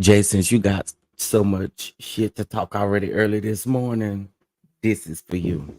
Jay, since you got so much shit to talk already early this morning, this is for you.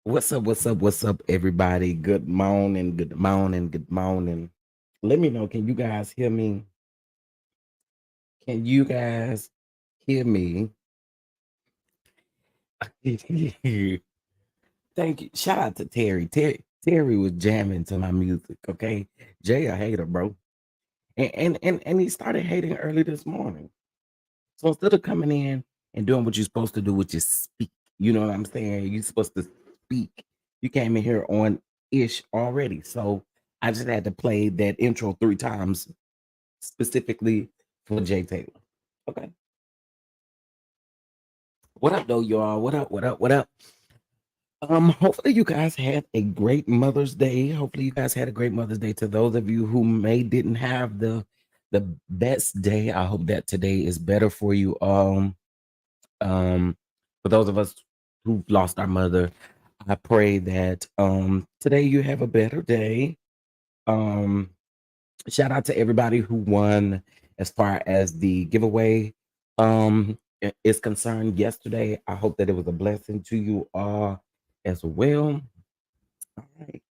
What's up? What's up? What's up, everybody? Good morning. Good morning. Good morning. Let me know. Can you guys hear me? Can you guys hear me? Thank you. Shout out to Terry. Terry was jamming to my music. Okay, Jay a hater, bro, and he started hating early this morning. So instead of coming in and doing what you're supposed to do, which is speak, you know what I'm saying? You're supposed to speak. You came in here on ish already. So I just had to play that intro 3 times specifically for Jay Taylor. Okay. What up, though, y'all? What up? What up? What up? Hopefully you guys had a great Mother's Day. Hopefully you guys had a great Mother's Day. To those of you who may didn't have the best day, I hope that today is better for you. For those of us who've lost our mother, I pray that today you have a better day. Um, Shout out to everybody who won as far as the giveaway is concerned yesterday. I hope that it was a blessing to you all as well. All right.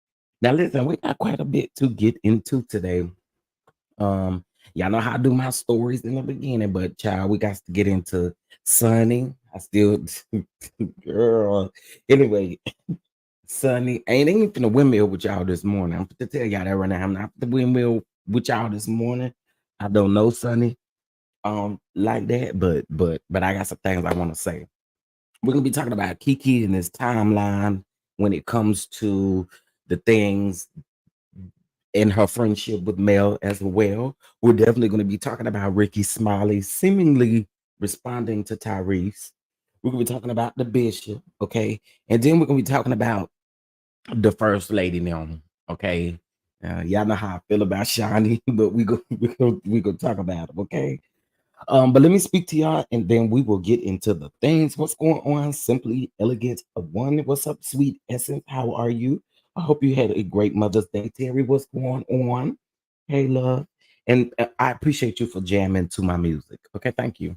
Now listen, we got quite a bit to get into today. Um, y'all know how I do my stories in the beginning, but child, we got to get into Sunny. I still girl. Anyway, Sunny ain't even finna windmill with y'all this morning. I'm to tell y'all that right now. I'm not the windmill with y'all this morning. I don't know Sunny like that, but I got some things I want to say. We're gonna be talking about Kiki and his timeline when it comes to the things in her friendship with Mel as well. We're definitely going to be talking about Ricky Smiley seemingly responding to Tyrese. We're going to be talking about the bishop, okay? And then we're going to be talking about the first lady now, okay? Y'all know how I feel about Shawnee, but we go talk about it, okay? But let me speak to y'all, and then we will get into the things. What's going on? Simply elegant of one. What's up, sweet essence? How are you? I hope you had a great Mother's Day, Terry. What's going on? Hey, love, and I appreciate you for jamming to my music. Okay, thank you.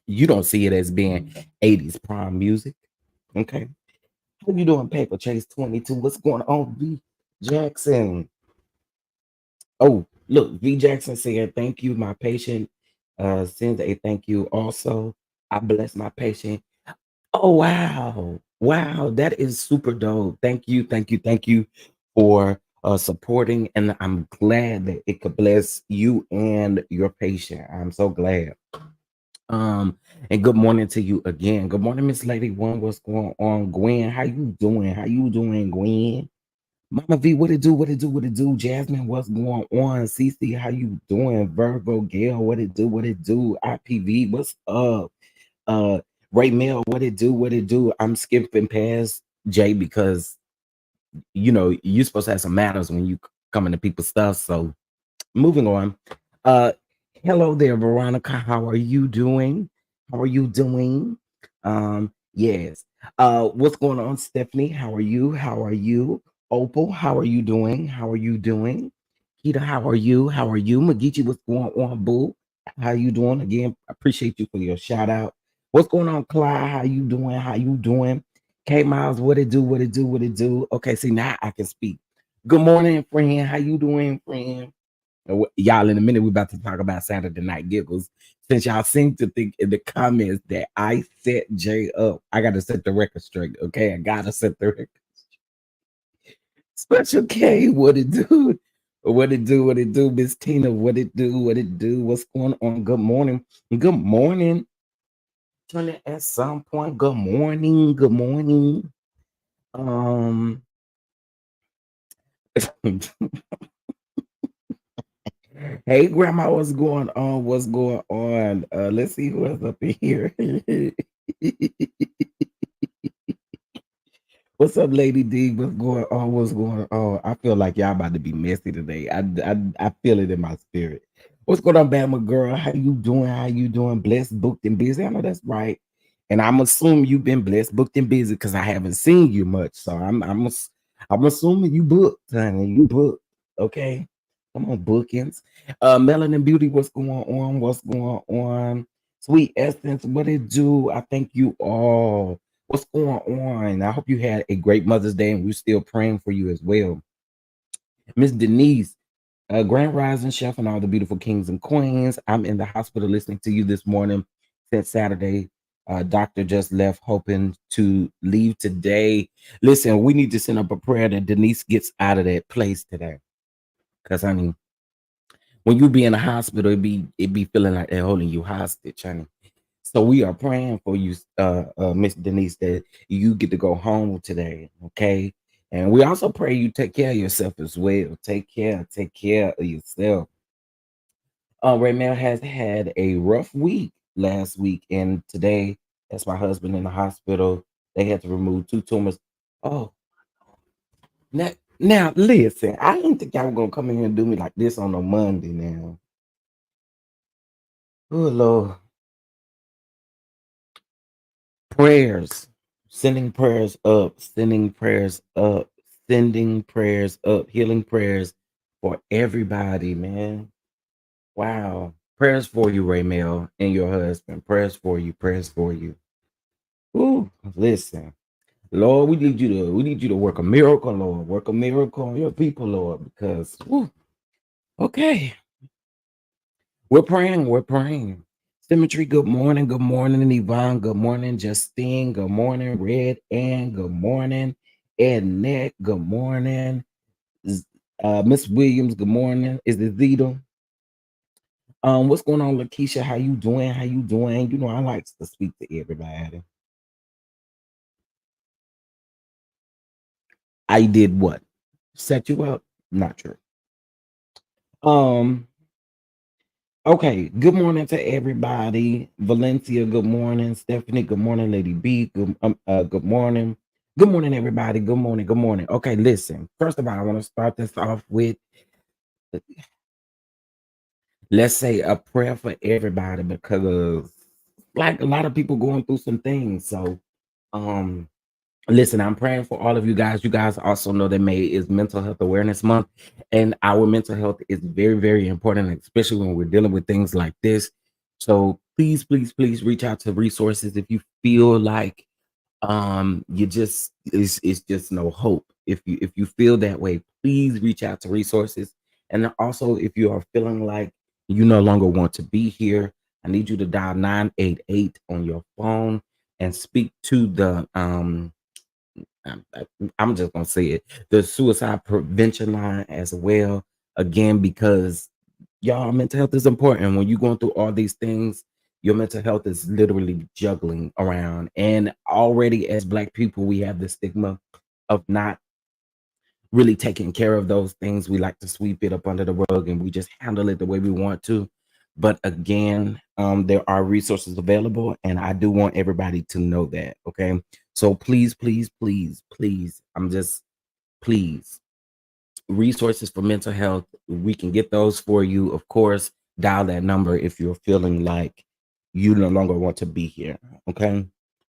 You don't see it as being 80s prime music. Okay, how you doing, Paper Chase 22? What's going on, V Jackson? Oh, look, V Jackson said, thank you. My patient sends a thank you also. I bless my patient. Oh, wow. Wow. That is super dope. Thank you. Thank you. Thank you for supporting. And I'm glad that it could bless you and your patient. I'm so glad. Um, and good morning to you again. Good morning, Miss Lady One. What's going on? Gwen, how you doing? How you doing, Gwen? Mama V, what it do? What it do? What it do? Jasmine, what's going on? CC, how you doing? Virgo, Gail, what it do? What it do? IPV, what's up? Uh, Ray Mail, what it do? What it do? I'm skipping past Jay because you're supposed to have some manners when you come into people's stuff. So moving on. Uh, Hello there, Veronica. How are you doing? How are you doing? Yes. What's going on, Stephanie? How are you? How are you? Opal, how are you doing? How are you doing? Kita, how are you? How are you? Magichi, what's going on, boo? How you doing? Again, I appreciate you for your shout out. What's going on, Clyde? How you doing? How you doing? K Miles, what it do? What it do? What it do? Okay, see now I can speak. Good morning, friend. How you doing, friend? Y'all, in a minute, we're about to talk about Saturday Night Giggles. Since y'all seem to think in the comments that I set Jay up, I got to set the record straight. Okay, I got to set the record. Special K, what it do? What it do? What it do? Miss Tina, what it do? What it do? What's going on? Good morning. Good morning. Turn it at some point. Good morning. Good morning. Um, hey, Grandma, what's going on? What's going on? Let's see who else up in here. What's up, Lady D? What's going on? What's going on? I feel like y'all about to be messy today. I feel it in my spirit. What's going on, Bama girl? How you doing? How you doing? Blessed, booked, and busy. I know that's right. And I'm assuming you've been blessed, booked, and busy because I haven't seen you much. So I'm assuming you booked, honey. You booked. Okay. Come on, bookings. Melanin Beauty, what's going on? What's going on? Sweet Essence, what it do? I thank you all. What's going on? I hope you had a great Mother's Day, and we're still praying for you as well. Miss Denise, Grand Rising Chef, and all the beautiful kings and queens. I'm in the hospital listening to you this morning. Since Saturday, doctor just left, hoping to leave today. Listen, we need to send up a prayer that Denise gets out of that place today. Because honey, when you be in a hospital, it be feeling like they're holding you hostage, honey. So we are praying for you, Miss Denise, that you get to go home today, okay? And we also pray you take care of yourself as well. Take care of yourself. Raymel has had a rough week last week, and today, that's my husband in the hospital. They had to remove two tumors. Oh, now listen, I didn't think y'all were gonna come in here and do me like this on a Monday now. Oh Lord. Prayers, sending prayers up, sending prayers up, sending prayers up, healing prayers for everybody, man. Wow. Prayers for you, Raymel, and your husband. Prayers for you, prayers for you. Ooh, listen. Lord, we need you to work a miracle, Lord. Work a miracle on your people, Lord, because whew, okay. We're praying. Symmetry, good morning, Yvonne, good morning, Justine, good morning, Red Ann, good morning, Ednet, good morning, Miss Williams, good morning. Is it Zeta? What's going on, Lakeisha? How you doing? How you doing? You know, I like to speak to everybody. I did what? Set you up? Not true. Um, okay. Good morning to everybody. Valencia, good morning. Stephanie, good morning. Lady B, good morning. Good morning, everybody. Good morning. Good morning. Okay, listen. First of all, I want to start this off with let's say a prayer for everybody because like a lot of people going through some things. So um listen, I'm praying for all of you guys. You guys also know that May is Mental Health Awareness Month, and our mental health is very, very important, especially when we're dealing with things like this. So please, please, please reach out to resources if you feel like you just it's just no hope. If you feel that way, please reach out to resources. And also, if you are feeling like you no longer want to be here, I need you to dial 988 on your phone and speak to the I'm, I'm just gonna say it, the suicide prevention line as well. Again, because y'all, mental health is important. When you're going through all these things, your mental health is literally juggling around. And already, as Black people, we have the stigma of not really taking care of those things. We like to sweep it up under the rug and we just handle it the way we want to. But again, there are resources available, and I do want everybody to know that. Okay, so please, please, please, please, I'm just please, resources for mental health. We can get those for you. Of course, dial that number if you're feeling like you no longer want to be here. Okay.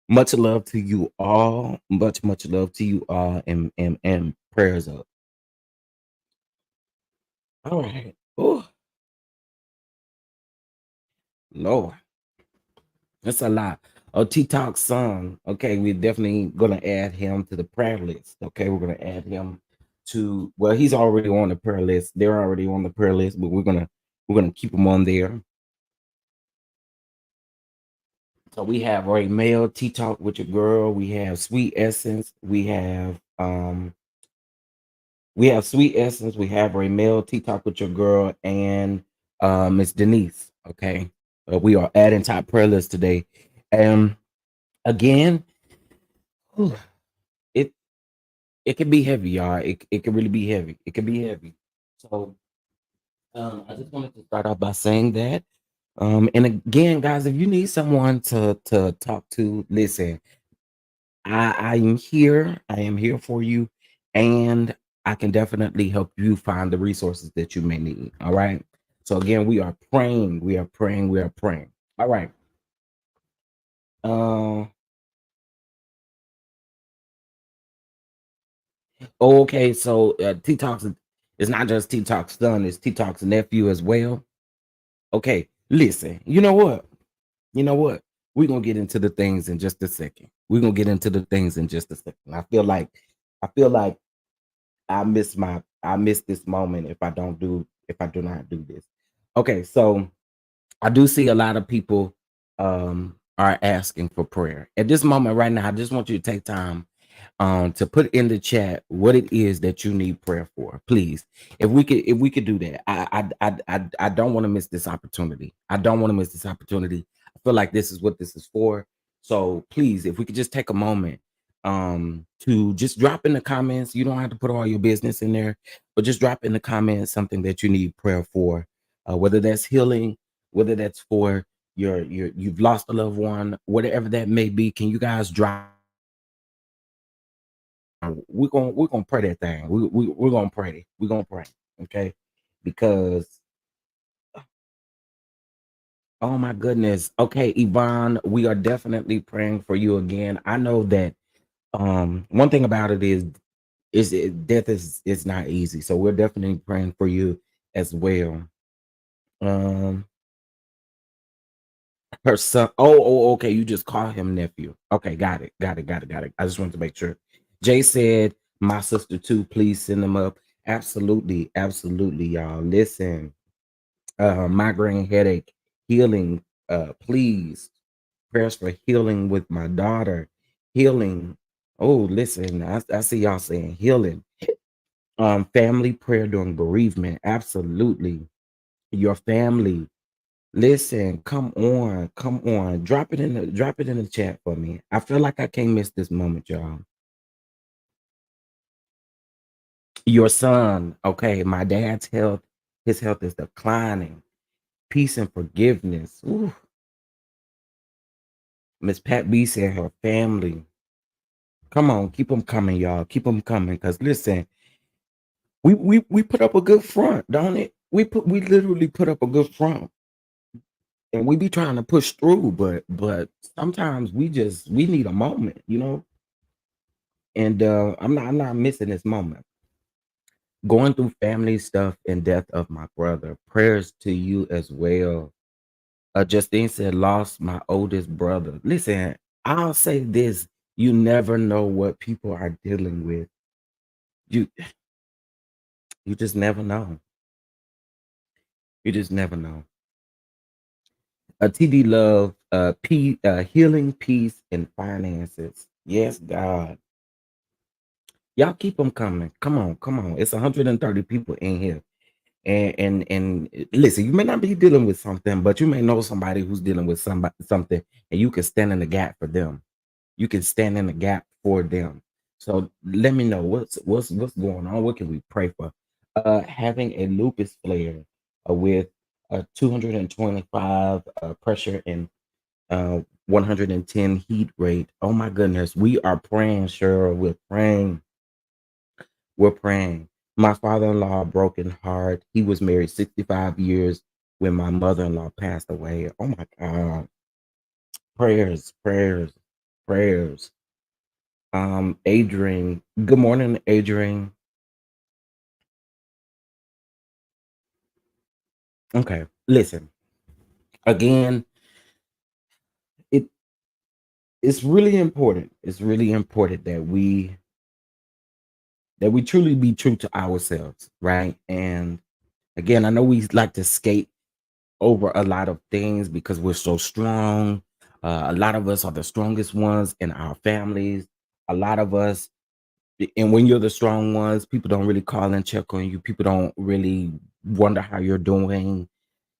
Much love to you all. Much love to you all, and prayers up. All right. Oh, Lord, that's a lot. Oh, T Talk son. Okay, we're definitely gonna add him to the prayer list. Okay, we're gonna add him to. Well, he's already on the prayer list. They're already on the prayer list, but we're gonna keep him on there. So we have Ray Mail, T Talk with your girl. We have Sweet Essence. We have Sweet Essence. We have Ray Mail, T Talk with your girl, and Miss Denise. Okay, we are adding top prayer list today. And again, whew, it it can be heavy, y'all. It can really be heavy. It can be heavy. So I just wanted to start off by saying that. And again, guys, if you need someone to talk to, listen. I am here. I am here for you, and I can definitely help you find the resources that you may need. All right. So again, we are praying. We are praying. We are praying. All right. Uh, okay. So T Talks is not just T Talk's son; it's T Talk's nephew as well. Okay. Listen. You know what? You know what? We're gonna get into the things in just a second. We're gonna get into the things in just a second. I feel like I miss this moment if I do not do this. Okay, so I do see a lot of people are asking for prayer. At this moment right now, I just want you to take time to put in the chat what it is that you need prayer for, please. If we could do that. I don't want to miss this opportunity. I don't want to miss this opportunity. I feel like this is what this is for. So please, if we could just take a moment to just drop in the comments. You don't have to put all your business in there, but just drop in the comments something that you need prayer for, whether that's healing, whether that's for you've lost a loved one, whatever that may be. Can you guys drop? We're gonna pray that thing. We're gonna pray. We're gonna pray. Okay, because oh my goodness. Okay, Yvonne, we are definitely praying for you again. I know that one thing about it is death is not easy. So we're definitely praying for you as well. Um Her son. Oh, okay. You just call him nephew. Okay, got it. Got it. Got it. Got it. I just wanted to make sure. Jay said, my sister too. Please send them up. Absolutely. Absolutely, y'all. Listen, migraine headache, healing. Please. Prayers for healing with my daughter. Healing. Oh, listen, I see y'all saying healing. Family prayer during bereavement. Absolutely. Your family. Listen, come on. Drop it in the chat for me. I feel like I can't miss this moment, y'all. Your son, okay, my dad's health, his health is declining. Peace and forgiveness. Ooh, Miss Pat B said her family. Come on, keep them coming, y'all. Keep them coming. Cause listen, we put up a good front, don't it? We literally put up a good front. And we be trying to push through, but sometimes we need a moment, you know. And I'm not missing this moment. Going through family stuff and death of my brother. Prayers to you as well. Justine said, lost my oldest brother. Listen, I'll say this: you never know what people are dealing with. You you just never know. You just never know. TD love, healing, peace, and finances. Yes, God. Y'all keep them coming. Come on, come on. It's 130 people in here. And listen, you may not be dealing with something, but you may know somebody who's dealing with something, and you can stand in the gap for them. You can stand in the gap for them. So let me know what's going on. What can we pray for? Having a lupus flare with a 225 pressure and 110 heat rate. Oh my goodness, we are praying, Cheryl. We're praying. We're praying. My father-in-law, broken heart. He was married 65 years when my mother-in-law passed away. Oh my God. Prayers, prayers, prayers. Adrian. Good morning, Adrian. Okay. Listen, again, it it's really important. It's really important that we truly be true to ourselves, right? And again, I know we like to skate over a lot of things because we're so strong. A lot of us are the strongest ones in our families. A lot of us, and when you're the strong ones, people don't really call and check on you. People don't really wonder how you're doing.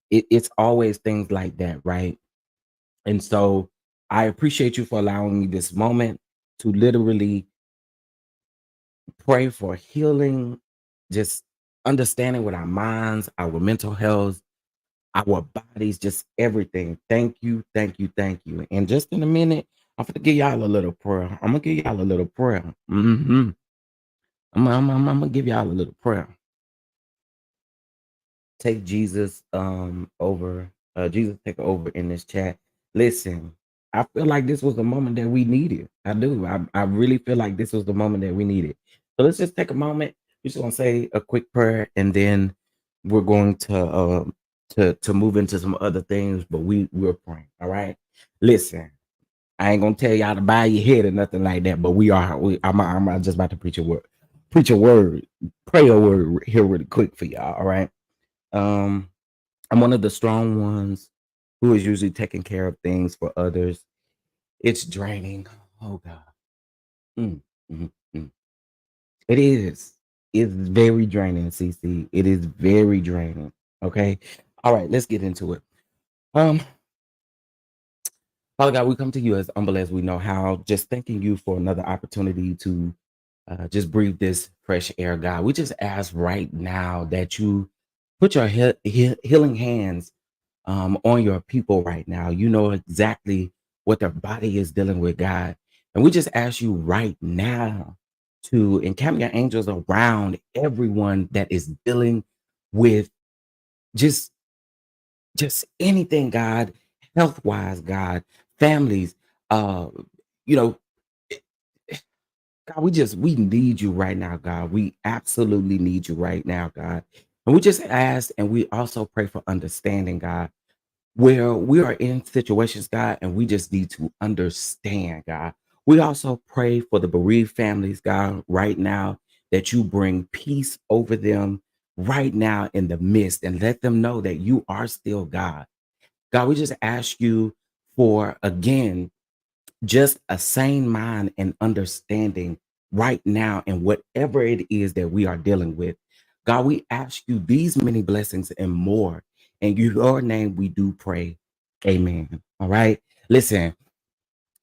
It's always things like that, right? And so I appreciate you for allowing me this moment to literally pray for healing, just understanding with our minds, our mental health, our bodies, just everything. Thank you, thank you, thank you. And just in a minute, I'm gonna give y'all a little prayer. I'm gonna give y'all a little prayer. I'm gonna give y'all a little prayer. Take Jesus over. Jesus take over in this chat. Listen, I feel like this was the moment that we needed. I do. I really feel like this was the moment that we needed. So let's just take a moment. We're just gonna say a quick prayer, and then we're going to move into some other things. But we're praying. All right. Listen, I ain't gonna tell y'all to bow your head or nothing like that. But we are. I'm just about to preach a word. Preach a word. Pray a word here really quick for y'all. All right. Um, I'm one of the strong ones who is usually taking care of things for others. It's draining. Oh God. Mm, mm, mm. It is. It's very draining, CC. It is very draining. Okay. All right, let's get into it. Um, Father God, we come to you as humble as we know how, just thanking you for another opportunity to just breathe this fresh air, God. We just ask right now that you put your healing hands on your people right now. You know exactly what their body is dealing with, God. And we just ask you right now to encamp your angels around everyone that is dealing with just just anything, God, health wise, God, families, uh, you know, God, we need you right now, God. We absolutely need you right now, God. And we just ask and we also pray for understanding, God. where we are in situations, God, and we just need to understand, God. We also pray for the bereaved families, God, right now, that you bring peace over them right now in the midst and let them know that you are still God. God, we just ask you for, again, just a sane mind and understanding right now in whatever it is that we are dealing with. God, we ask you these many blessings and more. In your name we do pray. Amen. All right. Listen,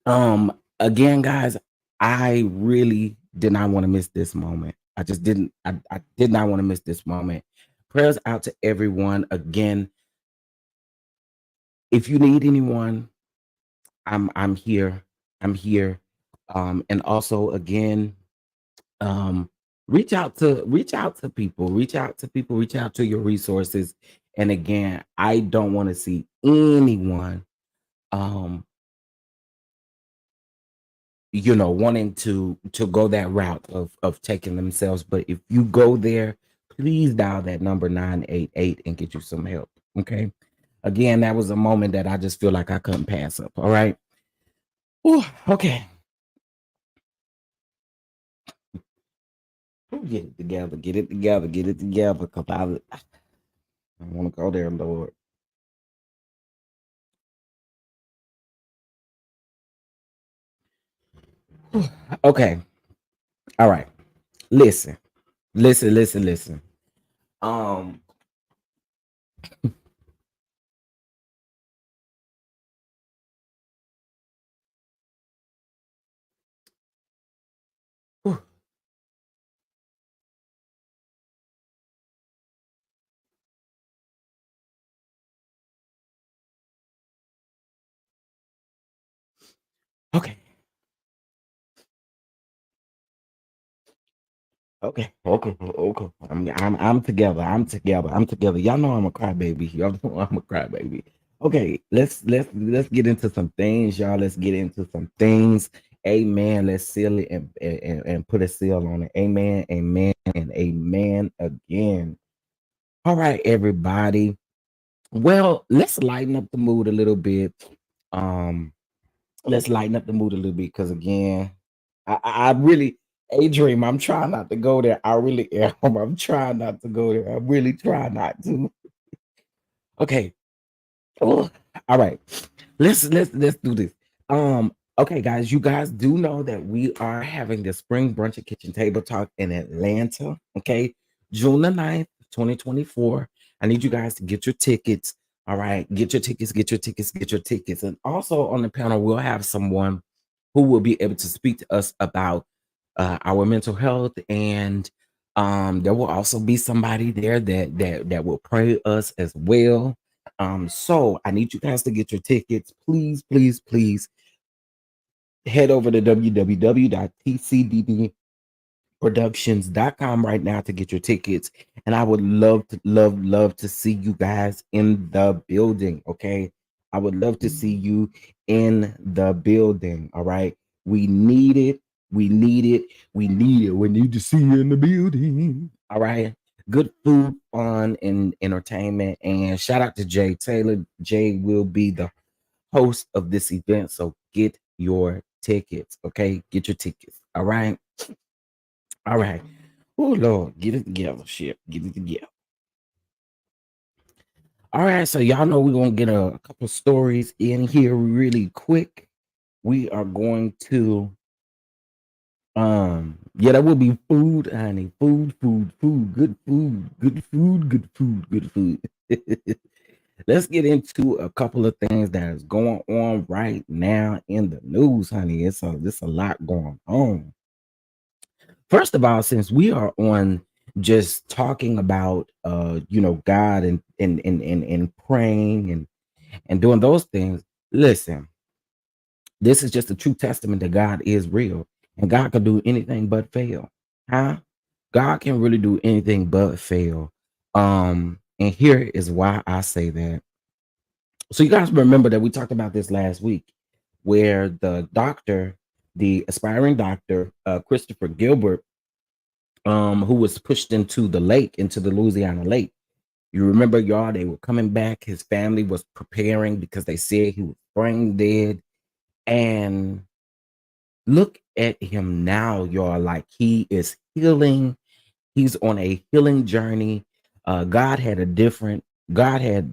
again, guys, I really did not want to miss this moment. I just didn't, I did not want to miss this moment. Prayers out to everyone. Again, if you need anyone, I'm here. I'm here. And also again, um, reach out to people, reach out to people, reach out to your resources. And again, I don't want to see anyone um wanting to go that route of taking themselves. But if you go there, please dial that number 988 and get you some help. Okay. Again, that was a moment that I just feel like I couldn't pass up. All right. Ooh, okay. Get it together, get it together, get it together. Cause I want to go there, Lord. Okay. All right. Listen. Listen, listen, listen. Um whew, okay. Okay. Okay. Okay. I'm together. I'm together. I'm together. Y'all know I'm a crybaby. Y'all know I'm a crybaby. Okay, let's get into some things, y'all. Let's get into some things. Amen. Let's seal it and put a seal on it. Amen. Amen. And amen again. All right, everybody. Well, let's lighten up the mood a little bit. Um, let's lighten up the mood a little bit because again, I really, Adrian, I'm trying not to go there. I really am. I'm trying not to go there. I'm really trying not to. Okay. Oh, all right. Let's do this. Okay, guys, you guys do know that we are having the spring brunch and kitchen table talk in Atlanta. Okay, June the 9th, 2024. I need you guys to get your tickets. All right, get your tickets, get your tickets, get your tickets. And also on the panel, we'll have someone who will be able to speak to us about our mental health, and there will also be somebody there that will pray us as well. So I need you guys to get your tickets. Please, please, please head over to www.tcddproductions.com right now to get your tickets. And I would love to love to see you guys in the building. Okay. I would love to see you in the building. All right. We need it. We need it. We need it. We need to see you in the building. All right. Good food, fun, and entertainment. And shout out to Jay Taylor. Jay will be the host of this event. So get your tickets. Okay. Get your tickets. All right. All right. Oh Lord, get it together. Shit. Get it together. All right. So y'all know we're gonna get a couple stories in here really quick. We are going to yeah, that will be food, honey. Food, food, food, good food, good food, good food, good food. Let's get into a couple of things that is going on right now in the news, honey. It's a lot going on. First of all, since we are on just talking about God and praying and doing those things, listen, this is just a true testament that God is real and God can do anything but fail. Huh? God can really do anything but fail. And here is why I say that. So you guys remember that we talked about this last week, where the doctor, the aspiring doctor, Christopher Gilbert, who was pushed into the lake, into the Louisiana lake. You remember, y'all, they were coming back. His family was preparing because they said he was brain dead. And look at him now, y'all, like he is healing. He's on a healing journey. God had a different, God had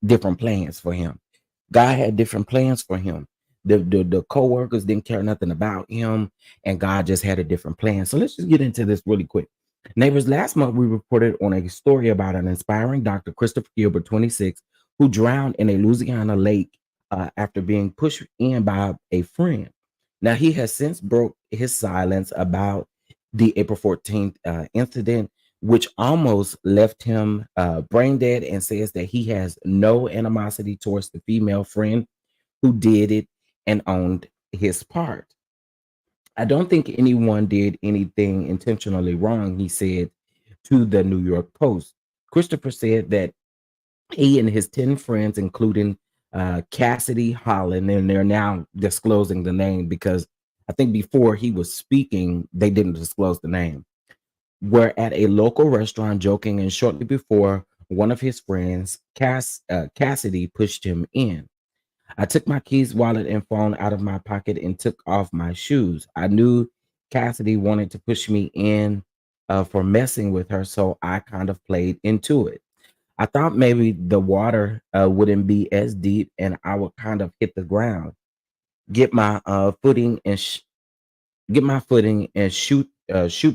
different plans for him. God had different plans for him. The co-workers didn't care nothing about him, and God just had a different plan. So let's just get into this really quick. Neighbors, last month we reported on a story about an inspiring Dr. Christopher Gilbert, 26, who drowned in a Louisiana lake after being pushed in by a friend. Now he has since broke his silence about the April 14th incident, which almost left him brain dead, and says that he has no animosity towards the female friend who did it and owned his part. I don't think anyone did anything intentionally wrong, he said to the New York Post. Christopher said that he and his 10 friends, including Cassidy Holland, and they're now disclosing the name because I think before he was speaking, they didn't disclose the name, were at a local restaurant joking, and shortly before, one of his friends, Cassidy, pushed him in. I took my keys, wallet, and phone out of my pocket and took off my shoes. I knew Cassidy wanted to push me in for messing with her, so I kind of played into it. I thought maybe the water wouldn't be as deep and I would kind of hit the ground, get my footing and shoot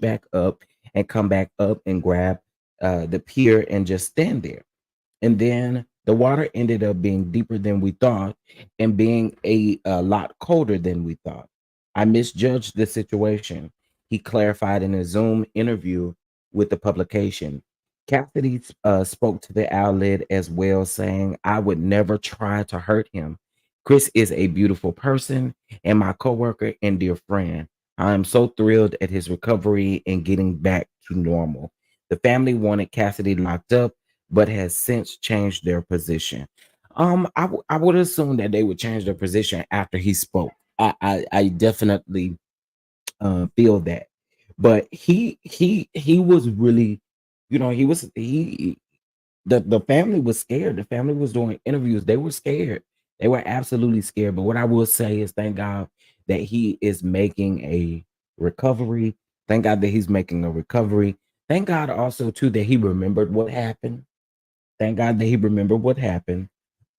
back up and come back up and grab the pier and just stand there. And then the water ended up being deeper than we thought and being a lot colder than we thought. I misjudged the situation, he clarified in a Zoom interview with the publication. Cassidy spoke to the outlet as well, saying, I would never try to hurt him. Chris is a beautiful person and my coworker and dear friend. I am so thrilled at his recovery and getting back to normal. The family wanted Cassidy locked up, but has since changed their position. I would assume that they would change their position after he spoke. I definitely feel that, but he was really, the family was scared. The family was doing interviews. They were scared. They were absolutely scared. But what I will say is, thank God that he is making a recovery. Thank God that he's making a recovery. Thank God also too that he remembered what happened. Thank God that he remembered what happened,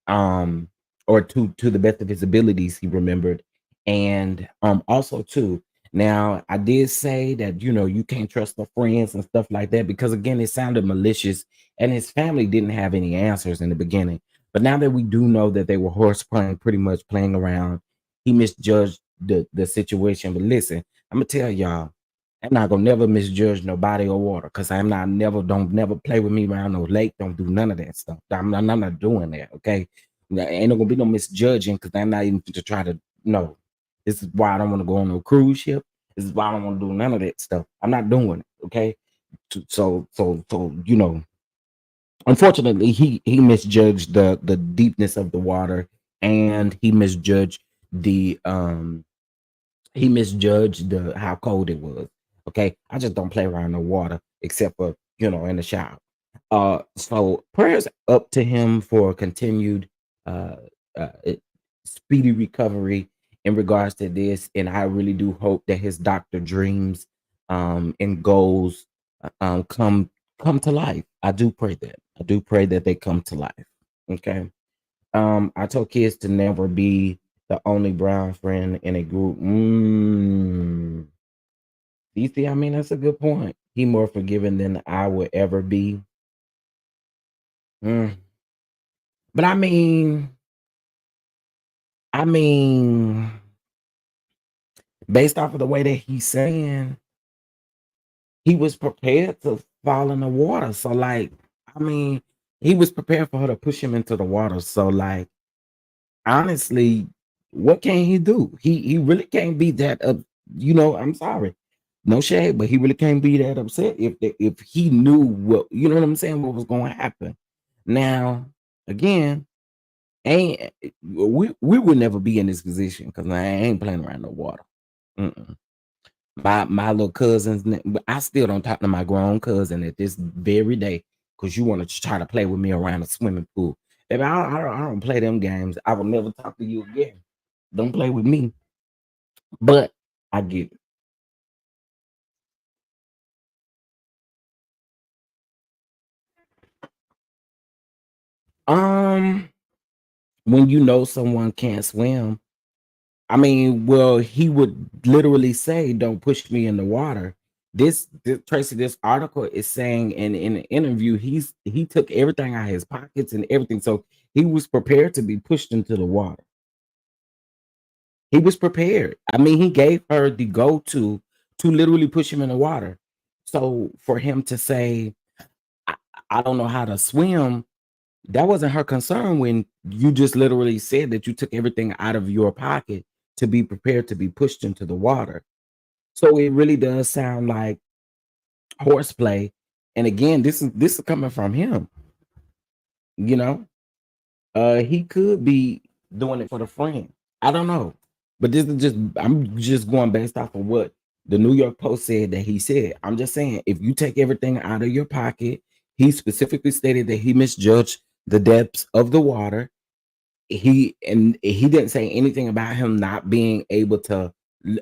um, or to the best of his abilities, he remembered. And also too, now I did say that you can't trust the friends and stuff like that because again, it sounded malicious, and his family didn't have any answers in the beginning. But now that we do know that they were horse playing, pretty much playing around, he misjudged the situation. But listen, I'm gonna tell y'all, I'm not gonna never misjudge nobody or water because I'm not never don't never play with me around no lake. Don't do none of that stuff. I'm not doing that. Okay, ain't no gonna be no misjudging because I'm not even to try to no. This is why I don't want to go on no cruise ship. This is why I don't want to do none of that stuff. I'm not doing it. Okay, so unfortunately, he misjudged the deepness of the water, and the um he misjudged the how cold it was. Okay, I just don't play around the water except for in the shower. So prayers up to him for continued uh, uh speedy recovery in regards to this, and I really do hope that his doctor dreams and goals come to life. I do pray that. I do pray that they come to life. Okay. I told kids to never be the only brown friend in a group. DC, I mean, that's a good point. He more forgiving than I would ever be. Mm. But I mean, based off of the way that he's saying, he was prepared to fall in the water. So, like, I mean, he was prepared for her to push him into the water. So, like, honestly, what can he do? He really can't be that I'm sorry. No shade, but he really can't be that upset if he knew what what I'm saying, what was going to happen. Now, again, ain't we would never be in this position because I ain't playing around no water. Mm-mm. My little cousins, but I still don't talk to my grown cousin at this very day because you want to try to play with me around a swimming pool. Baby, I don't play them games. I will never talk to you again. Don't play with me. But I get it. Um, when you know someone can't swim, I mean, well, he would literally say, "Don't push me in the water." This Tracy, this article is saying in an interview, he took everything out of his pockets and everything, so he was prepared to be pushed into the water. He was prepared. I mean, he gave her the go-to to literally push him in the water. So for him to say, I, I don't know how to swim, that wasn't her concern when you just literally said that you took everything out of your pocket to be prepared to be pushed into the water. So it really does sound like horseplay. And again, this is coming from him, you know. He could be doing it for the friend. I don't know. But this is just I'm just going based off of what the New York Post said that he said. I'm just saying if you take everything out of your pocket, he specifically stated that he misjudged the depths of the water. He didn't say anything about him not being able to.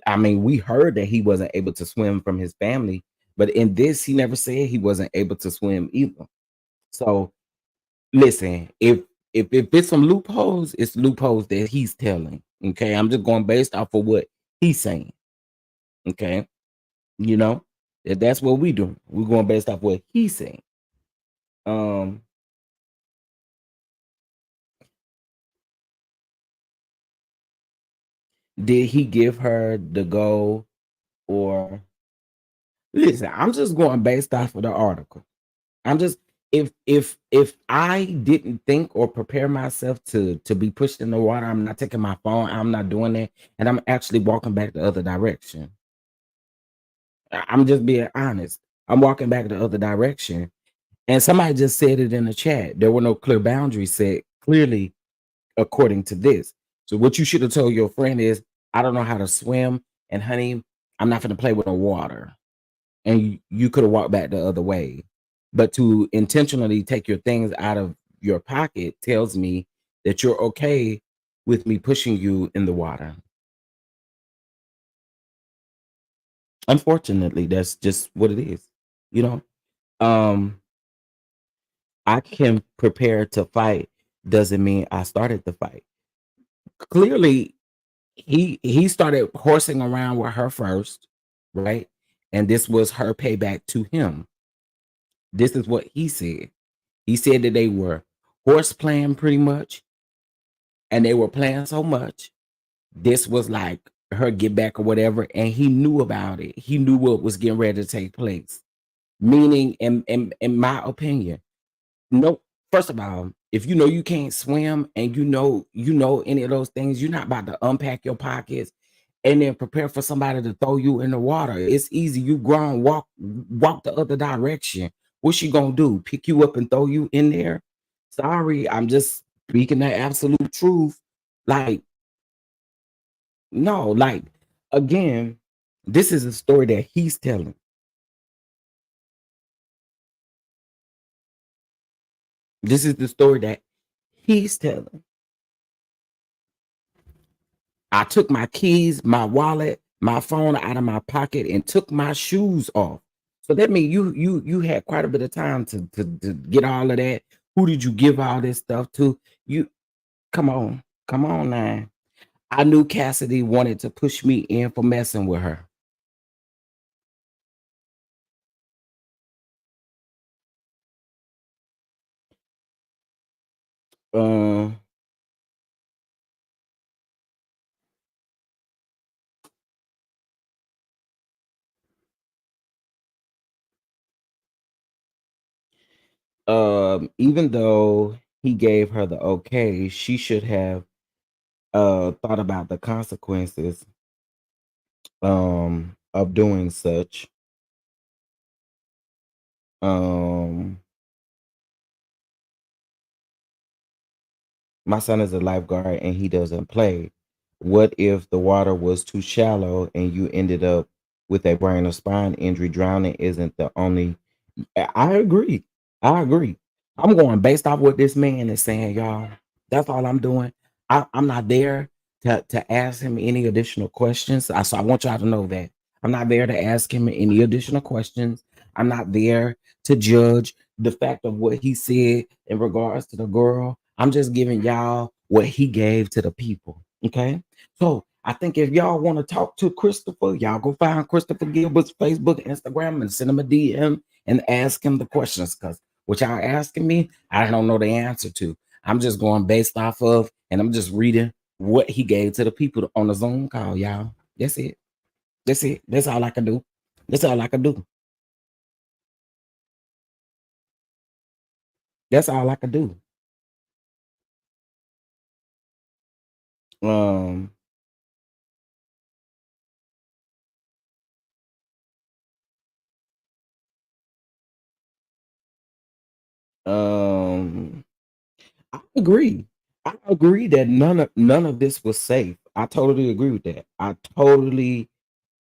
I mean, we heard that he wasn't able to swim from his family, but in this, he never said he wasn't able to swim either. So listen, if it's some loopholes, it's loopholes that he's telling. Okay, I'm just going based off of what he's saying. Okay, you know, that's what we do. We're going based off what he's saying. Um, did he give her the go or listen? I'm just going based off of the article. I'm just if I didn't think or prepare myself to be pushed in the water, I'm not taking my phone. I'm not doing that, and I'm actually walking back the other direction. I'm just being honest. I'm walking back the other direction. And somebody just said it in the chat. There were no clear boundaries set clearly according to this. So what you should have told your friend is, I don't know how to swim, and honey, I'm not gonna play with the water. And you could have walked back the other way. But to intentionally take your things out of your pocket tells me that you're okay with me pushing you in the water. Unfortunately, that's just what it is. You know, um, I can prepare to fight doesn't mean I started the fight. Clearly, he started horsing around with her first, right? And this was her payback to him. This is what he said. He said that they were horse playing pretty much, and they were playing so much. This was like her get back or whatever, and he knew about it. He knew what was getting ready to take place. Meaning, in my opinion, no, first of all, if you know you can't swim and you know any of those things, you're not about to unpack your pockets and then prepare for somebody to throw you in the water. It's easy. You grown, walk the other direction. What's she gonna do? Pick you up and throw you in there? Sorry, I'm just speaking the absolute truth. Like, no, like again, this is a story that he's telling. This is the story that he's telling. I took my keys, my wallet, my phone out of my pocket and took my shoes off. So that means you had quite a bit of time to get all of that. Who did you give all this stuff to? You come on now. I knew Cassidy wanted to push me in for messing with her. Uh, even though he gave her the okay, she should have thought about the consequences of doing such. Um My son is a lifeguard and he doesn't play. What if the water was too shallow and you ended up with a brain or spine injury? Drowning isn't the only. I agree. I agree. I'm going based off what this man is saying, y'all. That's all I'm doing. I'm not there to ask him any additional questions. So I want y'all to know that I'm not there to ask him any additional questions. I'm not there to judge the fact of what he said in regards to the girl. I'm just giving y'all what he gave to the people. Okay. So I think if y'all want to talk to Christopher, y'all go find Christopher Gilbert's Facebook, Instagram, and send him a DM and ask him the questions. Because what y'all asking me, I don't know the answer to. I'm just going based off of, and I'm just reading what he gave to the people on the Zoom call, y'all. That's it. That's it. That's all I can do. That's all I can do. That's all I can do. Um, um, I agree. I agree that none of this was safe. I totally agree with that. I totally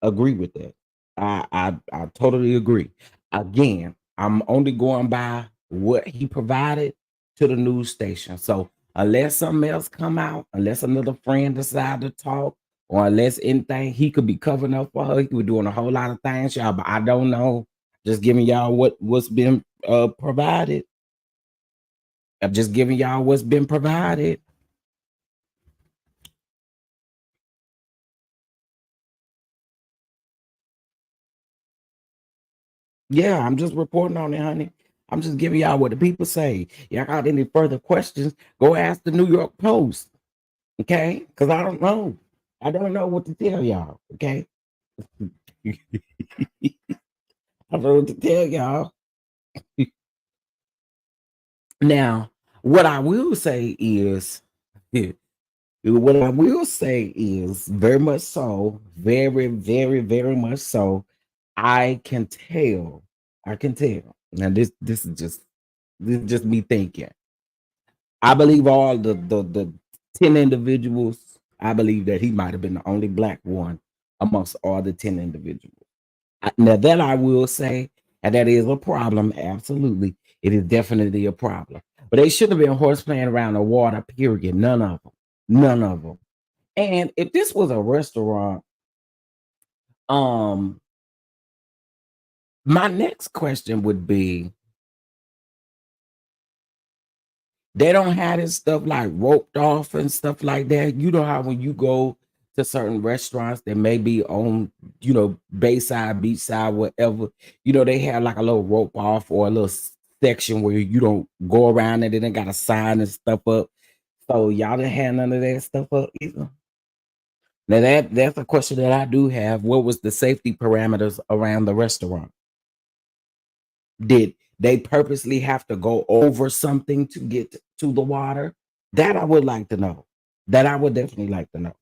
agree with that. I totally agree. Again, I'm only going by what he provided to the news station. So unless something else come out, unless another friend decide to talk, or unless anything, he could be covering up for her. He could be doing a whole lot of things, y'all. But I don't know. Just giving y'all what's been provided. I'm just giving y'all what's been provided. Yeah, I'm just reporting on it, honey. I'm just giving y'all what the people say. Y'all got any further questions? Go ask the New York Post, okay? Because I don't know. I don't know what to tell y'all, okay? I don't know what to tell y'all. Now, what I will say is, what I will say is very much so, very, very, very much so. I can tell. I can tell. Now, this is just me thinking. I believe all the 10 individuals, I believe that he might have been the only black one amongst all the 10 individuals. Now that I will say, and that is a problem, absolutely. It is definitely a problem. But they shouldn't have been horse playing around the water, period. None of them. None of them. And if this was a restaurant, um, my next question would be, they don't have this stuff like roped off and stuff like that. You know how when you go to certain restaurants that may be on, bayside, beachside, whatever, they have like a little rope off or a little section where you don't go around it and they got a sign and stuff up. So y'all didn't have none of that stuff up either. Now that's a question that I do have. What was the safety parameters around the restaurant? Did they purposely have to go over something to get to the water? That I would like to know. That I would definitely like to know.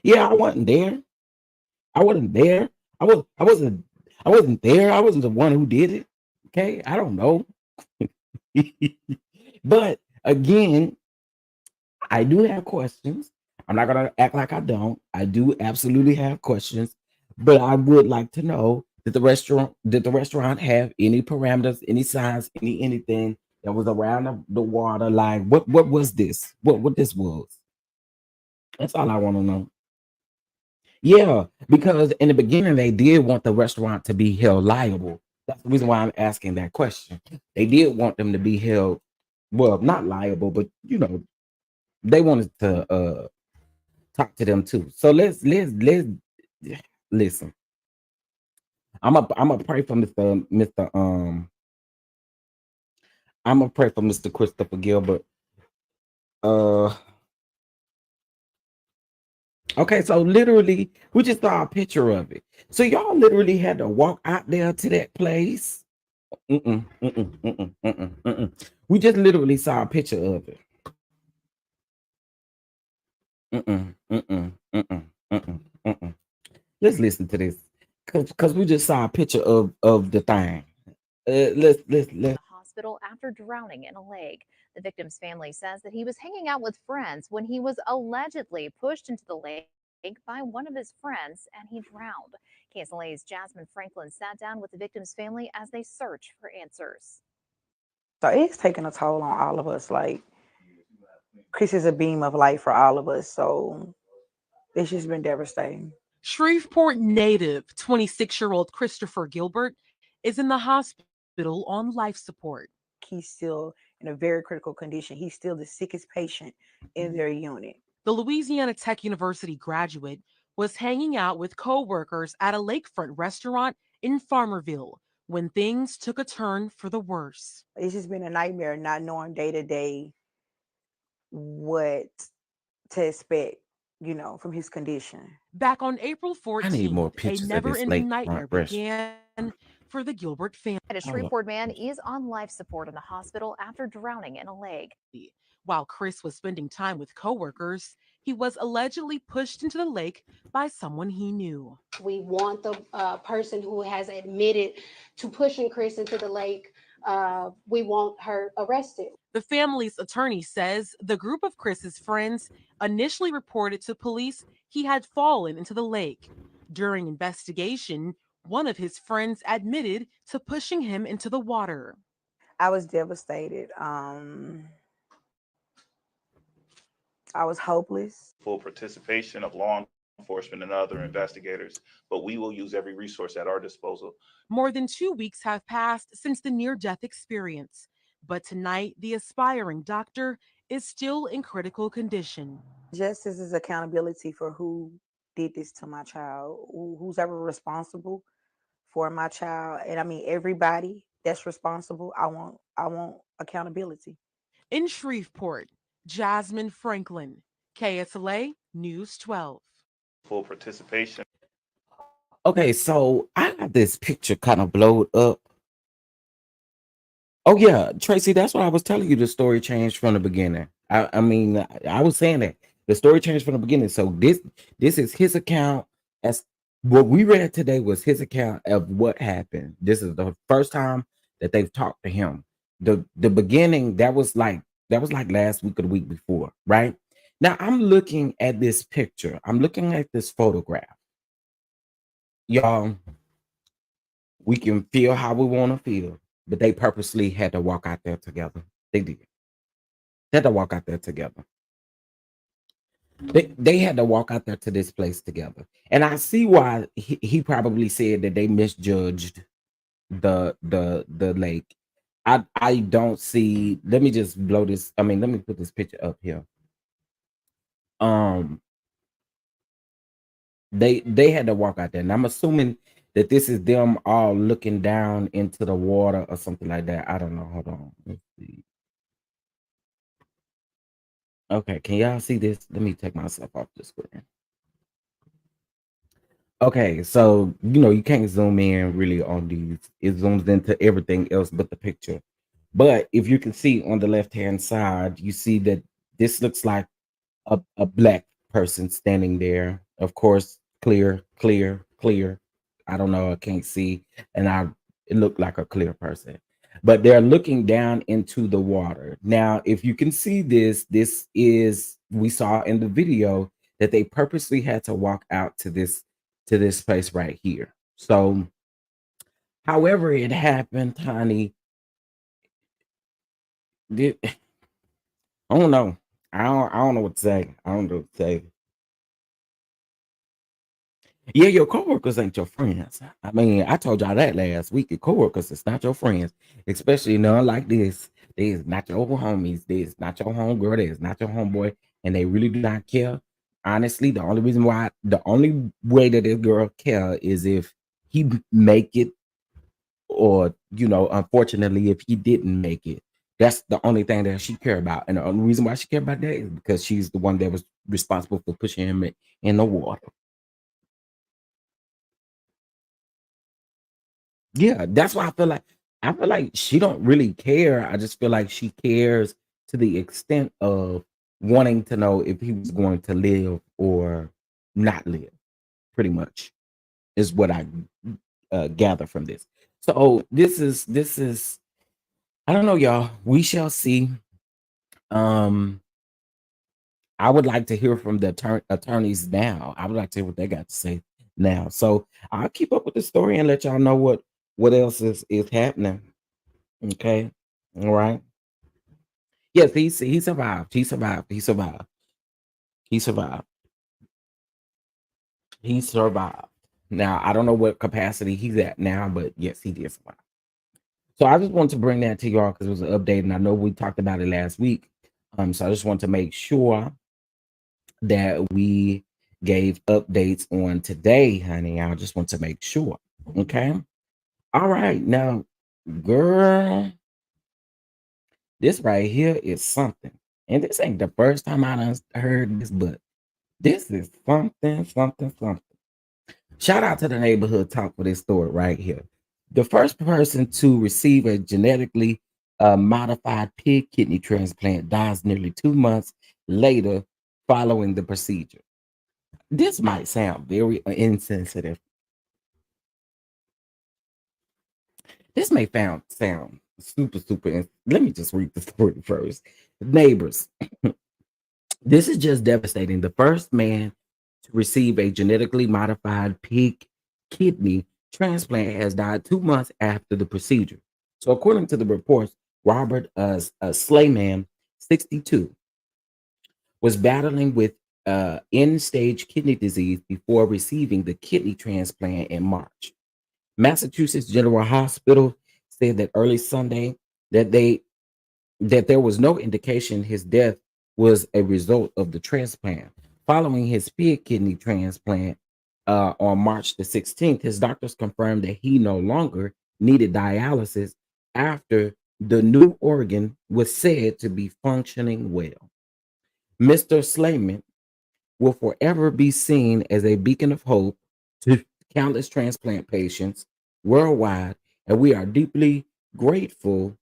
Yeah, I wasn't there. I wasn't there. I wasn't there. I wasn't the one who did it. Okay. I don't know. But again, I do have questions. I'm not gonna act like I don't. I do absolutely have questions, but I would like to know, did the restaurant have any parameters, any signs, anything that was around the water line? What was this? What this was? That's all I want to know. Yeah, because in the beginning they did want the restaurant to be held liable. That's the reason why I'm asking that question. They did want them to be held, well, not liable, but they wanted to talk to them too. So let's listen. I'm a pray for I'm a pray for Mr. Christopher Gilbert. Uh okay, so literally we just saw a picture of it. So y'all literally had to walk out there to that place. Mm-mm, mm-mm, mm-mm, mm-mm, mm-mm. We just literally saw a picture of it. Mm-mm, mm-mm, mm-mm, mm-mm, mm-mm. Let's listen to this. Cause we just saw a picture of the thing. Let's The hospital after drowning in a lake. The victim's family says that he was hanging out with friends when he was allegedly pushed into the lake by one of his friends and he drowned. KSLA's Jasmine Franklin sat down with the victim's family as they search for answers. So it's taking a toll on all of us. Like Chris is a beam of light for all of us. So it's just been devastating. Shreveport native 26-year-old Christopher Gilbert is in the hospital on life support. He's still in a very critical condition. He's still the sickest patient in their unit. The Louisiana Tech University graduate was hanging out with coworkers at a lakefront restaurant in Farmerville when things took a turn for the worse. It's just been a nightmare not knowing day to day what to expect, from his condition. Back on April I need more 14th, a pictures of this never-ending lakefront nightmare restaurant. began for the Gilbert family. And a Hold on. Shreveport man is on life support in the hospital after drowning in a lake. While Chris was spending time with coworkers, he was allegedly pushed into the lake by someone he knew. We want the person who has admitted to pushing Chris into the lake. We want her arrested. The family's attorney says the group of Chris's friends initially reported to police he had fallen into the lake. During investigation, one of his friends admitted to pushing him into the water. I was devastated. I was hopeless. Full participation of law enforcement and other investigators, but we will use every resource at our disposal. More than 2 weeks have passed since the near-death experience, but tonight the aspiring doctor is still in critical condition. Justice is accountability for who did this to my child, who's ever responsible for my child. And I mean everybody that's responsible. I want accountability. In Shreveport, Jasmine Franklin, KSLA News 12. Full participation. Okay, so I got this picture kind of blowed up. Oh yeah, Tracy, that's what I was telling you. The story changed from the beginning. I mean, I was saying that the story changed from the beginning. So this is his account. As what we read today was his account of what happened. This is the first time that they've talked to him. The beginning that was like last week or the week before, right? Now I'm looking at this picture. I'm looking at this photograph. Y'all, we can feel how we want to feel, but they purposely had to walk out there together. They did. They had to walk out there together. They had to walk out there to this place together. And I see why he probably said that they misjudged the lake. I don't see. Let me just blow this. I mean, let me put this picture up here. They had to walk out there, and I'm assuming that this is them all looking down into the water or something like that. I don't know. Hold on. Let's see. Okay, can y'all see this? Let me take myself off the screen. Okay, so you can't zoom in really on these. It zooms into everything else but the picture. But if you can see on the left-hand side, you see that this looks like a black person standing there. Of course, clear. I don't know, I can't see, and it looked like a clear person. But they're looking down into the water. Now, if you can see this is, we saw in the video that they purposely had to walk out to this place right here. So, however it happened, honey, I don't know. I don't know what to say. I don't know what to say. Yeah, your coworkers ain't your friends. I mean, I told y'all that last week. Your coworkers is not your friends, especially none like this. They is not your homies. They is not your homegirl. They is not your homeboy, and they really do not care. Honestly, the only way that this girl care is if he make it, or unfortunately, if he didn't make it. That's the only thing that she care about, and the only reason why she care about that is because she's the one that was responsible for pushing him in the water. Yeah, that's why I feel like she don't really care. I just feel like she cares to the extent of wanting to know if he was going to live or not live. Pretty much is what I gather from this. So this is I don't know, y'all. We shall see. Um, I would like to hear from the attorneys now. I would like to hear what they got to say. now. So I'll keep up with the story and let y'all know what else is happening. Okay. All right. Yes, he survived. He survived. He survived. He survived. He survived. Now I don't know what capacity he's at now, but yes, he did survive. So I just want to bring that to y'all because it was an update, and I know we talked about it last week. So I just want to make sure that we gave updates on today, honey. I just want to make sure. Okay. All right. Now, girl, this right here is something. And this ain't the first time I done heard this, but this is something, something, something. Shout out to the neighborhood talk for this story right here. The first person to receive a genetically modified pig kidney transplant dies nearly 2 months later following the procedure. This might sound very insensitive. This may sound super, super. Let me just read the story first. Neighbors, this is just devastating. The first man to receive a genetically modified pig kidney transplant has died 2 months after the procedure. So, according to the reports, Robert Slayman, 62, was battling with end-stage kidney disease before receiving the kidney transplant in March. Massachusetts General Hospital said that early Sunday that there was no indication his death was a result of the transplant. Following his pig kidney transplant on March the 16th, his doctors confirmed that he no longer needed dialysis after the new organ was said to be functioning well. Mr. Slayman will forever be seen as a beacon of hope to countless transplant patients worldwide, and we are deeply grateful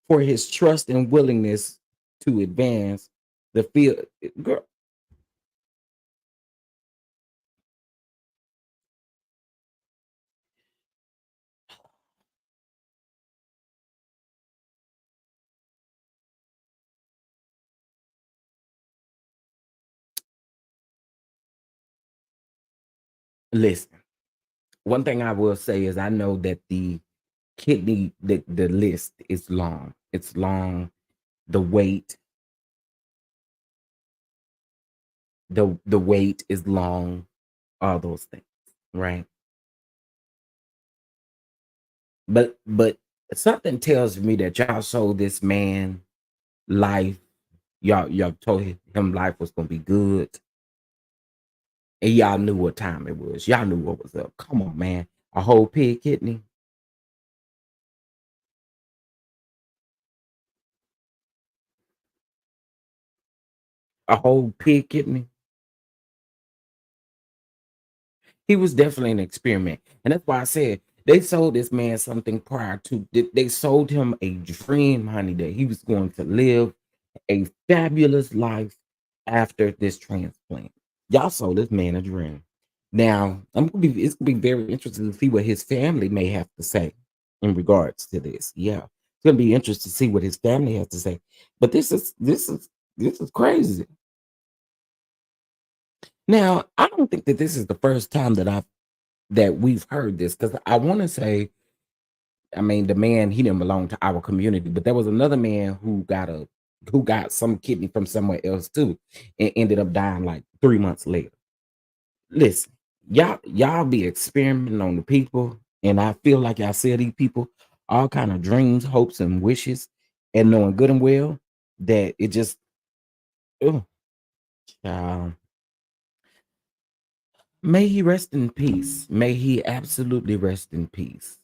for his trust and willingness to advance the field. Girl, listen, one thing I will say is I know that the kidney, the list is long. It's long. The wait, the wait is long, all those things, right? But something tells me that y'all sold this man life. Y'all told him life was gonna be good, and y'all knew what time it was. Y'all knew what was up. Come on, man. A whole pig kidney, a whole pig kidney. He was definitely an experiment, and that's why I said they sold this man something prior to. They sold him a dream, honey, that he was going to live a fabulous life after this transplant. Y'all sold this man a dream. Now, it's gonna be very interesting to see what his family may have to say in regards to this. Yeah. It's gonna be interesting to see what his family has to say. But this is crazy. Now, I don't think that this is the first time that we've heard this, because I want to say, I mean, the man, he didn't belong to our community, but there was another man who got some kidney from somewhere else too, and ended up dying like 3 months later. Listen, y'all be experimenting on the people, and I feel like y'all sell these people all kind of dreams, hopes, and wishes, and knowing good and well that it just, oh, child. May he rest in peace. May he absolutely rest in peace.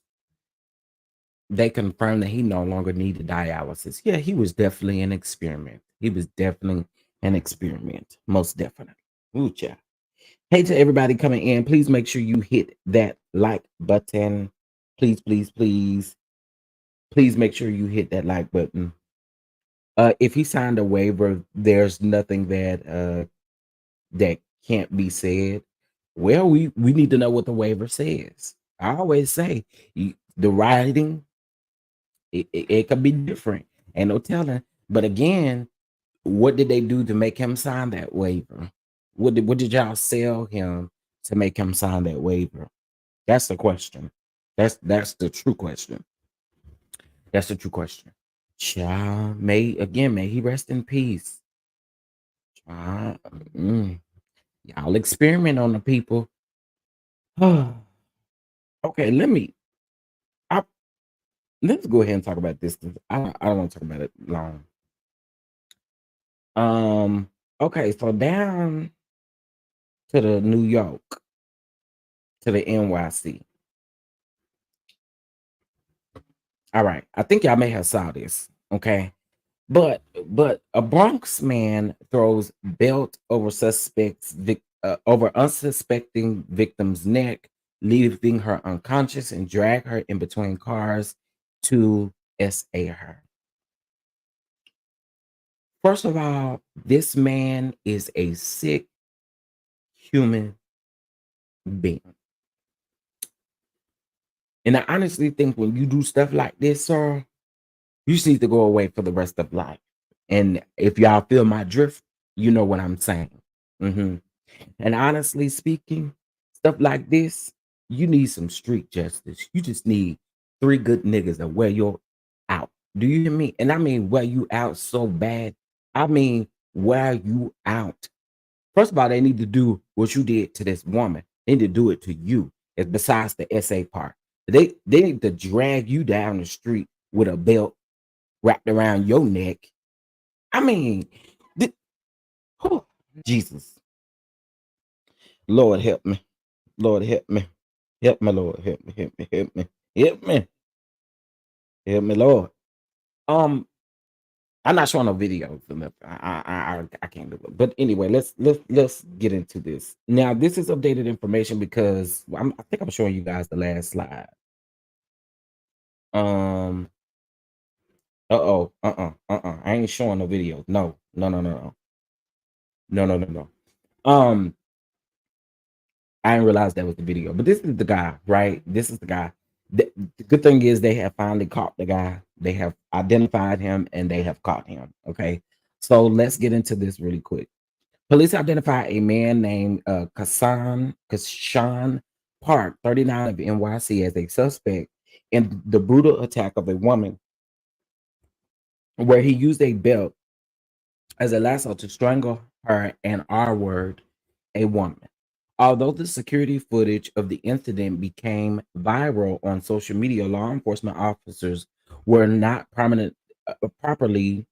They confirmed that he no longer needed dialysis. Yeah, he was definitely an experiment. He was definitely an experiment, most definitely. Ooh, child. Hey to everybody coming in, please make sure you hit that like button. Please, please, please. Please make sure you hit that like button. If he signed a waiver, there's nothing that can't be said. Well, we need to know what the waiver says. I always say the writing, it could be different. Ain't no telling. But again, what did they do to make him sign that waiver? What did y'all sell him to make him sign that waiver? That's the question. That's the true question. That's the true question. Child, may he rest in peace. Child, y'all experiment on the people. Okay, I, let's go ahead and talk about this. 'Cause I don't want to talk about it long. Okay, so down to the New York, to the NYC. All right, I think y'all may have saw this. Okay, but a Bronx man throws belt over unsuspecting victim's neck, leaving her unconscious, and drag her in between cars to SA her. First of all, this man is a sick human being. And I honestly think when you do stuff like this, sir, you just need to go away for the rest of life. And if y'all feel my drift, you know what I'm saying. hmm And honestly speaking, stuff like this, you need some street justice. You just need three good niggas that wear you out. Do you hear me? And I mean, wear you out so bad. I mean, wear you out. First of all, they need to do what you did to this woman. They need to do it to you. As besides the SA part, they need to drag you down the street with a belt wrapped around your neck. I mean, th- whew, Jesus, Lord help me, Lord help me, help me, Lord help me, help me, help me, help me, help me, Lord. Um, I'm not showing no videos. I can't do it. But anyway, let's get into this. Now, this is updated information because I think I'm showing you guys the last slide. Um. I ain't showing no videos. No. No. No. No. No. No. No. No. No. Um. I didn't realize that was the video, but this is the guy, right? This is the guy. The good thing is they have finally caught the guy. They have identified him and they have caught him. Okay. So let's get into this really quick. Police identified a man named Kashan Park, 39 of NYC, as a suspect in the brutal attack of a woman where he used a belt as a lasso to strangle her and R word a woman. Although the security footage of the incident became viral on social media, law enforcement officers were not properly,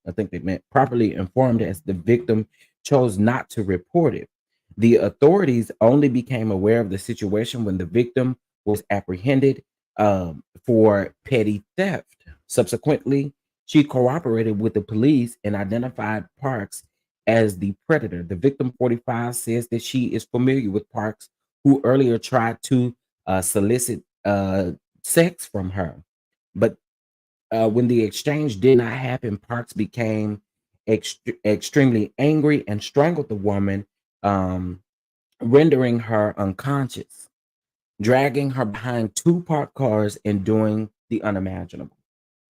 I think they meant properly informed, as the victim chose not to report it. The authorities only became aware of the situation when the victim was apprehended for petty theft. Subsequently, she cooperated with the police and identified Parks as the predator. The victim, 45, says that she is familiar with Parks, who earlier tried to solicit sex from her. But when the exchange did not happen, Parks became extremely angry and strangled the woman, um, rendering her unconscious, dragging her behind two parked cars and doing the unimaginable.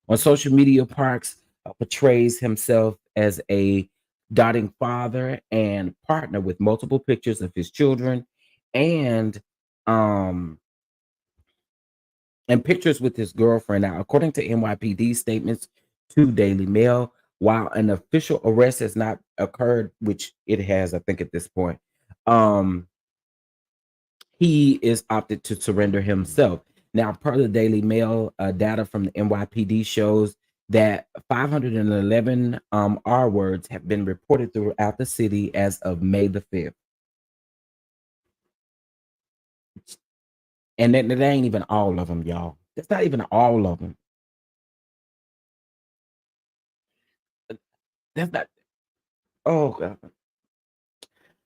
On social media, Parks portrays himself as a doting father and partner with multiple pictures of his children and um and pictures with his girlfriend. Now, according to NYPD statements to Daily Mail, while an official arrest has not occurred, which it has, I think, at this point, um, he is opted to surrender himself. Now, per the Daily Mail, data from the NYPD shows that 511 R words have been reported throughout the city as of May the 5th. And that ain't even all of them, y'all. That's not even all of them. That's not, oh, God.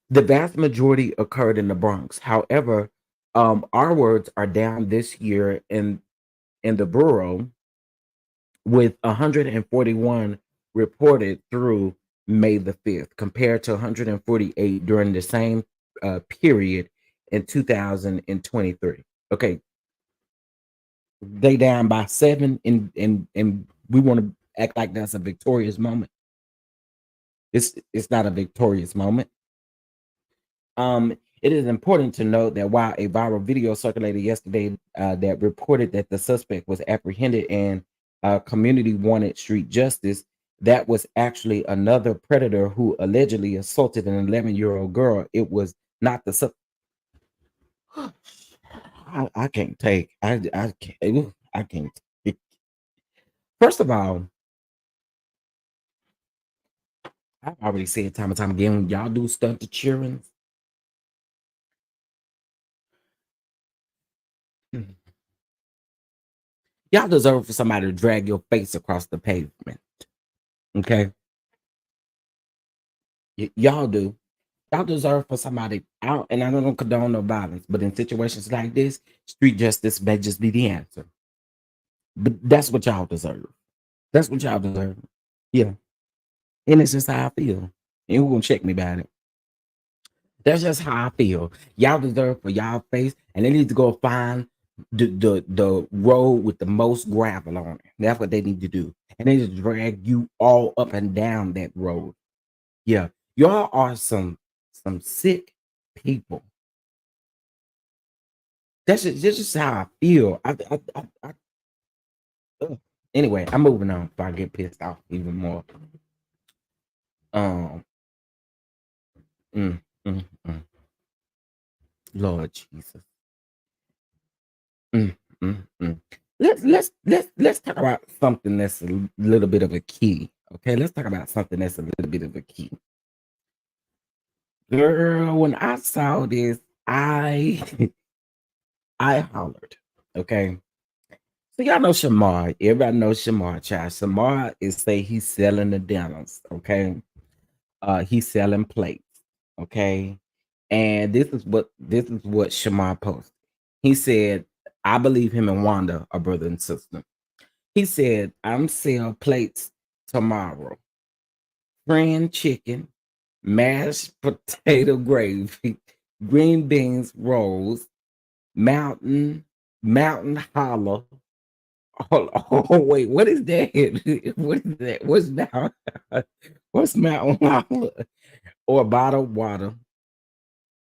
The vast majority occurred in the Bronx. However, R words are down this year in the borough, with 141 reported through May the 5th, compared to 148 during the same period in 2023. Okay, they down by 7, and we want to act like that's a victorious moment. It's not a victorious moment. It is important to note that while a viral video circulated yesterday that reported that the suspect was apprehended and community wanted street justice, that was actually another predator who allegedly assaulted an 11-year-old girl. It was not the I can't take. I can't. I can't. First of all, I've already said time and time again, when y'all do stunt to children, y'all deserve for somebody to drag your face across the pavement. Okay, y'all do. Y'all deserve for somebody out, and I don't condone no violence, but in situations like this, street justice may just be the answer. But that's what y'all deserve. That's what y'all deserve. Yeah, and it's just how I feel. And who gonna check me about it? That's just how I feel. Y'all deserve for y'all face, and they need to go find the road with the most gravel on it. That's what they need to do, and they just drag you all up and down that road. Yeah, y'all are some sick people. That's just how I feel. Ugh. Anyway, I'm moving on before I get pissed off even more. Um, mm, mm, mm. Lord Jesus. Mm, mm, mm. Let's talk about something that's a little bit of a key. Okay, let's talk about something that's a little bit of a key. Girl, when I saw this, I I hollered. Okay. So y'all know Shamar. Everybody knows Shamar, child. Shamar is say he's selling the dinners. Okay. He's selling plates. Okay. And this is what Shamar posted. He said, I believe him and Wanda are brother and sister. He said, I'm sell plates tomorrow. Friend chicken, mashed potato gravy, green beans rolls, mountain holler. Oh, wait, what is that? What is that? What's now? What's mountain holler? Or a bottle of water.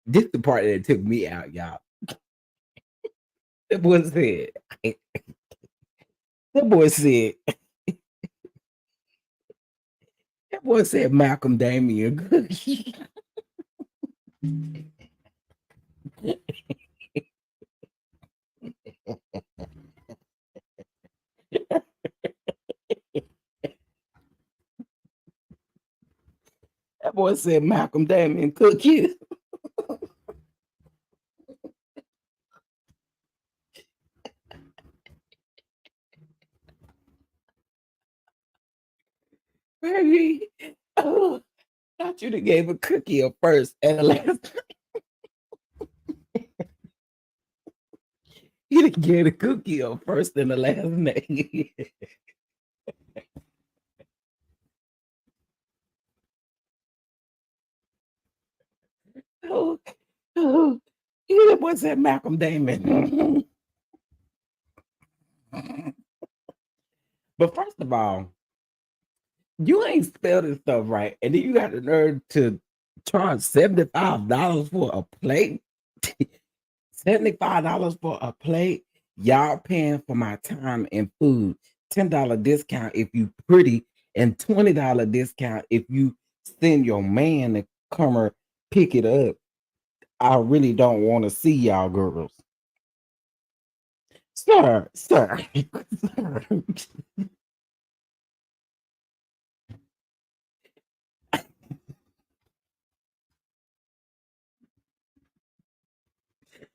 This is the part that took me out, y'all. That boy said, that boy said, that boy said Malcolm Damian cookie. That boy said Malcolm Damian cookie. Baby, oh, thought you'd have gave a cookie a first and a last. You didn't get a cookie a first and a last name. Oh, oh, you know what's that Malcolm Damon? But first of all, you ain't spelled this stuff right, and then you got the nerve to charge $75 for a plate. $75 for a plate. Y'all paying for my time and food. $10 discount if you pretty, and $20 discount if you send your man to come or pick it up. I really don't want to see y'all girls. Sir. Sir.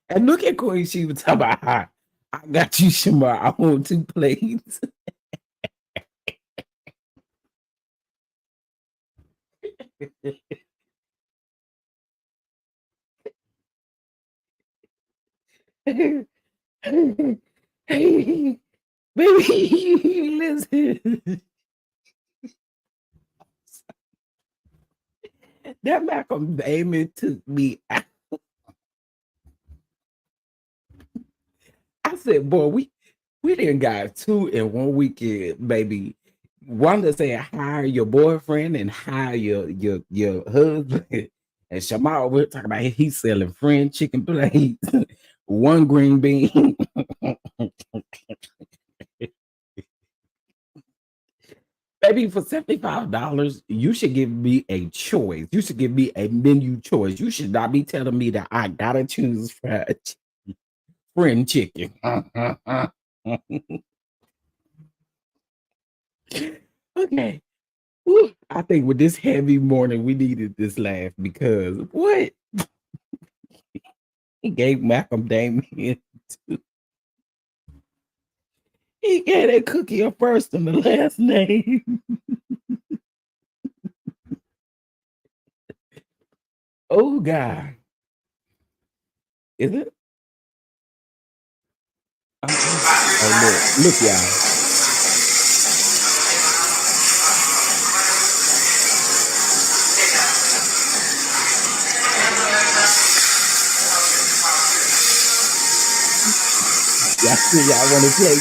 And look at Queen Sheba talking about her. I got you, Shamar. I want 2 plates. Hey, baby, listen. That Malcolm Damon took me out. I said, boy, we didn't got 2 in 1 weekend, baby. Wanda saying hire your boyfriend and hire your husband. And Shamal, we're talking about he's selling fried chicken plates, one green bean. Baby, for $75, you should give me a choice. You should give me a menu choice. You should not be telling me that I gotta choose fried chicken. Okay. Woo. I think with this heavy morning, we needed this laugh because what? He gave Malcolm Damien. He gave that cookie a first and the last name. Oh God. Is it? Oh look, y'all. Y'all want to play?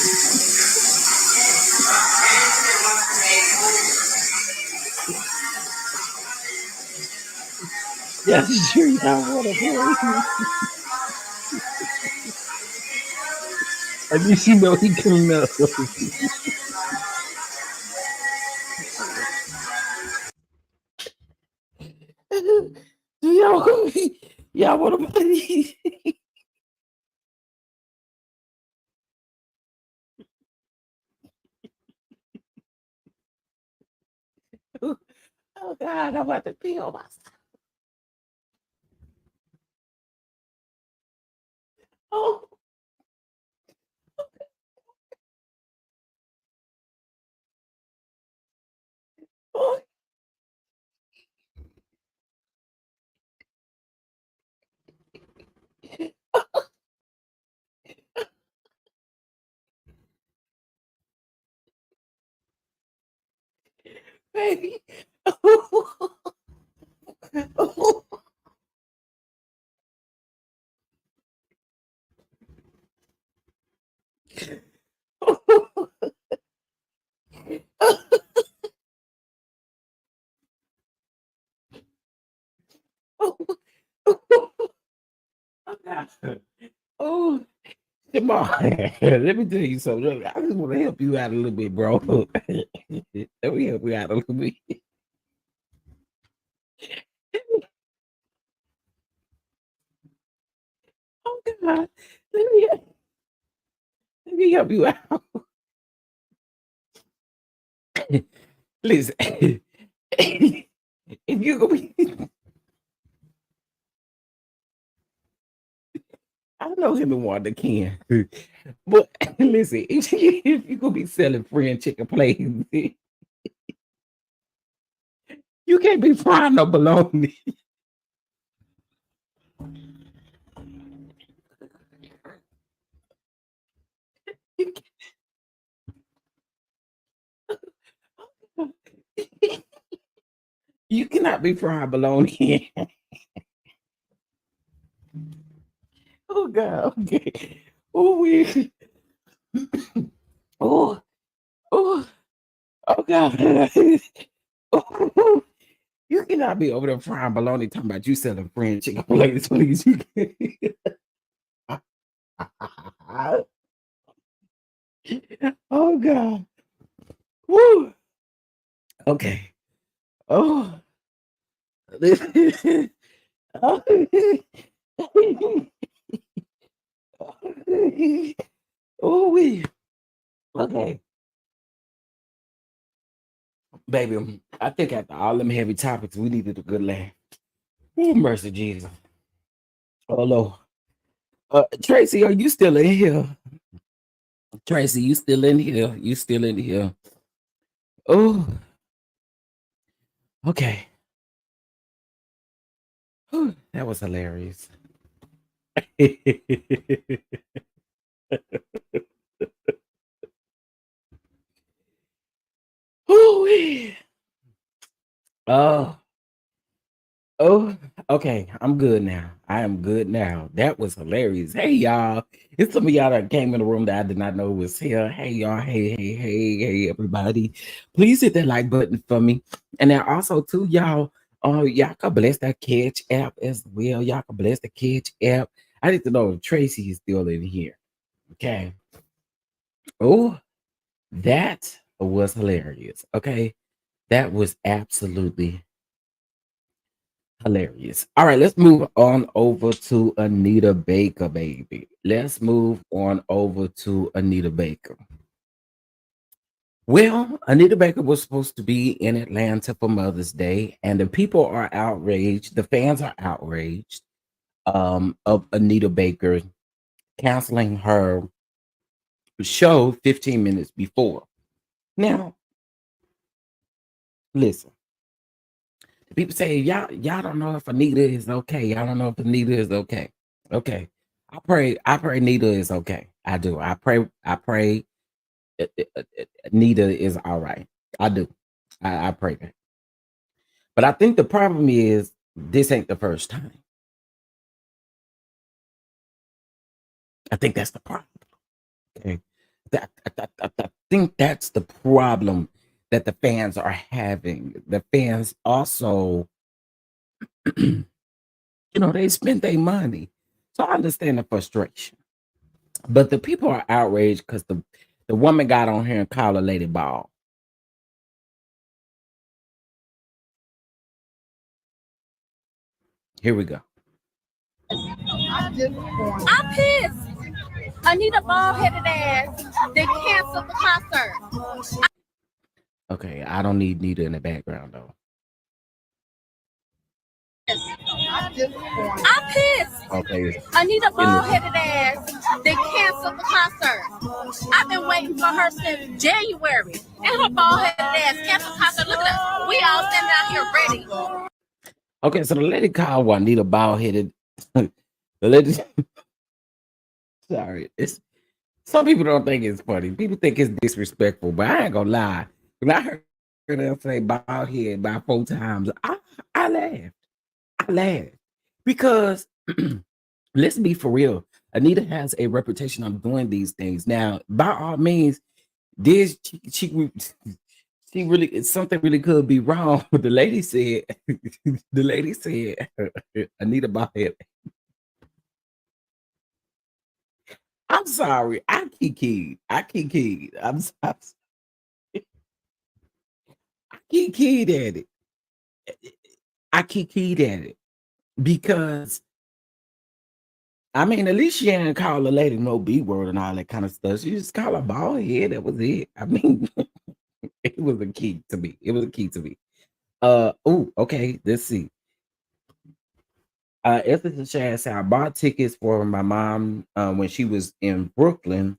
Yeah, sure y'all want to play. At least you know he cleaned up. Do y'all want to play? Oh God, I'm about to pee on myself. Oh. Oh. Baby. Oh. Oh. Oh, Jamal, let me tell you something. I just want to help you out a little bit, bro. Let me help you out a little bit. Oh God, let me help you out. Listen, if you gonna be, I know him and Wanda can, but listen, if you gonna be selling fried chicken plates, you can't be frying no bologna. You You cannot be frying bologna. Oh God, okay. Oh we oh oh oh God. Oh, you cannot be over there frying bologna talking about you selling fried chicken plates, please. You can't. Oh God. Woo. Okay. Oh. Oh. Oh we okay. Baby, I think after all them heavy topics, we needed a good laugh. Oh, mercy Jesus. Oh Lord. Tracy, are you still in here? Tracy, you still in here? You still in here? Oh, okay. Whew, that was hilarious. Ooh, oh, oh, okay. I'm good now. I am good now. That was hilarious. Hey, y'all. It's some of y'all that came in the room that I did not know was here. Hey, y'all. Hey, everybody. Please hit that like button for me. And then also, too, y'all, Oh, y'all can bless that Catch app as well. Y'all can bless the Catch app. I need to know if Tracy is still in here. Okay. Oh, that was hilarious. Okay. That was absolutely hilarious. All right, let's move on over to Anita Baker, baby. Let's move on over to Anita Baker. Well, Anita Baker was supposed to be in Atlanta for Mother's Day, and the people are outraged. The fans are outraged of Anita Baker canceling her show 15 minutes before. Now, listen, people say y'all don't know if Anita is okay. Y'all don't know if Anita is okay. Okay. I pray Anita is okay. I do. I pray Anita is all right. I do. I pray that. But I think the problem is this ain't the first time. I think that's the problem. Okay. I think that's the problem that the fans are having. The fans also, they spent their money. So I understand the frustration. But the people are outraged because the woman got on here and called a lady ball. Here we go. I'm pissed. Anita bald-headed ass. They canceled the concert. Okay, I don't need Nita in the background though. I'm pissed. Okay. Anita bald-headed ass. They canceled the concert. I've been waiting for her since January. And her bald-headed ass canceled the concert. Look at us. We all standing out here ready. Okay, so the lady called Juanita bald-headed. The lady sorry. Some people don't think it's funny. People think it's disrespectful, but I ain't gonna lie. When I heard her say bald head about 4 times, I laughed. I laughed. Because let's be for real. Anita has a reputation of doing these things. Now, by all means, this she really something really could be wrong. But the lady said, Anita bald head. I'm sorry. I kikied. I'm kikied at it. I kikied at it because I mean, at least she didn't call the lady no B word and all that kind of stuff. She just called her bald head. That was it. I mean, it was a key to me. It was a key to me. Oh, okay. Let's see. Esther Shad said I bought tickets for my mom when she was in Brooklyn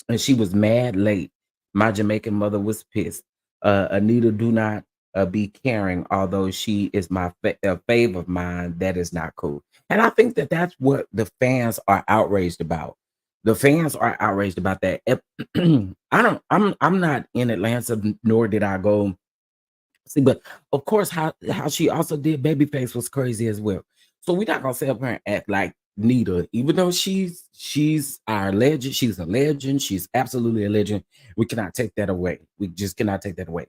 and she was mad late. My Jamaican mother was pissed. Anita do not be caring, although she is my fave of mine. That is not cool. And I think that that's what the fans are outraged about. The fans are outraged about that. I'm not in Atlanta, nor did I go see, but of course, how she also did Babyface was crazy as well. So we're not gonna sit up here and act like Nita, even though she's our legend, she's a legend, she's absolutely a legend. We cannot take that away. We just cannot take that away.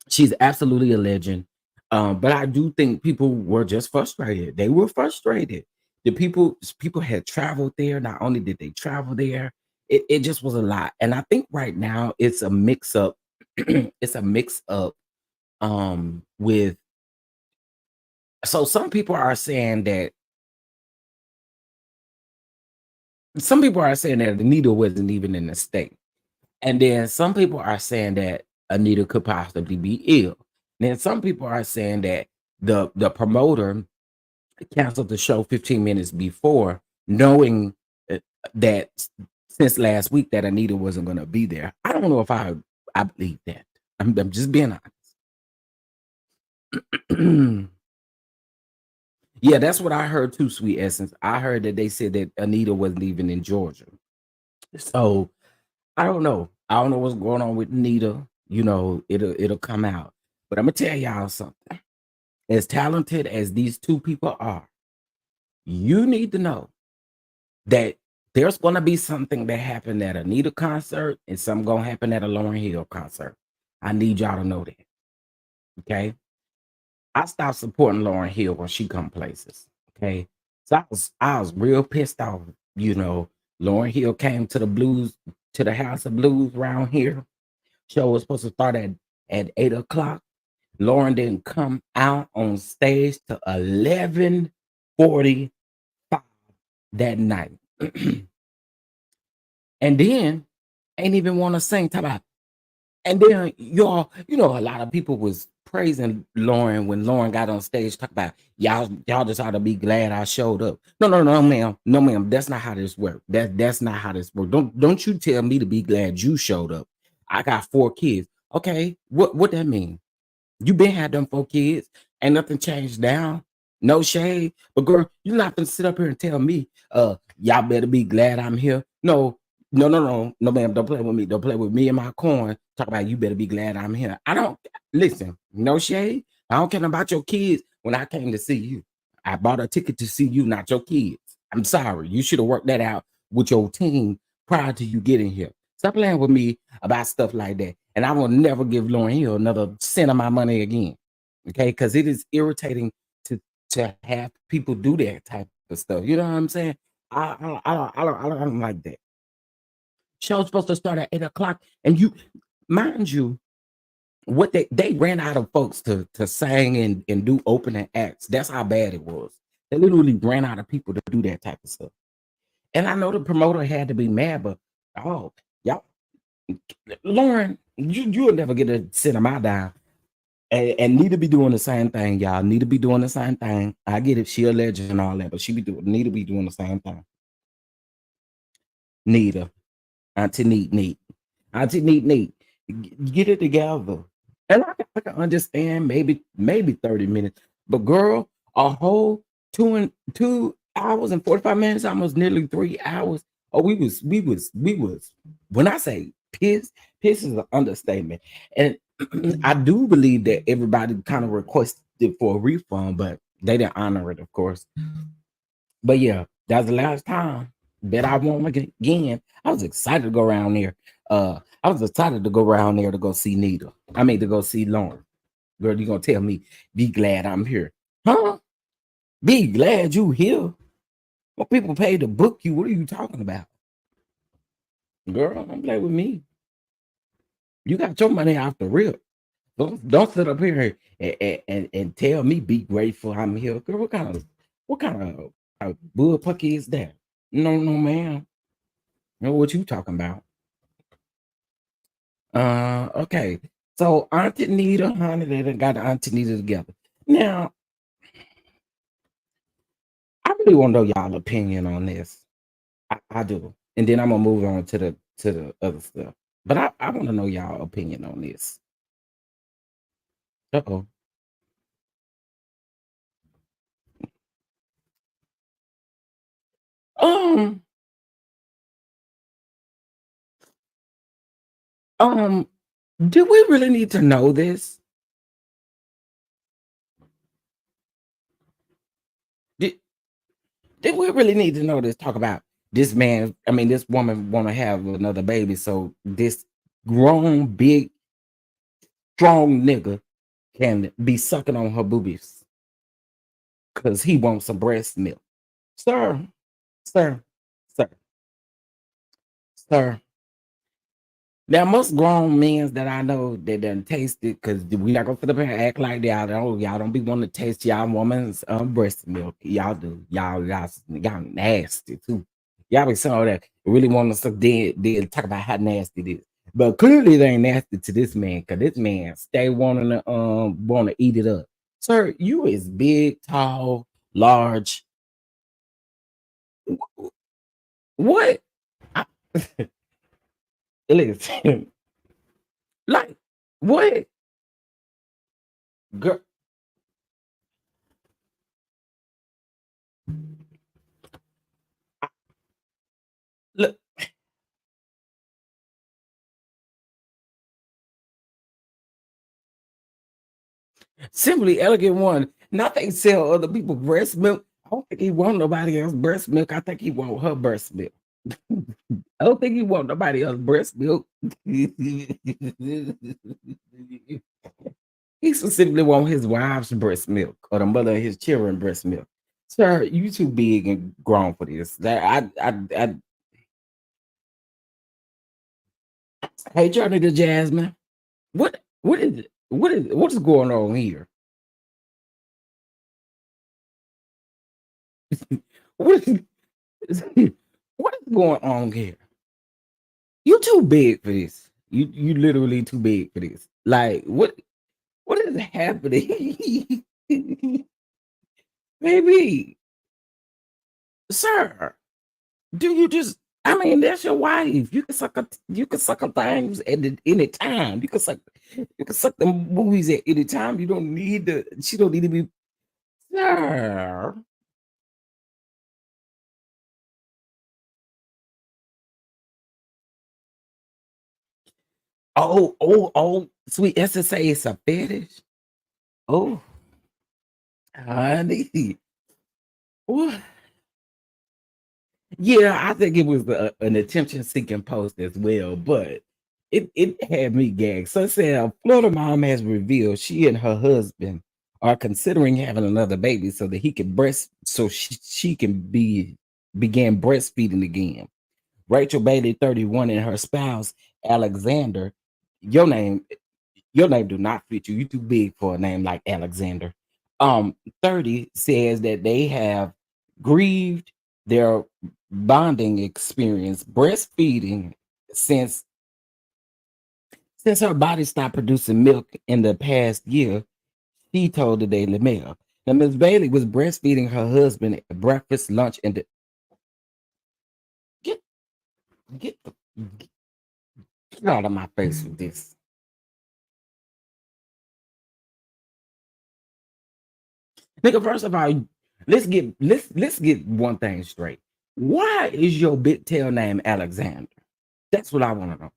She's absolutely a legend. But I do think people were just frustrated. They were frustrated. The people had traveled there. Not only did they travel there, it just was a lot. And I think right now it's a mix up. It's a mix up with so some people are saying that Anita wasn't even in the state. And then some people are saying that Anita could possibly be ill. Then some people are saying that the promoter canceled the show 15 minutes before, knowing that since last week that Anita wasn't going to be there. I don't know if I believe that. I'm just being honest. Yeah, that's what I heard too, Sweet Essence. I heard that they said that Anita wasn't even in Georgia. So I don't know. I don't know what's going on with Anita. It'll come out. But I'm gonna tell y'all something. As talented as these two people are, you need to know that there's gonna be something that happened at Anita concert and something gonna happen at a Lauryn Hill concert. I need y'all to know that. Okay. I stopped supporting Lauren Hill when she come places. Okay. So I was real pissed off. You know, Lauren Hill came to the House of Blues around here. Show was supposed to start at 8 o'clock. Lauren didn't come out on stage till 11:45 that night. And then ain't even want to sing. Talk about. And then y'all, a lot of people was praising Lauren when Lauren got on stage. Talk about y'all just ought to be glad I showed up. No, ma'am, no, ma'am. That's not how this works. That's not how this works. Don't you tell me to be glad you showed up. I got 4 kids. Okay, what that mean? You been had them 4 kids. Ain't nothing changed now. No shade. But girl, you're not gonna sit up here and tell me, y'all better be glad I'm here. No, no, ma'am. Don't play with me. Don't play with me and my coin. Talk about you better be glad I'm here. I don't listen, no shade. I don't care about your kids when I came to see you. I bought a ticket to see you, not your kids. I'm sorry. You should have worked that out with your team prior to you getting here. Stop playing with me about stuff like that. And I will never give Lauren Hill another cent of my money again. Okay, because it is irritating to have people do that type of stuff. You know what I'm saying? I don't like that. Show's supposed to start at 8 o'clock, and mind you, what they ran out of folks to sing and do opening acts. That's how bad it was. They literally ran out of people to do that type of stuff. And I know the promoter had to be mad, but oh, y'all, Lauren, you'll never get a cent of my dime. And need to be doing the same thing, y'all. Need to be doing the same thing. I get it, she a legend and all that, but need to be doing the same thing. Nita, Auntie Neat, Auntie Neat, get it together. And I can understand maybe 30 minutes, but girl, a whole 2 hours and 45 minutes, almost nearly 3 hours. Oh, we was. When I say piss is an understatement, and I do believe that everybody kind of requested for a refund, but they didn't honor it, of course. But yeah, that's the last time that I won't make it again. I was excited to go around there. I was excited to go around there to go see Nita. I mean, to go see Lauren. Girl, you gonna tell me, be glad I'm here. Huh? Be glad you here. Well, people pay to book you. What are you talking about? Girl, don't play with me. You got your money off the rip. Don't sit up here and tell me be grateful I'm here. Girl, what kind of bullpucky is that? No, ma'am. Know what you talking about? Okay. So Auntie Nita, honey, they done got Auntie Nita together. Now, I really want to know y'all opinion on this. I do. And then I'm gonna move on to the other stuff. But I want to know y'all opinion on this. Uh-oh. Um, do we really need to know this? Did, did we really need to know this? Talk about this man, I mean, this woman want to have another baby, so this grown, big, strong nigga can be sucking on her boobies because he wants some breast milk. Sir, sir, sir, sir. Now, most grown men that I know that done tasted, because we not gonna sit up here and act like y'all don't be wanting to taste y'all woman's breast milk. Y'all do. Y'all nasty too. Y'all be saying all that. Really want to suck dead talk about how nasty it is. But clearly they ain't nasty to this man, because this man stay wanting to eat it up. Sir, you is big, tall, large. What? I, listen, like what? Girl, look, Simply Elegant one. Not they sell other people breast milk. I don't think he want nobody else breast milk. I think he want her breast milk. I don't think he want nobody else breast milk. He specifically want his wife's breast milk or the mother of his children breast milk. Sir, you too big and grown for this. Hey, Johnny the Jasmine, what is going on here? What is what is going on here? You too big for this. You literally too big for this. Like what is happening? Baby, sir, do you just I mean that's your wife. You can suck her things at any time. You can suck them movies at any time. You don't need to she don't need to be sir. Oh, sweet SSA is a fetish. Oh, honey. What? Yeah, I think it was an attention-seeking post as well, but it had me gagged. So it said, a Florida mom has revealed she and her husband are considering having another baby so that he can so she can begin breastfeeding again. Rachel Bailey, 31, and her spouse Alexander. Your name Your name do not fit you. You too big for a name like Alexander. 30 says that they have grieved their bonding experience breastfeeding since her body stopped producing milk in the past year. She told the Daily Mail. Now, Ms. Bailey was breastfeeding her husband at breakfast, lunch, and get get get out of my face with this. Nigga, first of all, let's get one thing straight. Why is your big tail name Alexander? That's what I want to know.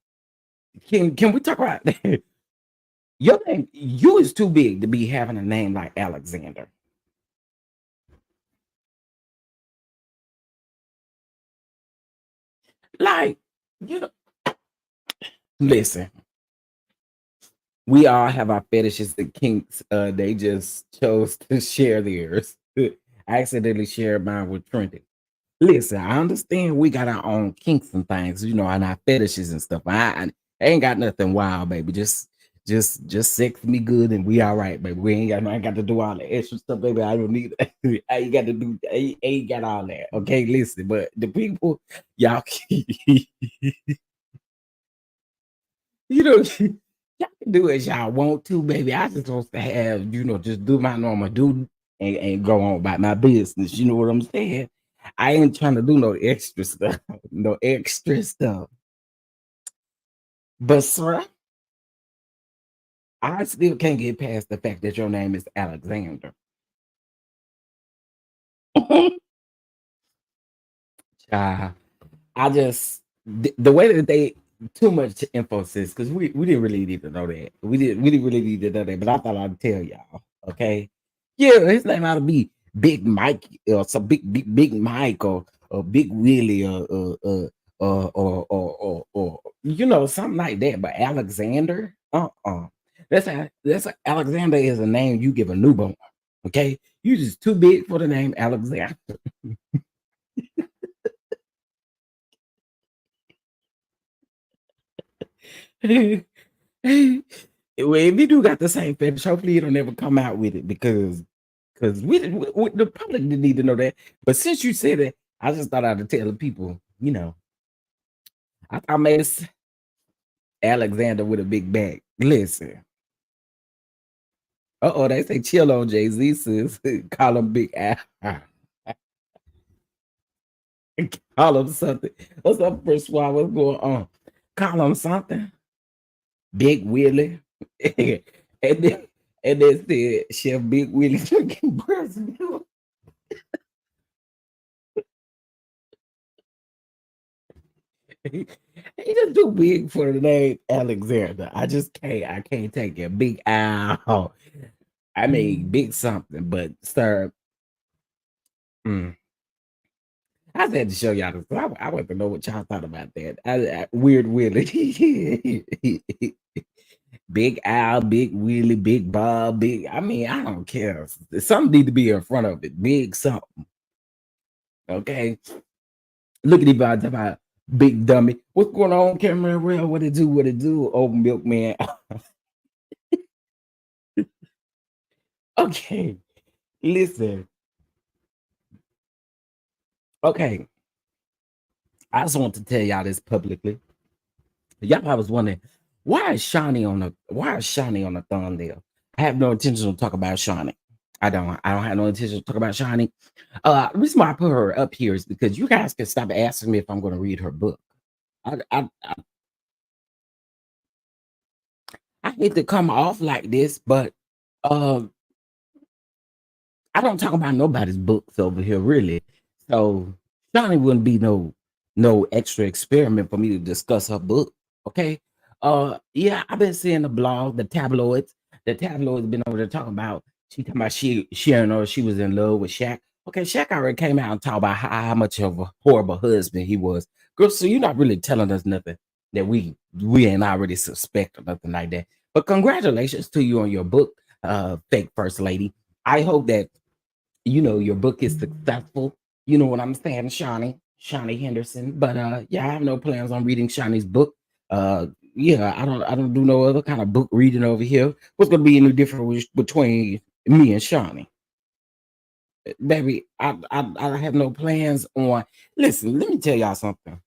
Can we talk about that? Your name, you is too big to be having a name like Alexander. Like, you know, listen, we all have our fetishes and kinks. They just chose to share theirs. I accidentally shared mine with Trenton. Listen, I understand we got our own kinks and things, you know, and our fetishes and stuff. I ain't got nothing wild, baby. Just sex me good and we all right, baby. I ain't got to do all the extra stuff, baby. I don't need I ain't got to do I ain't got all that. Okay, listen, but the people, y'all you know, y'all can do as y'all want to, baby. I just supposed to have, you know, just do my normal duty and go on about my business. You know what I'm saying? I ain't trying to do no extra stuff, no extra stuff. But sir, I still can't get past the fact that your name is Alexander. Child, I just the way that they too much emphasis because we didn't really need to know that. We didn't really need to know that, but I thought I'd tell y'all. Okay. Yeah, his name ought to be Big Mike or some big Mike or Big Willie or you know something like that. But Alexander, that's Alexander is a name you give a newborn. Okay, you just too big for the name Alexander. Well, if you do got the same fetish, hopefully you don't ever come out with it because the public didn't need to know that. But since you said it, I just thought I'd tell the people, you know, I made this Alexander with a big bag. Listen, they say chill on Jay-Z, sis. Call him Big Al. Call him something. What's up, First What's going on? Call him something. Big Willie. and then said Chef Big Willie drinking breast milk. He just too big for the name Alexander. I can't take it. Big Al. I mean big something, but sir. I had to show y'all this. I want to know what y'all thought about that. Weird Willie. Big Al, Big Willie, Big Bob, Big. I mean, I don't care. Something need to be in front of it. Big something. Okay. Look at about Big Dummy. What's going on, Cameron Rail? What it do? What it do? Old Milkman. Okay. Listen. Okay. I just want to tell y'all this publicly. Y'all probably was wondering why is Shawnee on the thumbnail? I have no intention to talk about Shawnee. I don't have no intention to talk about Shawnee. The reason why I put her up here is because you guys can stop asking me if I'm going to read her book. I hate to come off like this, but I don't talk about nobody's books over here, really. So Shawnee wouldn't be no extra experiment for me to discuss her book. Okay. Yeah, I've been seeing the blog, the tabloids. The tabloids been over there talking about she talking about she and she was in love with Shaq. Okay, Shaq already came out and talked about how much of a horrible husband he was. Girl, so you're not really telling us nothing that we ain't already suspect or nothing like that. But congratulations to you on your book, Fake First Lady. I hope that your book is successful. You know what I'm saying, Shawnee Henderson. But yeah, I have no plans on reading Shawnee's book. Yeah, I don't do no other kind of book reading over here. What's gonna be any different between me and Shawnee? Baby, I have no plans on. Listen, let me tell y'all something.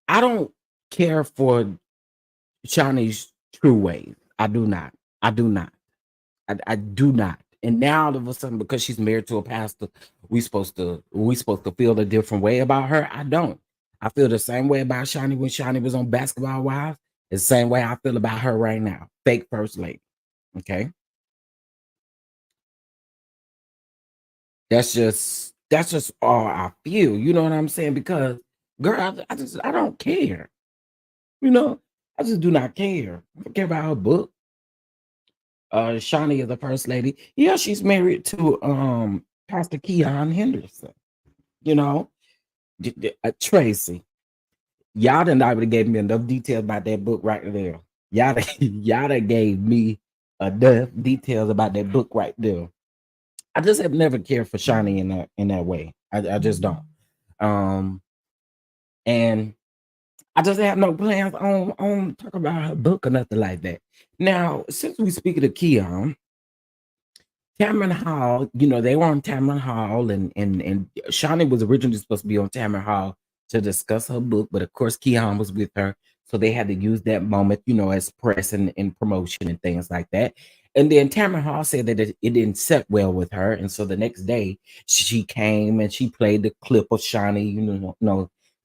I don't care for Shawnee's true ways. I do not. I do not. I do not. And now all of a sudden, because she's married to a pastor, we supposed to feel a different way about her. I don't. I feel the same way about Shawnee when Shawnee was on Basketball Wives. It's the same way I feel about her right now. Fake First Lady. Okay. That's just all I feel. You know what I'm saying? Because girl, I don't care. I just do not care. I don't care about her book. Shawnee is the first lady. Yeah, she's married to Pastor Keon Henderson. Tracy. Y'all done already gave me enough details about that book right there. Y'all done gave me enough details about that book right there. I just have never cared for Shawnee in that way. I just don't. And I just have no plans on talking about her book or nothing like that. Now, since we speak of the Keon, Tamron Hall, they were on Tamron Hall, and Shawnee was originally supposed to be on Tamron Hall to discuss her book, but of course Keon was with her, so they had to use that moment, as press and promotion and things like that. And then Tamron Hall said that it didn't set well with her, and so the next day she came and she played the clip of Shawnee,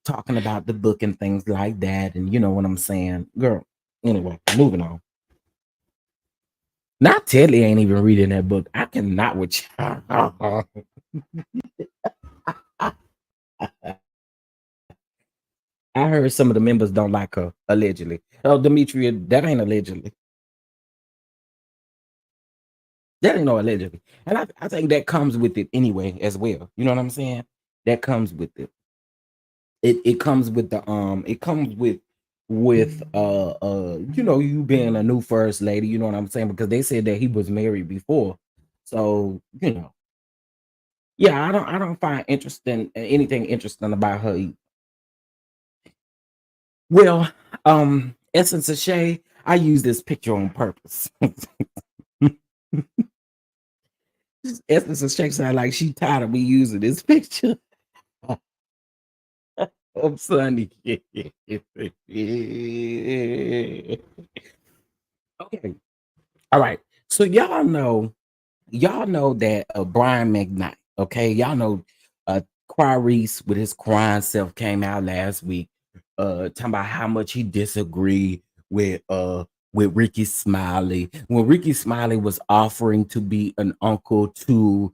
talking about the book and things like that, and you know what I'm saying, girl. Anyway, moving on. Not Teddy ain't even reading that book. I cannot with y'all. I heard some of the members don't like her, allegedly. Oh, Demetria, that ain't allegedly. That ain't no allegedly. And I think that comes with it anyway as well. You know what I'm saying? That comes with it. It comes with you being a new first lady, you know what I'm saying? Because they said that he was married before. So, yeah, I don't find anything interesting about her either. Well, Essence of Shay, I use this picture on purpose. Essence of Shay sound like she tired of me using this picture. I'm Sunny. Okay. All right. So y'all know that Brian McKnight, okay? Y'all know Clarice with his crying self came out last week, talking about how much he disagreed with Ricky Smiley. When Ricky Smiley was offering to be an uncle to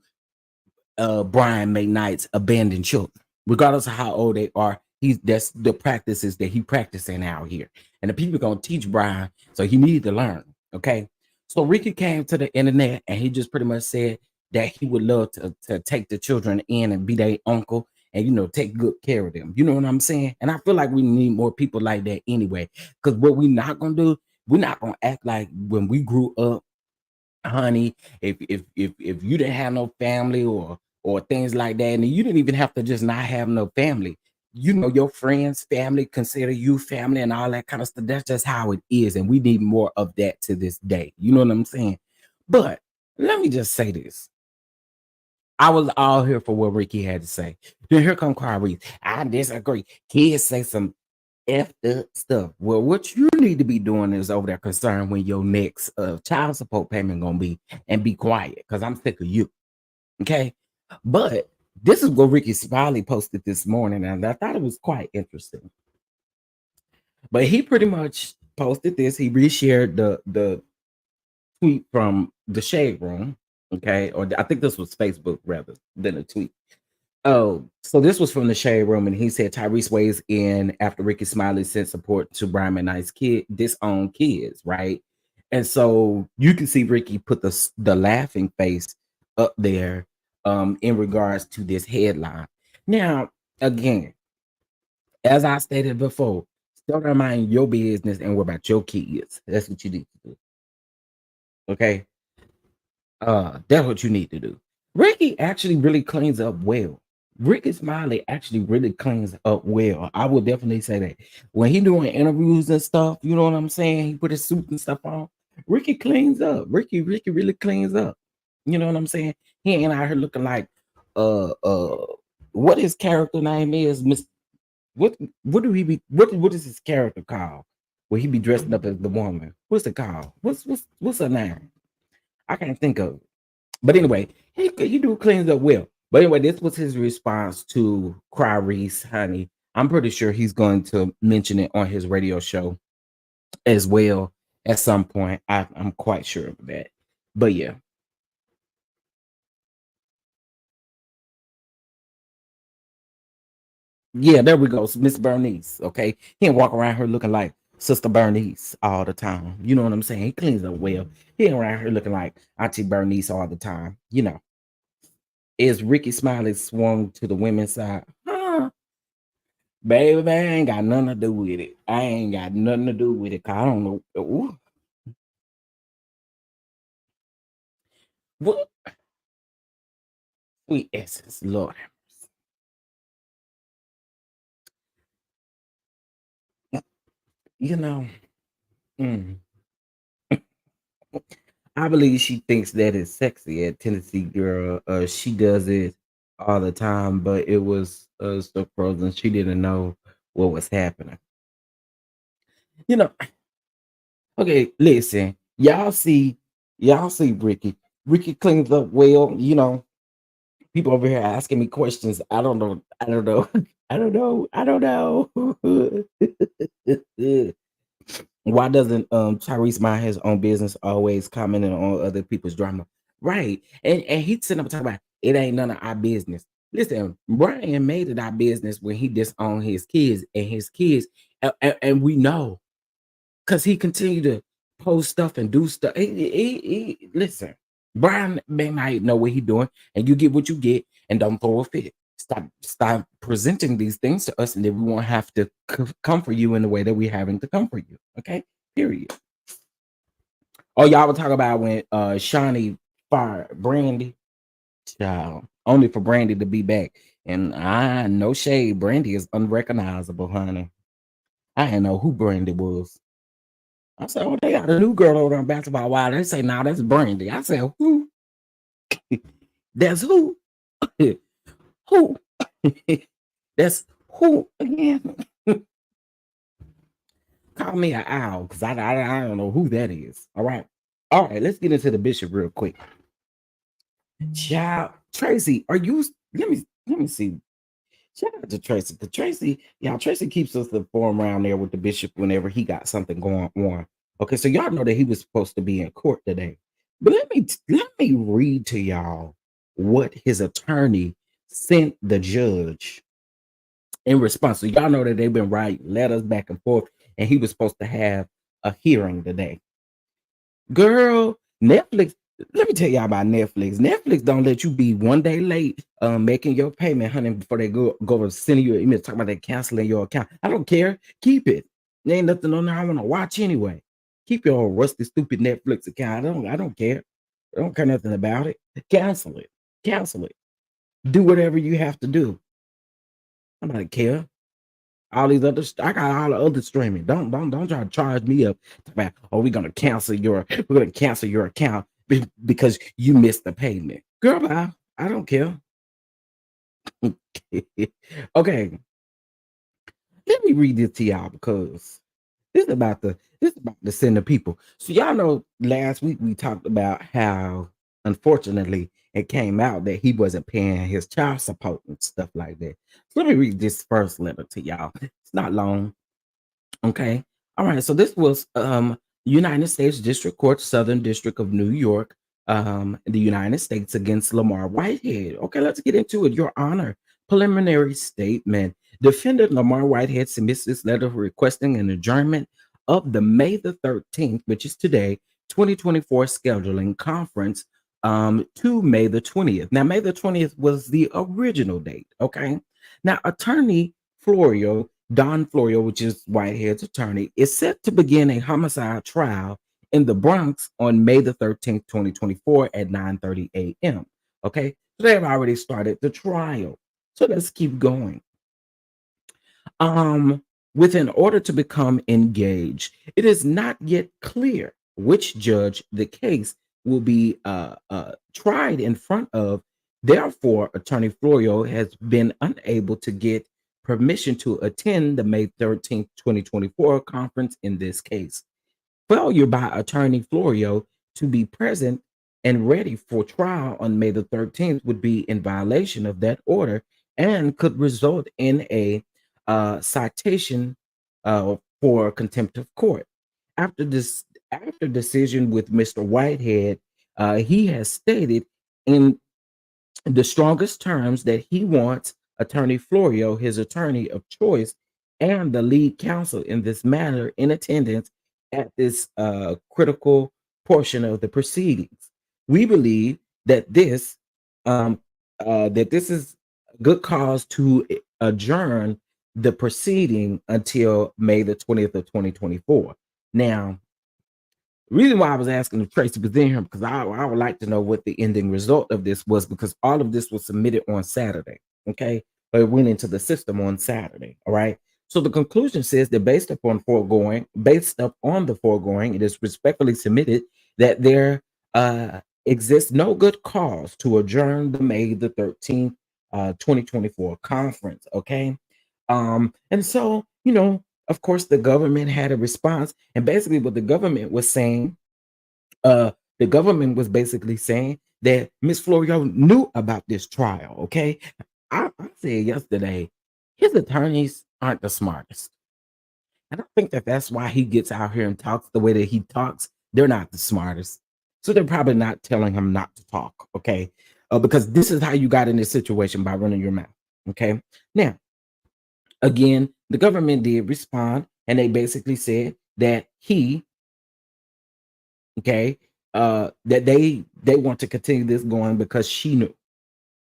Brian McKnight's abandoned children, regardless of how old they are. That's the practices that he practicing out here, and the people gonna teach Brian, so he needed to learn. Okay, so Ricky came to the internet and he just pretty much said that he would love to take the children in and be their uncle and take good care of them. You know what I'm saying? And I feel like we need more people like that anyway. Because what we're not gonna do, we're not gonna act like when we grew up, honey, if you didn't have no family or things like that, and you didn't even have to just not have no family. Your friends, family consider you family and all that kind of stuff. That's just how it is, and we need more of that to this day. You know what I'm saying? But let me just say this. I was all here for what Ricky had to say. Then here come Kyrie. I disagree. Kids say some effed up stuff. Well, what you need to be doing is over there concerned when your next child support payment gonna be, and be quiet, because I'm sick of you. Okay. But this is what Ricky Smiley posted this morning, and I thought it was quite interesting. But he pretty much posted this. He reshared the tweet from the Shade Room. Okay. Or I think this was Facebook rather than a tweet. Oh, so this was from the Shade Room, and he said Tyrese weighs in after Ricky Smiley sent support to Brian McKnight's disowned kids, right? And so you can see Ricky put the laughing face up there in regards to this headline. Now, again, as I stated before, start to mind your business and worry about your kids. That's what you need to do. Okay. That's what you need to do. Ricky actually really cleans up well. Ricky Smiley actually really cleans up well. I would definitely say that. When he doing interviews and stuff, you know what I'm saying? He put his suit and stuff on. Ricky cleans up. Ricky really cleans up. You know what I'm saying? He ain't out here looking like what his character name is, Miss. What is his character called? Where he be dressing up as the woman? What's it called? What's her name? I can't think of it. But anyway, he do cleans up well. But anyway, this was his response to Reese, honey. I'm pretty sure he's going to mention it on his radio show as well at some point. I'm quite sure of that. But yeah. Yeah, there we go. So Miss Bernice. Okay. He ain't walk around here looking like Sister Bernice all the time. You know what I'm saying? He cleans up well. He ain't around here looking like Auntie Bernice all the time. Is Ricky Smiley swung to the women's side? Huh? Baby, I ain't got nothing to do with it. I ain't got nothing to do with it. I don't know. Ooh. What? Sweet essence, Lord. Mm, I believe she thinks that is sexy at Tennessee Girl. She does it all the time, but it was so frozen. She didn't know what was happening. Okay, listen, y'all see Ricky. Ricky cleans up well. People over here asking me questions. I don't know. I don't know. I don't know. Why doesn't Tyrese mind his own business, always commenting on other people's drama? Right. And he's sitting up talking about it ain't none of our business. Listen, Brian made it our business when he disowned his kids and we know because he continued to post stuff and do stuff. Listen, Brian may not know what he's doing, and you get what you get, and don't throw a fit. Stop presenting these things to us, and then we won't have to come for you in the way that we're having to come for you. Okay, period. Oh, y'all were talking about when Shawnee fired Brandy, child, only for Brandy to be back. And no shade, Brandy is unrecognizable, honey. I didn't know who Brandy was. I said, oh, they got a new girl over on Basketball Wild. They say, nah, that's Brandy. I said, who? That's who? Who? That's who again? Call me an owl, because I don't know who that is. All right. Let's get into the bishop real quick. Child, Tracy, are you? Let me see. Shout out to Tracy. Because Tracy keeps us informed around there with the bishop whenever he got something going on. Okay, so y'all know that he was supposed to be in court today. But let me read to y'all what his attorney sent the judge in response. So y'all know that they've been writing letters back and forth, and he was supposed to have a hearing today. Girl, Netflix Let me tell y'all about Netflix. Netflix don't let you be one day late making your payment, honey, before they go to send you an email talking about they canceling your account. I don't care. Keep it. There ain't nothing on there I want to watch anyway. Keep your old rusty, stupid Netflix account. I don't care. I don't care nothing about it. Cancel it. Cancel it. Do whatever you have to do. I don't care. All these other, I got all the other streaming. Don't try to charge me up. About, oh, we're gonna cancel your account because you missed the payment. Girl, I don't care. Okay, let me read this to y'all because this is about the send the people. So y'all know last week we talked about how unfortunately it came out that he wasn't paying his child support and stuff like that. So let me read this first letter to y'all. It's not long. Okay. All right. So this was United States District Court, Southern District of New York, the United States against Lamar Whitehead. Okay, let's get into it. Your Honor, preliminary statement. Defendant Lamar Whitehead submits this letter requesting an adjournment of the May the 13th, which is today, 2024 scheduling conference to May the 20th. Now, May the 20th was the original date. Okay. Now, attorney Don Florio, which is Whitehead's attorney, is set to begin a homicide trial in the Bronx on May the 13th, 2024 at 9:30 a.m. Okay, so they have already started the trial. So let's keep going. With an order to become engaged, it is not yet clear which judge the case will be tried in front of. Therefore, Attorney Florio has been unable to get permission to attend the May 13th, 2024 conference in this case. Failure by Attorney Florio to be present and ready for trial on May the 13th would be in violation of that order and could result in a citation for contempt of court. After decision with Mr. Whitehead, he has stated in the strongest terms that he wants Attorney Florio, his attorney of choice, and the lead counsel in this matter in attendance at this critical portion of the proceedings. We believe that this is good cause to adjourn the proceeding until May the 20th of 2024. Now, the reason why I was asking if Tracy was in here because I would like to know what the ending result of this was because all of this was submitted on Saturday. Okay, but it went into the system on Saturday. All right. So the conclusion says that based upon the foregoing, it is respectfully submitted that there exists no good cause to adjourn the May the 13th, 2024 conference. Okay. And so, of course, the government had a response, and basically what the government was saying, that Miss Florio knew about this trial. Okay, I said yesterday, his attorneys aren't the smartest. I don't think that's why he gets out here and talks the way that he talks. They're not the smartest, so they're probably not telling him not to talk. Okay, because this is how you got in this situation by running your mouth. Okay, now. Again, the government did respond, and they basically said that that they want to continue this going because she knew.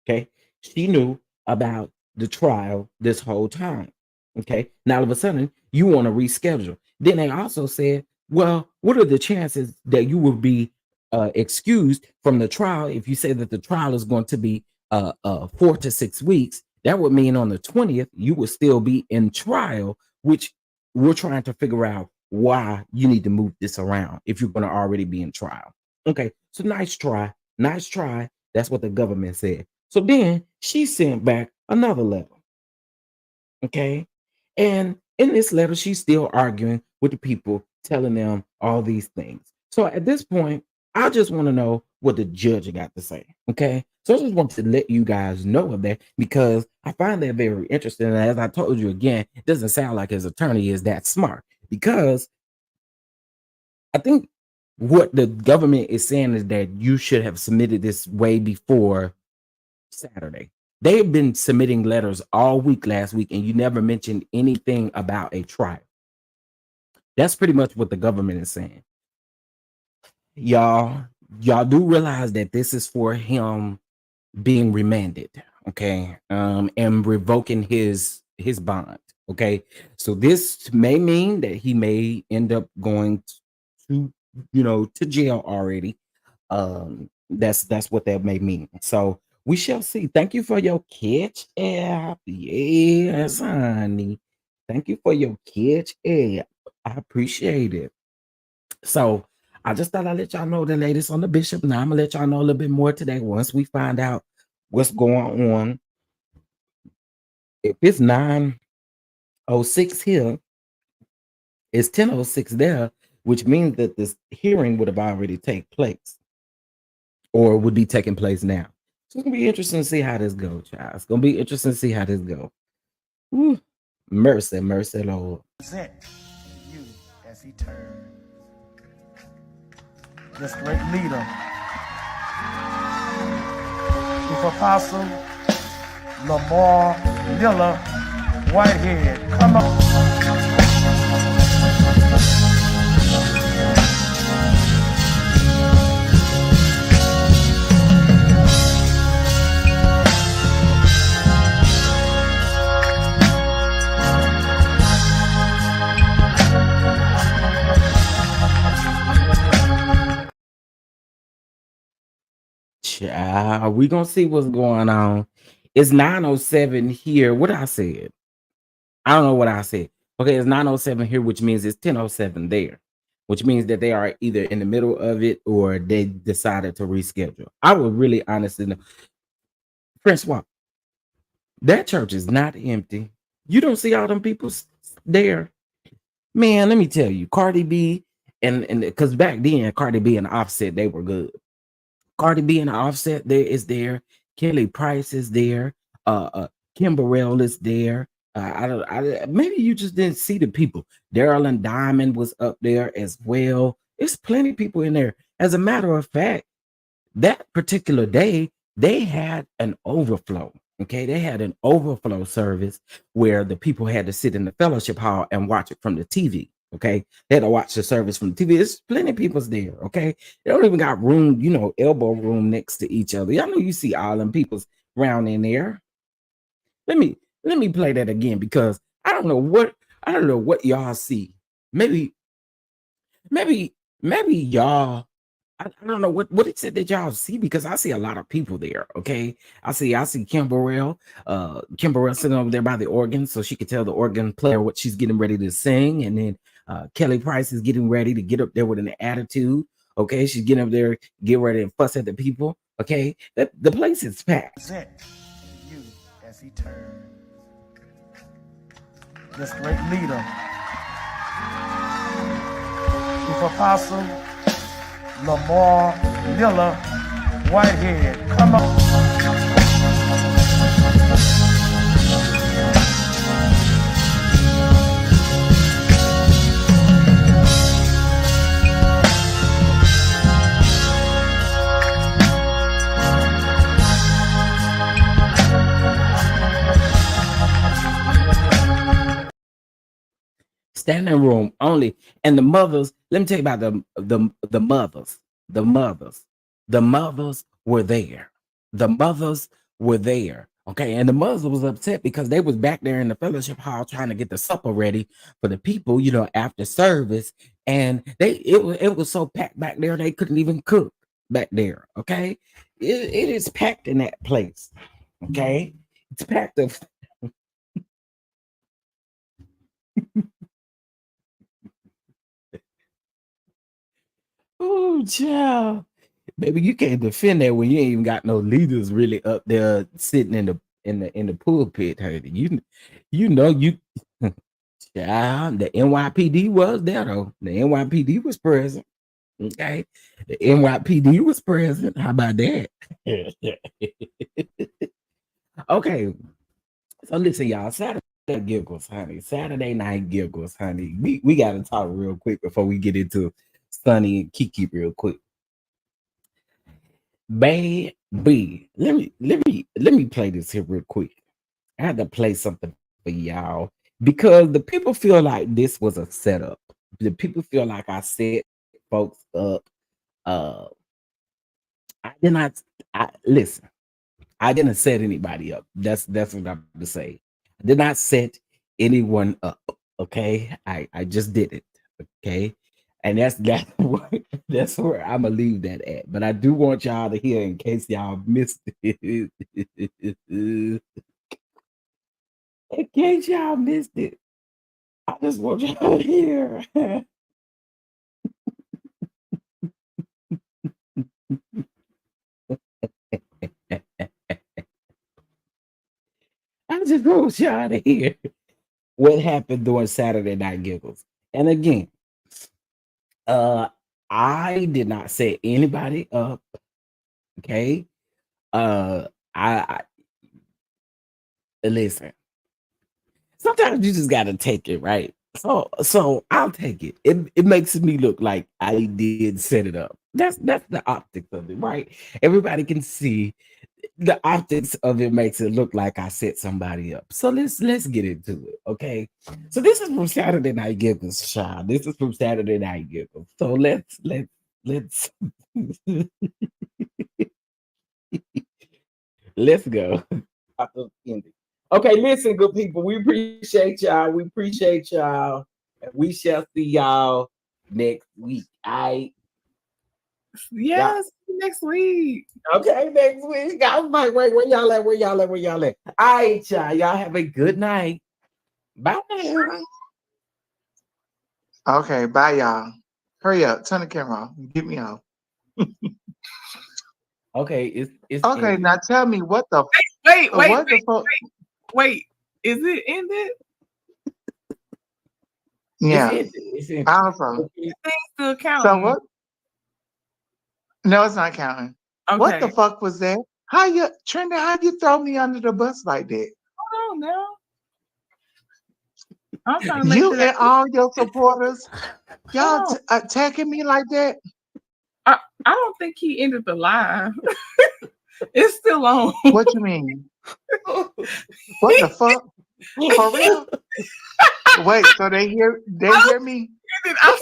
Okay, she knew about the trial this whole time. Okay, now all of a sudden you want to reschedule. Then they also said, well, what are the chances that you will be excused from the trial if you say that the trial is going to be 4 to 6 weeks? That would mean on the 20th, you would still be in trial, which we're trying to figure out why you need to move this around if you're going to already be in trial. Okay, so nice try. Nice try. That's what the government said. So then she sent back another letter. Okay, and in this letter, she's still arguing with the people, telling them all these things. So at this point, I just want to know what the judge got to say. Okay, so I just want to let you guys know of that because I find that very interesting. And as I told you again, it doesn't sound like his attorney is that smart because I think what the government is saying is that you should have submitted this way before Saturday. They've been submitting letters all week last week, and you never mentioned anything about a trial. That's pretty much what the government is saying. Y'all, y'all do realize that this is for him being remanded, okay, and revoking his bond, okay. So this may mean that he may end up going to, to jail already. That's what that may mean. So we shall see. Thank you for your catch app. Yes, honey. Thank you for your catch app. I appreciate it. So I just thought I'd let y'all know the latest on the bishop. Now I'm gonna let y'all know a little bit more today once we find out what's going on. If it's 9:06 here, it's 10:06 there, which means that this hearing would have already taken place or would be taking place now. So it's gonna be interesting to see how this goes, child. It's gonna be interesting to see how this goes. Mercy, mercy, Lord. Present you as he turns. This great leader, Chief Apostle Lamar Miller Whitehead. Come on. Child, we gonna see what's going on. It's 9:07 here. What I said? I don't know what I said. Okay, it's 9:07 here, which means it's 10:07 there, which means that they are either in the middle of it or they decided to reschedule. I would really honestly know. Francois, that church is not empty. You don't see all them people there. Man, let me tell you, Cardi B and because back then Cardi B and Offset, they were good. Cardi B and Offset there is there. Kelly Price is there. Kim Burrell is there. Maybe you just didn't see the people. Daryl and Diamond was up there as well. There's plenty of people in there. As a matter of fact, that particular day, they had an overflow. Okay, they had an overflow service where the people had to sit in the fellowship hall and watch it from the TV. Okay, they had to watch the service from the TV. There's plenty of people's there. Okay, they don't even got room, elbow room next to each other. Y'all know you see all them people's around in there. Let me play that again because I don't know what y'all see. Maybe y'all. I don't know what it said that y'all see because I see a lot of people there. Okay, I see Kim Burrell. Kim Burrell sitting over there by the organ, so she could tell the organ player what she's getting ready to sing, and then Kelly Price is getting ready to get up there with an attitude. Okay, she's getting up there, get ready and fuss at the people. Okay, the place is packed. Present you as he turns. This great leader, Chief Apostle Lamar Miller Whitehead. Come on. Standing room only, and the mothers. Let me tell you about the mothers. The mothers were there. The mothers were there. Okay, and the mothers was upset because they was back there in the fellowship hall trying to get the supper ready for the people, after service, and it was so packed back there they couldn't even cook back there. Okay, it is packed in that place. Okay, it's packed of. Oh, child. Baby, you can't defend that when you ain't even got no leaders really up there sitting in the pulpit, honey. You child, the NYPD was there though. The NYPD was present. Okay. The NYPD was present. How about that? Okay. So listen, y'all, Saturday giggles, honey. Saturday night giggles, honey. We gotta talk real quick before we get into Sunny and KEKE real quick. Baby, let me play this here real quick. I had to play something for y'all because the people feel like this was a setup. The people feel like I set folks up did not. Listen. I didn't set anybody up. That's what I'm to say. I did not set anyone up. Okay, I just did it. Okay, and that's where that's where I'm gonna leave that at. But I do want y'all to hear in case y'all missed it. In case y'all missed it, I just want y'all to hear. I just want y'all to hear what happened during Saturday Night Giggles. And again, I did not set anybody up. Okay. I listen. Sometimes you just gotta take it, right? So I'll take it. It makes me look like I did set it up. That's the optics of it, right? Everybody can see the optics of it makes it look like I set somebody up. So let's get into it, okay? So this is from Saturday Night Giggles, Sean. This is from Saturday Night Giggles. So let's let's go. Okay, listen, good people. We appreciate y'all. We appreciate y'all. And we shall see y'all next week. Yes, next week. Okay, next week. I was like, wait, where y'all at? Where y'all at? Where y'all at? All right, y'all. Y'all have a good night. Bye. Okay, bye, y'all. Hurry up. Turn the camera off. Get me off. Okay, it's Okay, ended. now tell me what the Wait, what the fuck? wait. Is it ended? Yeah. It's ended. Also, Things still count. so what? No, it's not counting. Okay. What the fuck was that? How you, Trina? How you throw me under the bus like that? Hold on now. I'm trying to make You sure and all your supporters, y'all Oh. attacking me like that? I don't think he ended the live. It's still on. What you mean? What the fuck? For real? Wait, so they hear me? I'm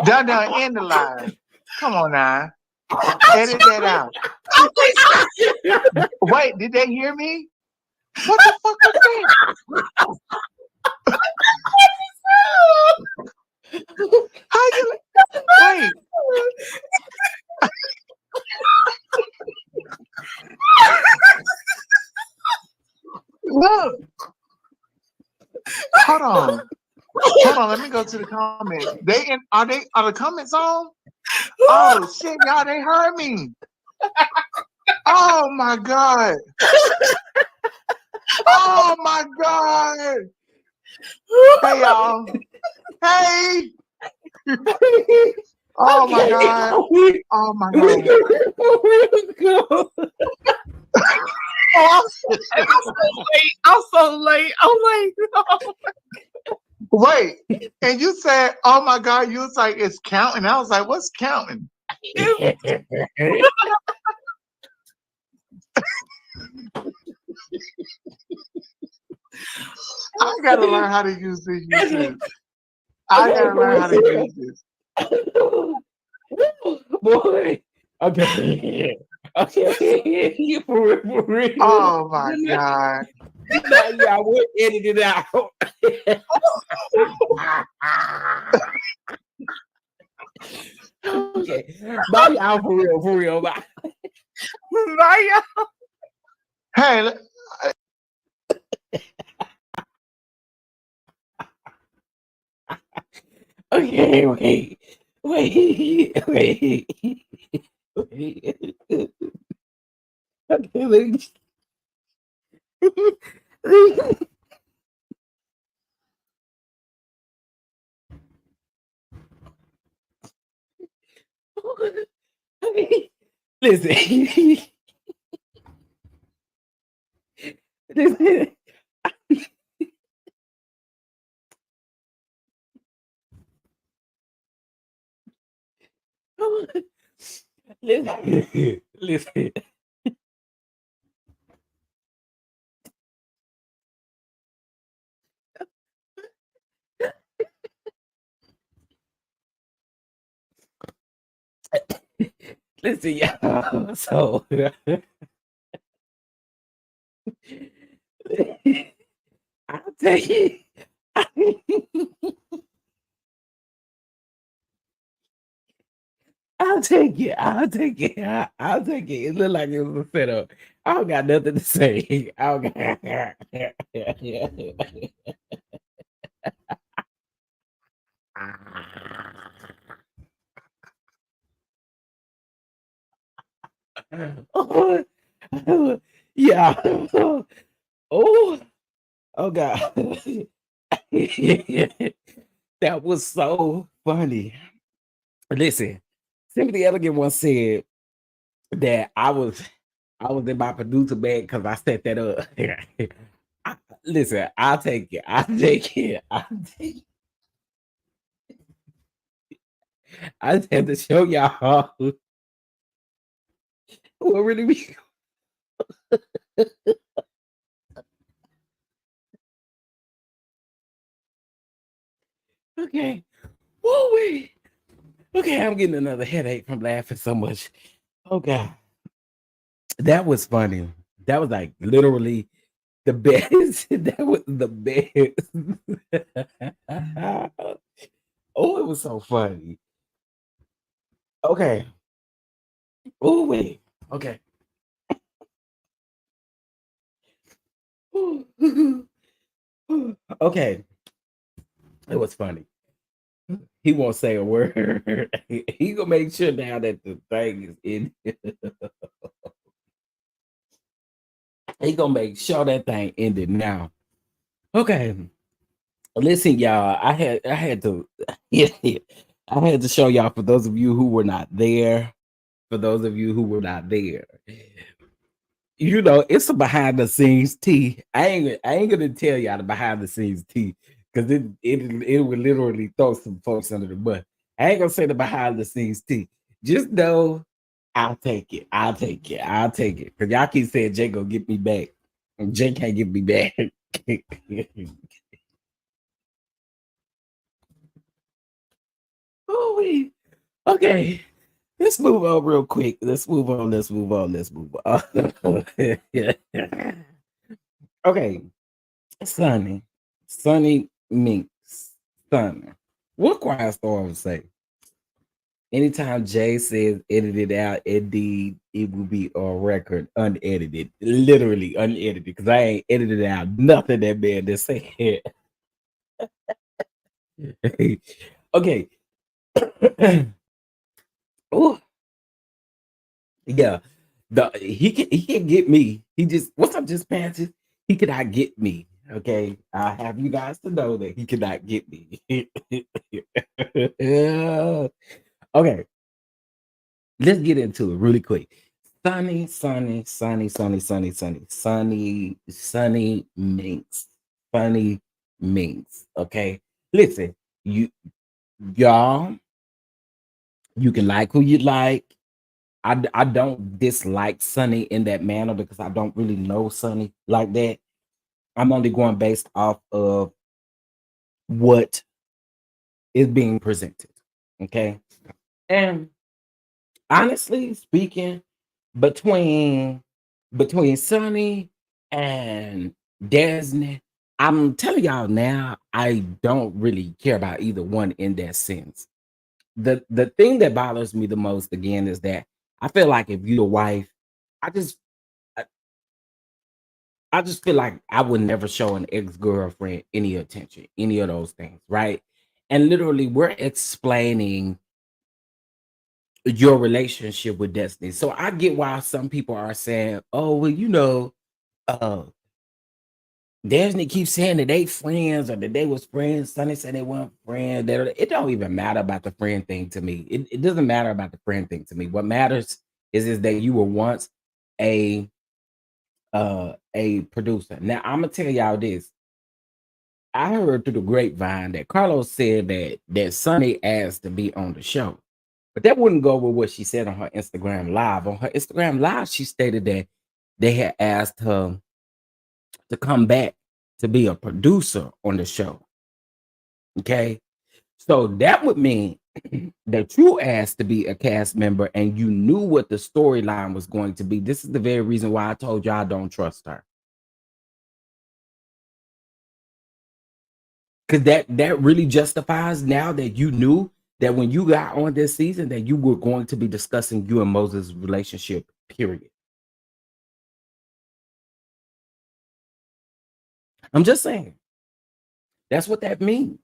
Done end the live. Come on now. Edit that out. Wait, did they hear me? What the fuck was that? How you wait? Look. Hold on. Let me go to the comments. Are the comments on? Oh shit, y'all, they heard me. Oh my god. Oh my god. Hey y'all. Hey. Oh my god. Oh my god. I'm so late. I'm like, no. Wait, and you said, oh my god, you was like, it's counting. I was like, what's counting? I gotta learn how to use this YouTube. I gotta learn how to use this. Boy. Okay. Okay. You for real. Oh my god. Y'all will edit it out. Okay. Bye y'all for real. Bye. Bye, y'all. Hey, Okay, wait. Okay, listen. Listen. Listen. Listen, y'all. So I'll tell you. I'll take it. I'll take it. I'll take it. It looked like it was a setup. I don't got nothing to say. I don't got... Oh, yeah. Oh, oh God. That was so funny. Listen, Timothy Elegant once said that I was in my producer bag because I set that up. Listen, I'll take it. I'll take it. I'll take it. I just had to show y'all what really be. Okay. Woo-wee. Okay, I'm getting another headache from laughing so much. Oh God. That was funny. That was like literally the best. That was the best. Oh, it was so funny. Okay. Oh, wait. Okay. Okay. It was funny. He won't say a word. He gonna make sure now that the thing is in. He gonna make sure that thing ended now. Okay. Listen, y'all. I had to I had to show y'all for those of you who were not there. For those of you who were not there. You know, it's a behind the scenes tea. I ain't gonna tell y'all the behind the scenes tea because it would literally throw some folks under the bus. I ain't gonna say the behind the scenes tea. Just know I'll take it. I'll take it. I'll take it. Because y'all keep saying Jay gonna get me back. And Jay can't get me back. Oh, okay. Let's move on real quick. Let's move on. Let's move on. Let's move on. Okay. Sunny Minks. Sunny. What Quiet Storm say? Anytime Jay says edited out, indeed, it will be on record unedited. Literally unedited. Because I ain't edited out nothing that man just said. Okay. Oh, yeah. He can get me. He just what's up, just panties? He cannot get me. Okay. I have you guys to know that he cannot get me. Okay. Let's get into it really quick. Sunny Minks. Sunny Minks. Okay. Listen, y'all, you can like who you like. I don't dislike Sunny in that manner because I don't really know Sunny like that. I'm only going based off of what is being presented. Okay. And honestly speaking, between Sunny and Desney, I'm telling y'all now, I don't really care about either one in that sense. The thing that bothers me the most again is that I feel like if you're a wife, I just I, I just feel like I would never show an ex-girlfriend any attention, any of those things, right? And literally, we're explaining your relationship with Destiny. So I get why some people are saying, oh, well, you know, uh, Destiny keeps saying that they friends or that they was friends. Sunny said they weren't friends. It don't even matter about the friend thing to me. It doesn't matter about the friend thing to me. What matters is that you were once a producer. Now I'm gonna tell y'all this. I heard through the grapevine that Carlos said that Sunny asked to be on the show. But that wouldn't go with what she said on her Instagram Live. On her Instagram Live, she stated that they had asked her to come back to be a producer on the show. Okay. So that would mean that you asked to be a cast member and you knew what the storyline was going to be. This is the very reason why I told you I don't trust her. Because that really justifies now that you knew that when you got on this season that you were going to be discussing you and Moses' relationship, period. I'm just saying. That's what that means.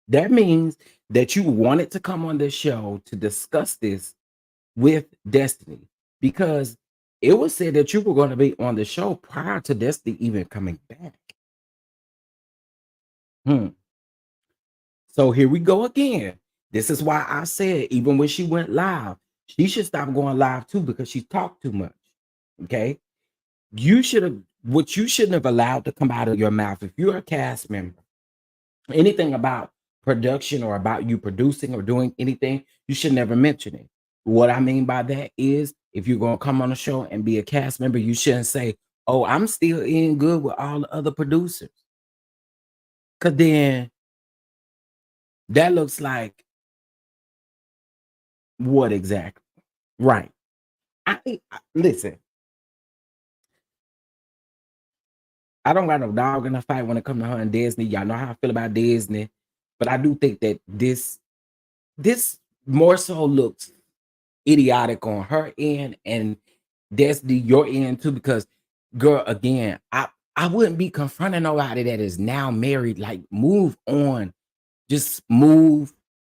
That means that you wanted to come on this show to discuss this with Destiny, because it was said that you were going to be on the show prior to Destiny even coming back. So here we go again. This is why I said, even when she went live, she should stop going live too, because she talked too much. Okay. What you shouldn't have allowed to come out of your mouth, if you're a cast member, anything about production or about you producing or doing anything, you should never mention it. What I mean by that is, if you're going to come on a show and be a cast member, you shouldn't say, oh, I'm still in good with all the other producers. Because then that looks like what exactly? Right. Listen, I don't got no dog in the fight when it comes to her and Disney. Y'all know how I feel about Disney. But I do think that this more so looks idiotic on her end and Destiny your end too, because girl, again, I wouldn't be confronting nobody that is now married. Like, move on. Just move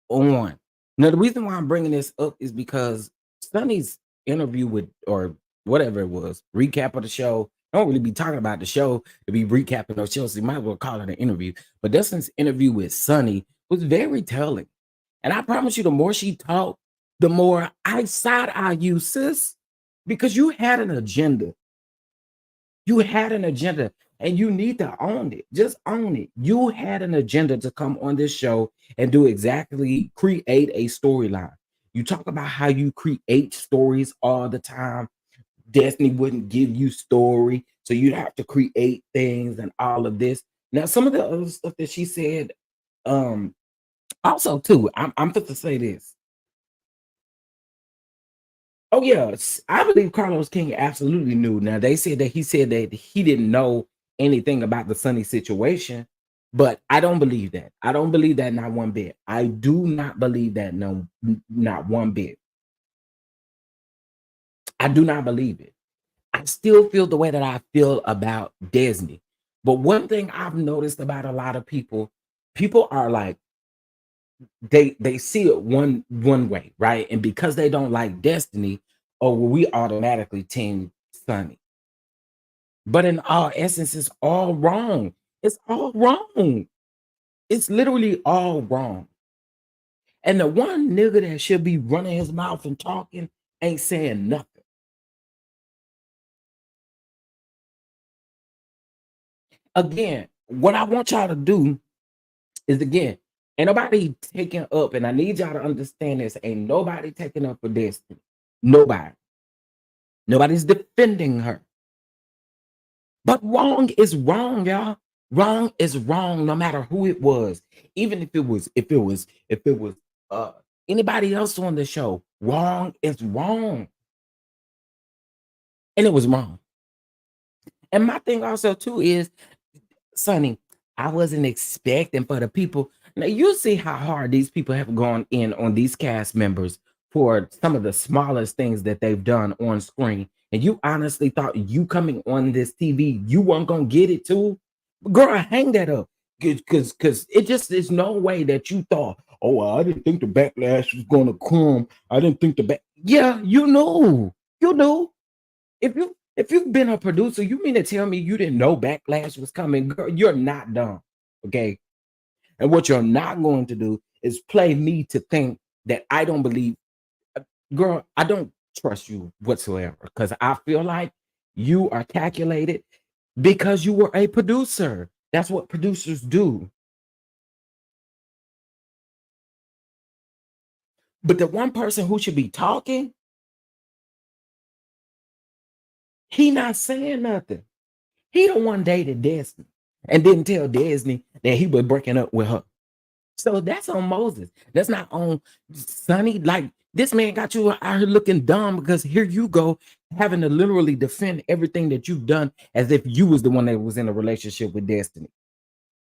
on. Now, the reason why I'm bringing this up is because Sunny's interview with, or whatever it was, recap of the show. I don't really be talking about the show to be recapping those shows. So you might as well call it an interview. But Dustin's interview with Sunny was very telling. And I promise you, the more she talked, the more I side-eye you, sis, because you had an agenda. You had an agenda and you need to own it. Just own it. You had an agenda to come on this show and do exactly, create a storyline. You talk about how you create stories all the time. Destiny wouldn't give you story, so you'd have to create things and all of this. Now, some of the other stuff that she said, also too, I'm fit to say this. Oh yes, I believe Carlos King absolutely knew. Now they said that he didn't know anything about the Sunny situation, but I don't believe that. I don't believe that, not one bit. I do not believe that, no, not one bit. I do not believe it. I still feel the way that I feel about Disney. But one thing I've noticed about a lot of people are like, they see it one way, right? And because they don't like Destiny, oh, well, we automatically team Sunny. But in all essence, it's all wrong. It's all wrong. It's literally all wrong. And the one nigga that should be running his mouth and talking ain't saying nothing. Again, what I want y'all to do is, again, ain't nobody taking up, and I need y'all to understand this, ain't nobody taking up for Destiny. Nobody. Nobody's defending her. But wrong is wrong, y'all. Wrong is wrong, no matter who it was. Even if it was anybody else on the show, wrong is wrong. And it was wrong. And my thing also too is, Sonny, I wasn't expecting for the people. Now you see how hard these people have gone in on these cast members for some of the smallest things that they've done on screen. And you honestly thought you coming on this TV, you weren't gonna get it too? Girl, hang that up. Because it just is no way that you thought, oh, well, I didn't think the backlash was gonna come. I didn't think yeah, you knew. You knew. If you've been a producer, you mean to tell me you didn't know backlash was coming? Girl, you're not dumb. Okay. And what you're not going to do is play me to think that I don't believe. Girl, I don't trust you whatsoever, because I feel like you are calculated because you were a producer. That's what producers do. But the one person who should be talking, he not saying nothing. He the one dated Disney and didn't tell Disney that he was breaking up with her. So that's on Moses. That's not on Sonny. Like, this man got you out here looking dumb because here you go having to literally defend everything that you've done as if you was the one that was in a relationship with Destiny.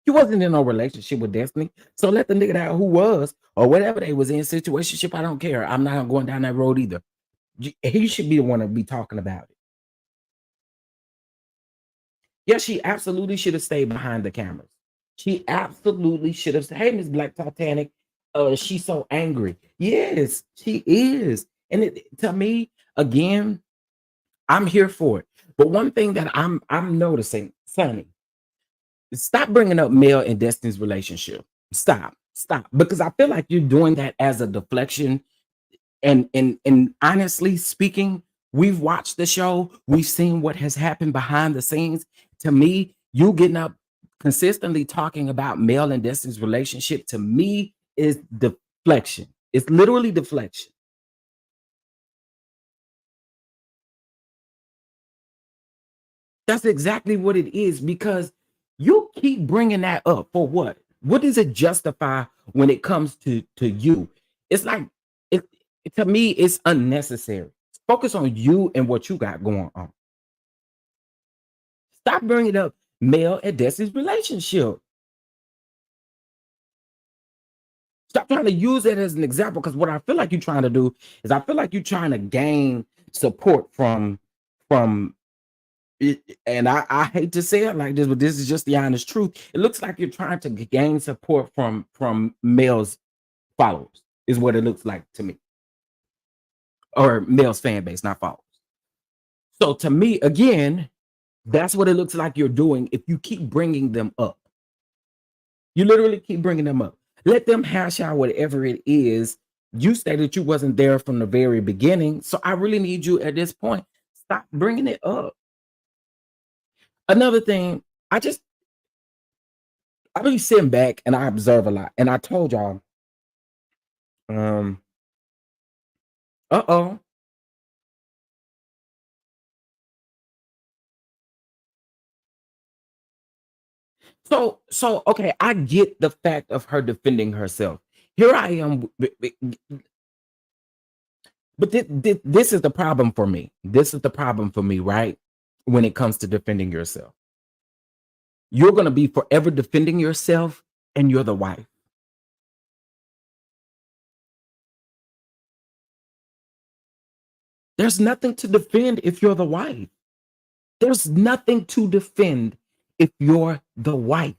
You wasn't in no relationship with Destiny. So let the nigga out who was or whatever they was in situationship. I don't care. I'm not going down that road either. He should be the one to be talking about it. Yeah, she absolutely should have stayed behind the cameras. She absolutely should have said, "Hey, Miss Black Titanic, she's so angry." Yes, she is. And to me, again, I'm here for it. But one thing that I'm noticing, Sonny, stop bringing up Mel and Destiny's relationship. Stop, because I feel like you're doing that as a deflection. And honestly speaking, we've watched the show. We've seen what has happened behind the scenes. To me, you getting up consistently talking about Mel and Destiny's relationship, to me, is deflection. It's literally deflection. That's exactly what it is, because you keep bringing that up for what? What does it justify when it comes to you? It's like, to me, it's unnecessary. Focus on you and what you got going on. Stop bringing up Mel and Destiny's relationship. Stop trying to use it as an example, because what I feel like you're trying to do is I feel like you're trying to gain support from it, and I hate to say it like this, but this is just the honest truth. It looks like you're trying to gain support from Mel's followers, is what it looks like to me. Or Mel's fan base, not followers. So to me, again, that's what it looks like you're doing if you keep bringing them up. You literally keep bringing them up. Let them hash out whatever it is. You stated you wasn't there from the very beginning. So I really need you at this point. Stop bringing it up. Another thing, I be sitting back and I observe a lot. And I told y'all, uh-oh. So okay, I get the fact of her defending herself. Here I am, but this is the problem for me. This is the problem for me, right? When it comes to defending yourself, you're going to be forever defending yourself, and you're the wife. There's nothing to defend if you're the wife. There's nothing to defend if you're the wife.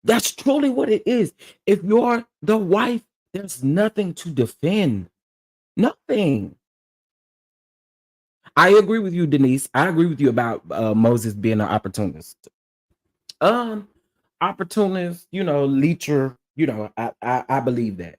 That's truly what it is. If you're the wife, there's nothing to defend. Nothing. I agree with you, Denise. I agree with you about Moses being an opportunist. Opportunist, leecher, I believe that.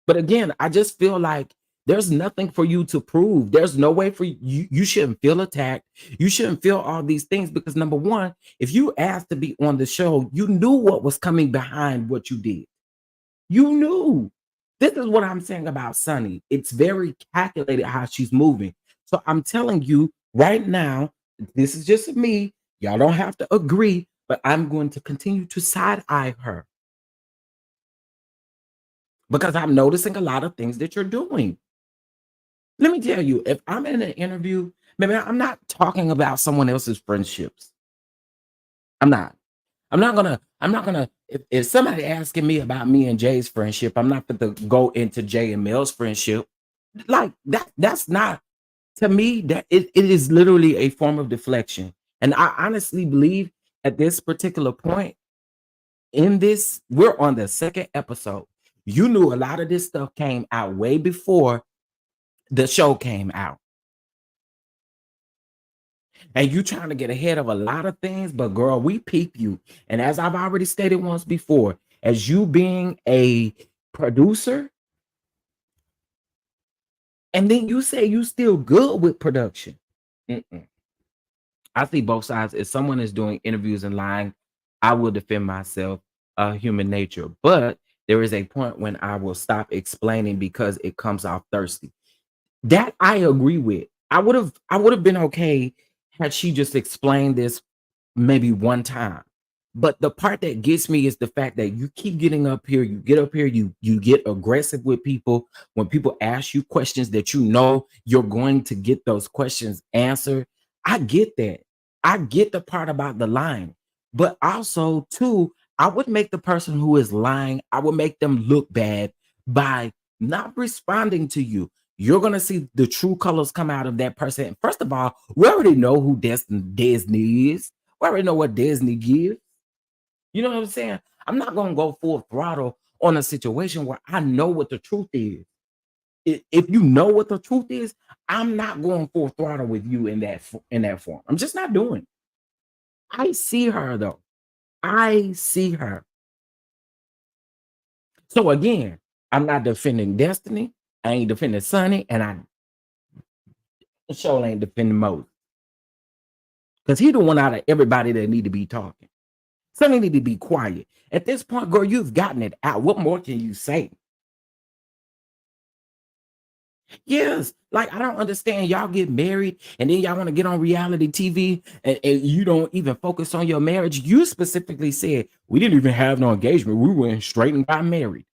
But again, I just feel like there's nothing for you to prove. There's no way for you. You shouldn't feel attacked. You shouldn't feel all these things, because number one, if you asked to be on the show, you knew what was coming behind what you did. You knew. This is what I'm saying about Sunny. It's very calculated how she's moving. So I'm telling you right now, this is just me. Y'all don't have to agree, but I'm going to continue to side-eye her, because I'm noticing a lot of things that you're doing. Let me tell you, if I'm in an interview, maybe I'm not talking about someone else's friendships. I'm not gonna, if somebody asking me about me and Jay's friendship, I'm not gonna go into Jay and Mel's friendship. Like that's not, to me, that it is literally a form of deflection. And I honestly believe at this particular point in this, we're on the second episode. You knew a lot of this stuff came out way before the show came out. And you trying to get ahead of a lot of things, but girl, we peep you. And as I've already stated once before, as you being a producer, and then you say you still good with production. I see both sides. If someone is doing interviews and lying, I will defend myself, human nature. But there is a point when I will stop explaining because it comes off thirsty. That I agree with. I would have been okay had she just explained this maybe one time. But the part that gets me is the fact that you keep getting up here, you get up here, you get aggressive with people when people ask you questions that you know you're going to get those questions answered. I get that. I get the part about the lying, but also too, I would make the person who is lying, I would make them look bad by not responding to you. You're gonna see the true colors come out of that person. First of all, we already know who Disney is. We already know what Disney gives. You know what I'm saying? I'm not gonna go full throttle on a situation where I know what the truth is. If you know what the truth is, I'm not going full throttle with you in that form. I'm just not doing it. I see her though. I see her. So again, I'm not defending Destiny. I ain't defending Sunny, and I sure ain't defending Moses. Because he the one out of everybody that need to be talking. Sunny need to be quiet. At this point, girl, you've gotten it out. What more can you say? Yes, like I don't understand. Y'all get married and then y'all want to get on reality TV and you don't even focus on your marriage. You specifically said we didn't even have no engagement. We went straight and got married.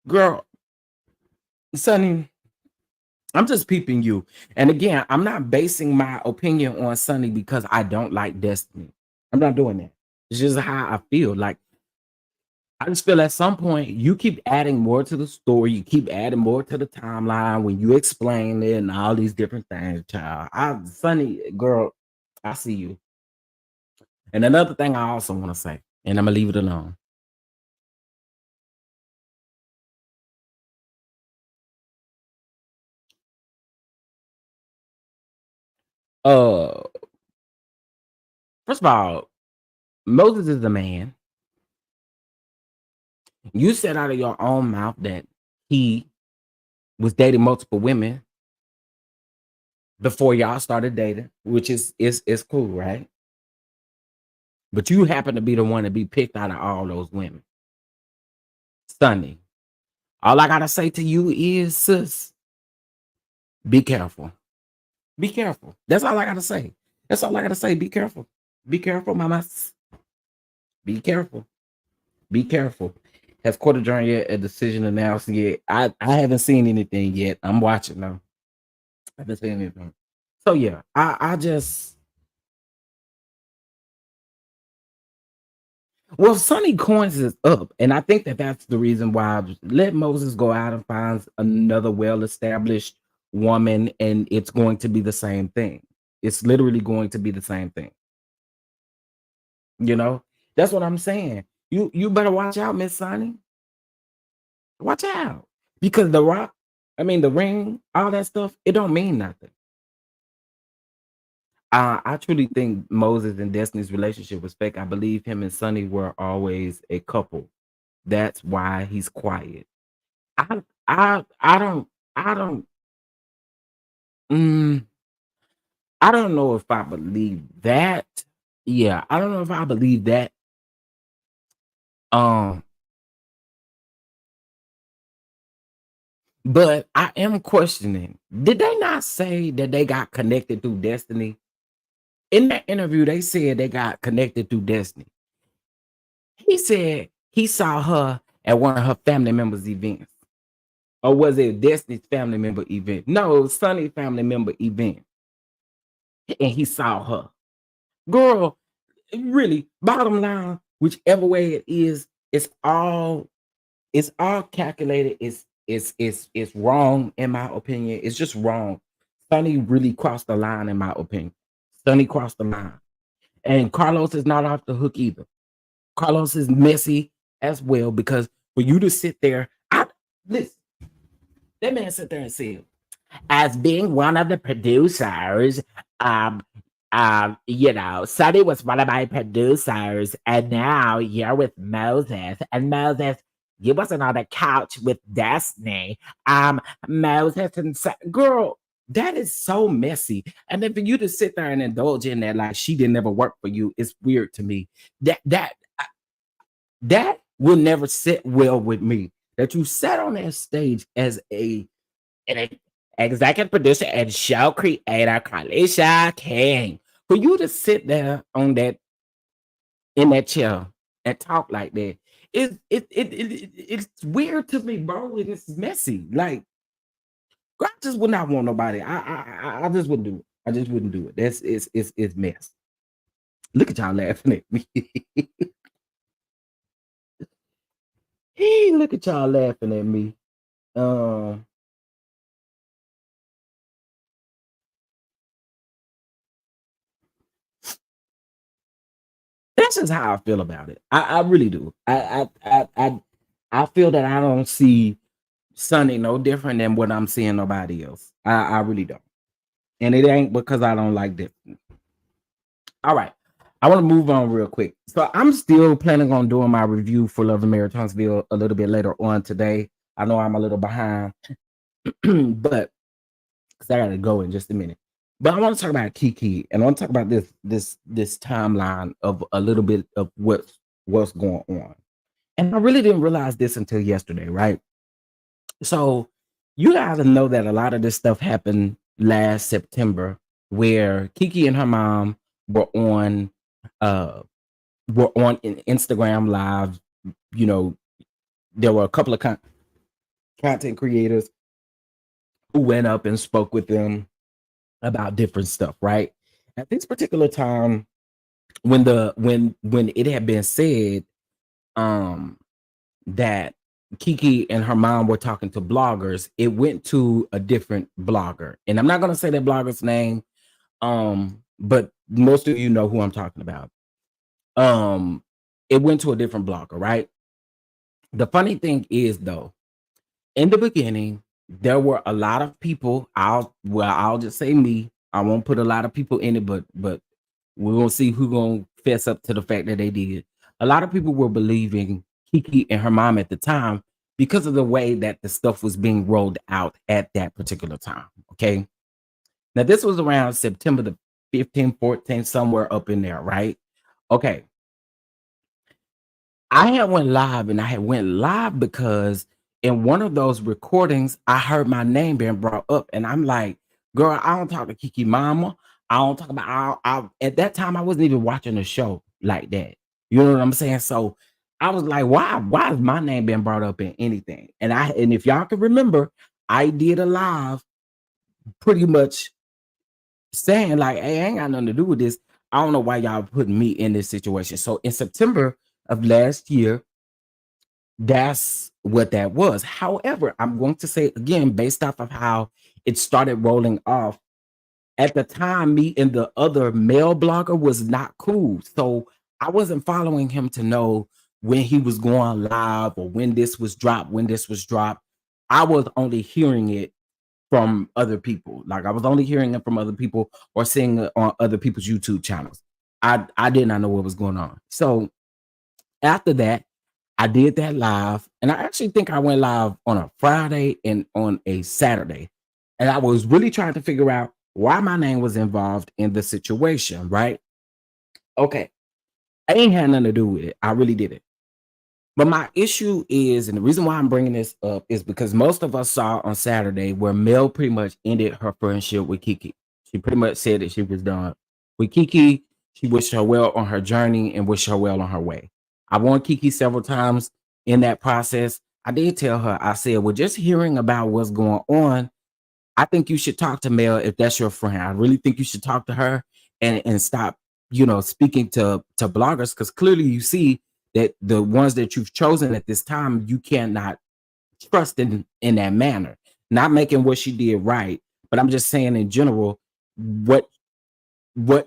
Girl, Sunny, I'm just peeping you. And again, I'm not basing my opinion on Sunny because I don't like Destiny. I'm not doing that. It's just how I feel. Like, I just feel at some point you keep adding more to the story, you keep adding more to the timeline when you explain it and all these different things, child. Sunny, girl, I see you. And another thing I also want to say, and I'm gonna leave it alone. First of all, Moses is the man. You said out of your own mouth that he was dating multiple women before y'all started dating, which is cool, right? But you happen to be the one to be picked out of all those women. Sunny. All I gotta say to you is, sis, be careful. Be careful. That's all I gotta say. That's all I gotta say. Be careful. Be careful, mamas. Be careful. Be careful. Has court adjourned yet? A decision announced yet? I haven't seen anything yet. I'm watching though. I haven't seen anything. So yeah, I just well, Sonny Coins is up, and I think that that's the reason why I just let Moses go out and find another well-established woman, and it's going to be the same thing. It's literally going to be the same thing. You know, that's what I'm saying. You better watch out, Miss Sonny. Watch out, because the rock, I mean the ring, all that stuff, it don't mean nothing. I truly think Moses and Destiny's relationship was fake. I believe him and Sonny were always a couple. That's why he's quiet. I don't I don't mm, I don't know if I believe that. Yeah, I don't know if I believe that. Um, but I am questioning. Did they not say that they got connected through Destiny? In that interview, they said they got connected through Destiny. He said he saw her at one of her family members' events. Or was it Destiny's family member event? No, it was Sonny's family member event. And he saw her. Girl, really, bottom line, whichever way it is, it's all calculated. It's wrong in my opinion. It's just wrong. Sonny really crossed the line in my opinion. Sonny crossed the line. And Carlos is not off the hook either. Carlos is messy as well because for you to sit there, listen, that man sit there and said, as being one of the producers, Sonny was one of my producers, and now you're with Moses. And Moses, you wasn't on the couch with Destiny. Moses and girl, that is so messy. And then for you to sit there and indulge in that, like she didn't ever work for you, it's weird to me. That will never sit well with me. That you sat on that stage as a executive producer and show creator Carlisha King. For you to sit there on that in that chair and talk like that, it's weird to me, bro. And it's messy. Like, I just would not want nobody. I just wouldn't do it. I just wouldn't do it. That's it's mess. Look at y'all laughing at me. Hey, look at y'all laughing at me. That's just how I feel about it. I really do. I feel that I don't see Sunny no different than what I'm seeing nobody else. I really don't. And it ain't because I don't like this. All right. I want to move on real quick. So I'm still planning on doing my review for Love and Marriage Huntsville a little bit later on today. I know I'm a little behind, but because I gotta go in just a minute. But I want to talk about KEKE, and I want to talk about this timeline of a little bit of what's going on. And I really didn't realize this until yesterday, right? So you guys know that a lot of this stuff happened last September, where KEKE and her mom were on Instagram Live. You know, there were a couple of content creators who went up and spoke with them about different stuff, right? At this particular time, when it had been said that KEKE and her mom were talking to bloggers, it went to a different blogger. And I'm not gonna say that blogger's name, but most of you know who I'm talking about. It went to a different blogger, right? The funny thing is, though, in the beginning, there were a lot of people. I'll just say me. I won't put a lot of people in it, but we're gonna see who gonna fess up to the fact that they did. A lot of people were believing KEKE and her mom at the time because of the way that the stuff was being rolled out at that particular time. Okay. Now this was around September the 15th, 14th, somewhere up in there, right? Okay. I had went live because in one of those recordings, I heard my name being brought up, and I'm like, girl, I don't talk to KEKE mama. I don't talk about at that time I wasn't even watching the show like that. You know what I'm saying? So I was like, why is my name being brought up in anything? And if y'all can remember, I did a live pretty much saying like, hey, I ain't got nothing to do with this. I don't know why y'all putting me in this situation. So in September of last year, that's what that was. However, I'm going to say again, based off of how it started rolling off, at the time, me and the other male blogger was not cool. So I wasn't following him to know when he was going live or when this was dropped, I was only hearing it from other people. Like I was only hearing it from other people or seeing it on other people's YouTube channels. I did not know what was going on. So after that, I did that live, and I actually think I went live on a Friday and on a Saturday. And I was really trying to figure out why my name was involved in the situation, right? Okay. I ain't had nothing to do with it. I really didn't. But my issue is, and the reason why I'm bringing this up is because most of us saw on Saturday where Mel pretty much ended her friendship with KEKE. She pretty much said that she was done with KEKE. She wished her well on her journey and wished her well on her way. I warned KEKE several times in that process. I did tell her, I said, well, just hearing about what's going on, I think you should talk to Mel if that's your friend. I really think you should talk to her and stop, speaking to bloggers, because clearly you see that the ones that you've chosen at this time, you cannot trust in that manner. Not making what she did right, but I'm just saying in general, what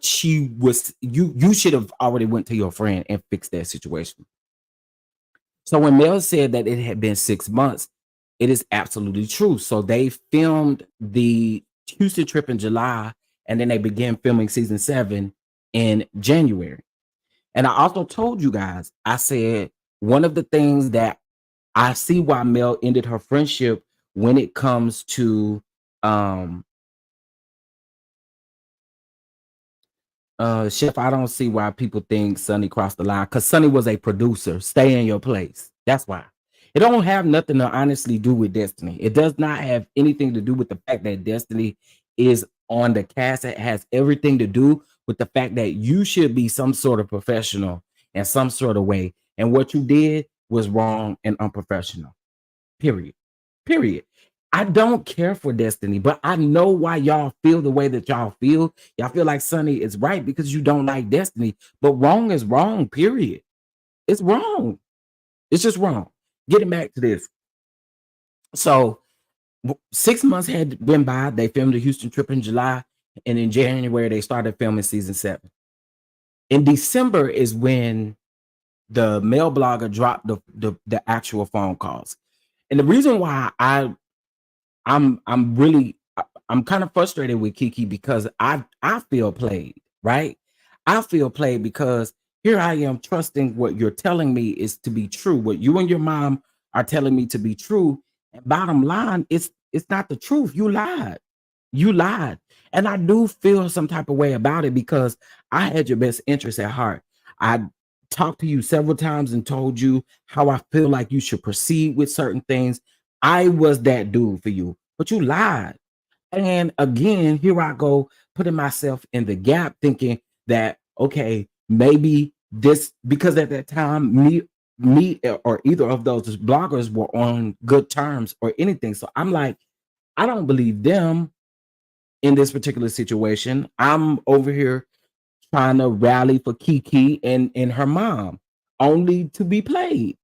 she was, you should have already went to your friend and fixed that situation. So when Mel said that it had been 6 months, it is absolutely true. So they filmed the Houston trip in July, and then they began filming season 7 in January. And I also told you guys, I said, one of the things that I see why Mel ended her friendship when it comes to Chef, I don't see why people think Sunny crossed the line, because Sunny was a producer. Stay in your place. That's why. It don't have nothing to honestly do with Destiny. It does not have anything to do with the fact that Destiny is on the cast. It has everything to do with the fact that you should be some sort of professional in some sort of way. And what you did was wrong and unprofessional. Period. Period. I don't care for Destiny, but I know why y'all feel the way that y'all feel. Y'all feel like Sunny is right because you don't like Destiny, but wrong is wrong, period. It's wrong. It's just wrong. Getting back to this. So 6 months had been by. They filmed the Houston trip in July, and in January they started filming season 7. In December is when the male blogger dropped the actual phone calls. And the reason why I'm kind of frustrated with KEKE because I feel played, right? I feel played because here I am trusting what you're telling me is to be true. What you and your mom are telling me to be true. And bottom line, it's not the truth. You lied. You lied. And I do feel some type of way about it because I had your best interest at heart. I talked to you several times and told you how I feel like you should proceed with certain things. I was that dude for you, but you lied. And again, here I go putting myself in the gap thinking that, okay, maybe this, because at that time, me or either of those bloggers were on good terms or anything. So I'm like, I don't believe them in this particular situation. I'm over here trying to rally for KEKE and her mom only to be played.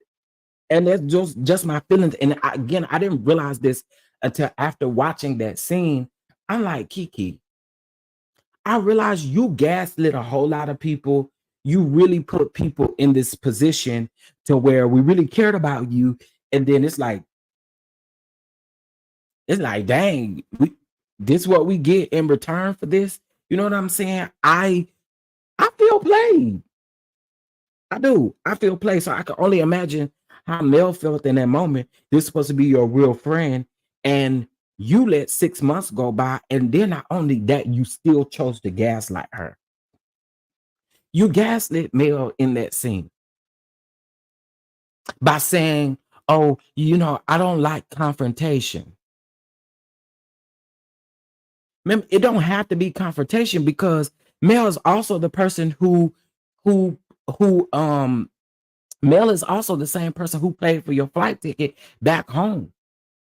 And that's just my feelings. And again, I didn't realize this until after watching that scene. I'm like, KEKE, I realized you gaslit a whole lot of people. You really put people in this position to where we really cared about you. And then it's like, dang, this is what we get in return for this. You know what I'm saying? I feel played. I do. I feel played. So I can only imagine how Mel felt in that moment. This is supposed to be your real friend. And you let 6 months go by. And then not only that, you still chose to gaslight her. You gaslit Mel in that scene by saying, oh, you know, I don't like confrontation. Remember, it don't have to be confrontation because Mel is also the person who Mel is also the same person who paid for your flight ticket back home.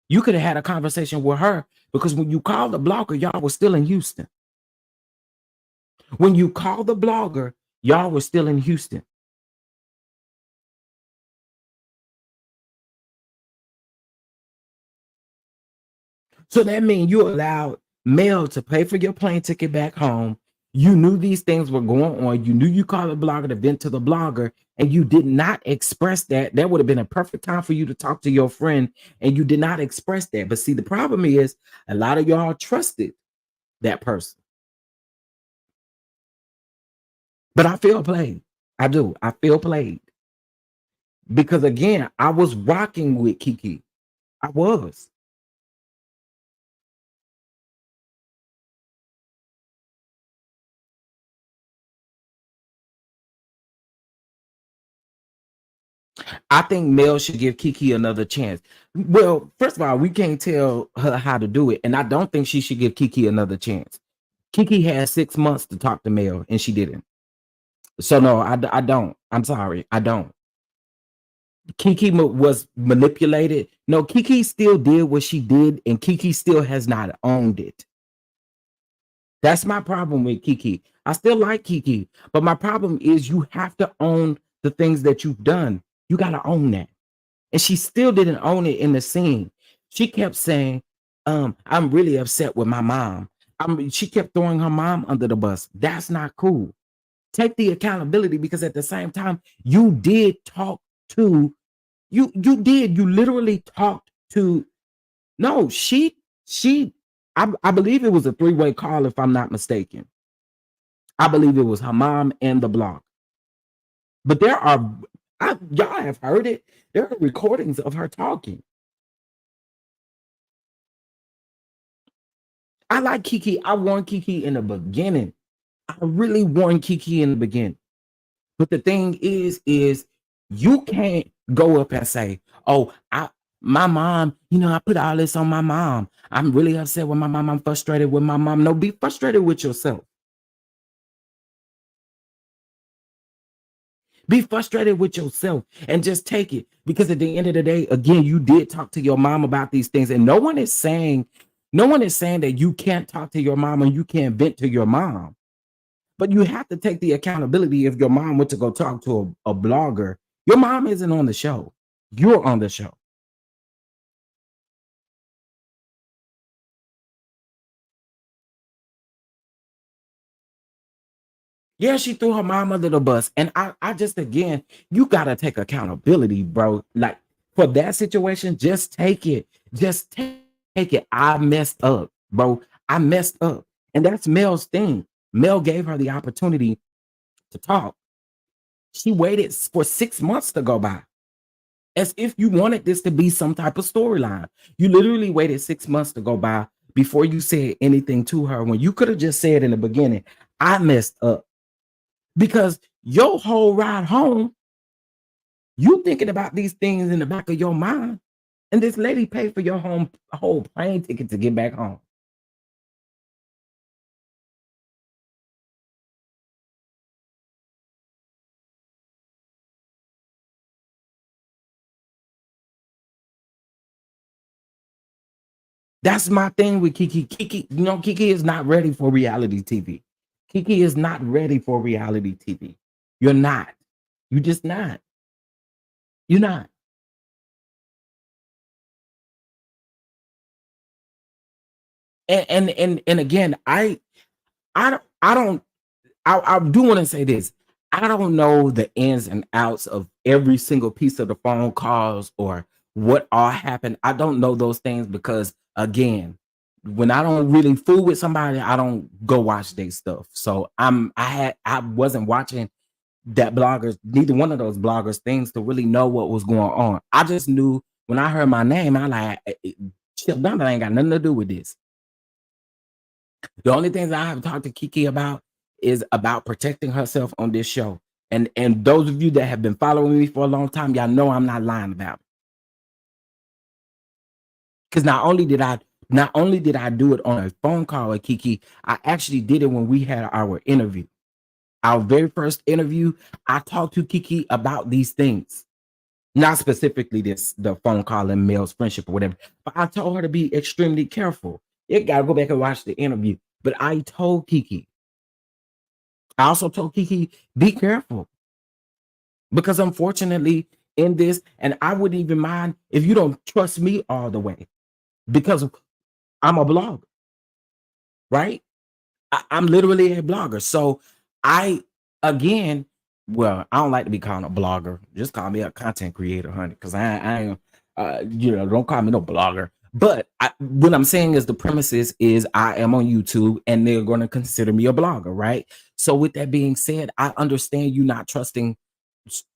You could have had a conversation with her because when you called the blogger, y'all were still in Houston. When you called the blogger, y'all were still in Houston. So that means you allowed Mel to pay for your plane ticket back home. You knew these things were going on. You knew you called the blogger to vent to the blogger, and you did not express that. That would have been a perfect time for you to talk to your friend, and you did not express that. But see, the problem is a lot of y'all trusted that person. But I feel played. I do. I feel played. Because again, I was rocking with KEKE. I was. I think Mel should give KEKE another chance. Well, first of all, we can't tell her how to do it. And I don't think she should give KEKE another chance. KEKE had 6 months to talk to Mel and she didn't. So no, I don't. I'm sorry. I don't. KEKE was manipulated. No, KEKE still did what she did and KEKE still has not owned it. That's my problem with KEKE. I still like KEKE, but my problem is you have to own the things that you've done. You got to own that. And she still didn't own it in the scene. She kept saying, I'm really upset with my mom. She kept throwing her mom under the bus. That's not cool. Take the accountability because at the same time, you did talk to, you literally talked to, no, I believe it was a 3-way call if I'm not mistaken. I believe it was her mom and the blog. But there are, y'all have heard it. There are recordings of her talking. I like KEKE. I warned KEKE in the beginning. I really warned KEKE in the beginning. But the thing is You can't go up and say, "Oh, my mom, I put all this on my mom. I'm really upset with my mom. I'm frustrated with my mom." No, be frustrated with yourself. Be frustrated with yourself and just take it. Because at the end of the day, again, you did talk to your mom about these things. And no one is saying that you can't talk to your mom and you can't vent to your mom. But you have to take the accountability. If your mom went to go talk to a blogger, your mom isn't on the show. You're on the show. Yeah, she threw her mom under the bus. And I just, again, you got to take accountability, bro. Like, for that situation, just take it. Just take it. I messed up, bro. I messed up. And that's Mel's thing. Mel gave her the opportunity to talk. She waited for 6 months to go by, as if you wanted this to be some type of storyline. You literally waited 6 months to go by before you said anything to her, when you could have just said in the beginning, "I messed up." Because your whole ride home, you thinking about these things in the back of your mind. And this lady paid for your whole plane ticket to get back home. That's my thing with Keke. Keke is not ready for reality TV. Keke is not ready for reality TV. You're not. You just not. You're not. And again, I do want to say this. I don't know the ins and outs of every single piece of the phone calls or what all happened. I don't know those things because, again, when I don't really fool with somebody, I don't go watch their stuff. So I wasn't watching neither one of those bloggers things to really know what was going on. I just knew when I heard my name, I like, chill down, that ain't got nothing to do with this. The only things I have talked to Keke about is about protecting herself on this show. And those of you that have been following me for a long time, y'all know I'm not lying about it. Because not only did I do it on a phone call with Keke, I actually did it when we had our interview. Our very first interview, I talked to Keke about these things. Not specifically the phone call and Mel's friendship or whatever, but I told her to be extremely careful. You gotta go back and watch the interview. But I told Keke. I also told Keke, be careful. Because unfortunately, in this, and I wouldn't even mind if you don't trust me all the way, because I'm a blogger, right? I'm literally a blogger. So again, well, I don't like to be called a blogger. Just call me a content creator, honey, because I ain't, don't call me no blogger. But what I'm saying is the premises is I am on YouTube and they're going to consider me a blogger, right? So with that being said, I understand you not trusting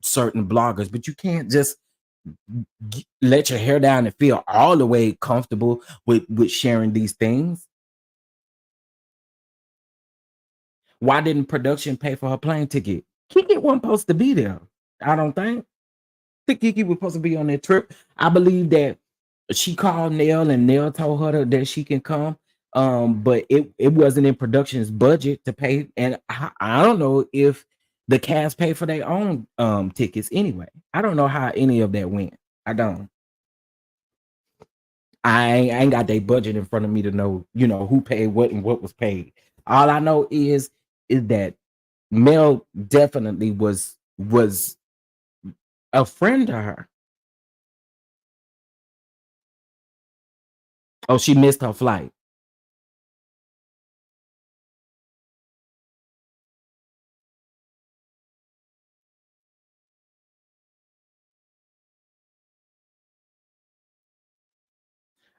certain bloggers, but you can't just let your hair down and feel all the way comfortable with sharing these things. Why didn't production pay for her plane ticket? Keke wasn't supposed to be there. I don't think. I think Keke was supposed to be on that trip. I believe that she called Nell and Nell told her that she can come. But it wasn't in production's budget to pay. And I don't know if the cast paid for their own tickets anyway. I don't know how any of that went. I don't. I ain't got their budget in front of me to know, who paid what and what was paid. All I know is that Mel definitely was a friend to her. Oh, she missed her flight.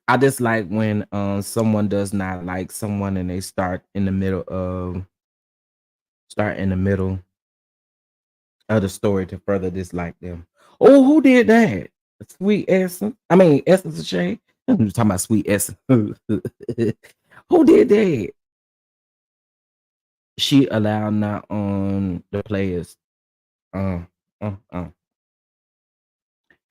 I just like when someone does not like someone and they start in the middle of the story to further dislike them. Oh, who did that? Sweet Essence. I mean Essence of Shade. I'm talking about Sweet Essence. Who did that? She allowed not on the players. Uh.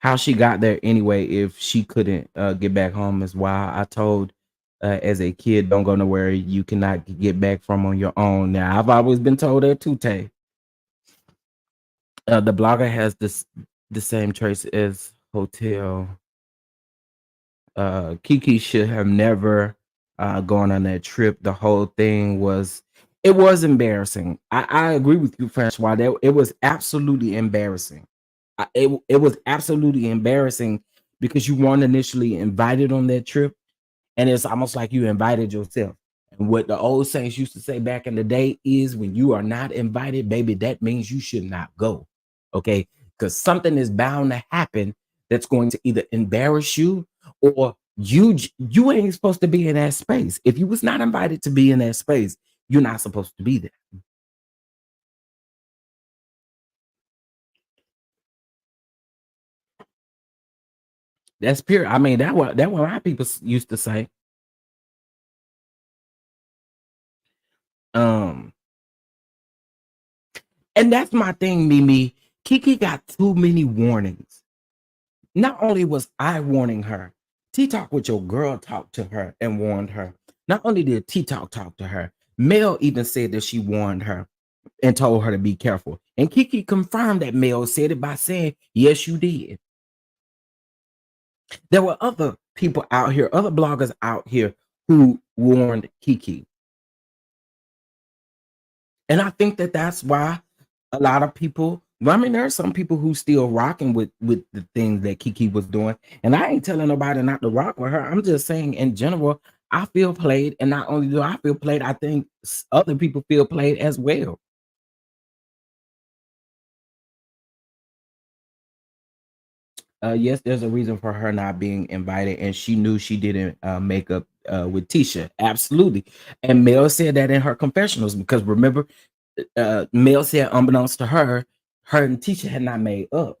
How she got there anyway if she couldn't get back home is why I told as a kid, don't go nowhere you cannot get back from on your own. Now I've always been told that too, Tay. The blogger has the same trace as Hotel. Keke should have never gone on that trip. The whole thing was embarrassing. I agree with you, Francois. That it was absolutely embarrassing. It was absolutely embarrassing because you weren't initially invited on that trip, and it's almost like you invited yourself. And what the old saints used to say back in the day is, when you are not invited, baby, that means you should not go. Okay, because something is bound to happen that's going to either embarrass you or you ain't supposed to be in that space. If you was not invited to be in that space, you're not supposed to be there. That's pure. I mean, that what my people used to say. Um, and that's my thing, Mimi. Keke got too many warnings. Not only was I warning her, T Talk with your girl talked to her and warned her. Not only did T Talk talk to her, Mel even said that she warned her and told her to be careful. And Keke confirmed that Mel said it by saying, yes, you did. There were other people out here, other bloggers out here who warned Keke. And I think that that's why a lot of people, I mean, there are some people who still rocking with the things that Keke was doing. And I ain't telling nobody not to rock with her. I'm just saying in general, I feel played. And not only do I feel played, I think other people feel played as well. Yes, there's a reason for her not being invited, and she knew she didn't make up with Tisha. Absolutely. And Mel said that in her confessionals, because remember, Mel said, unbeknownst to her, her and Tisha had not made up.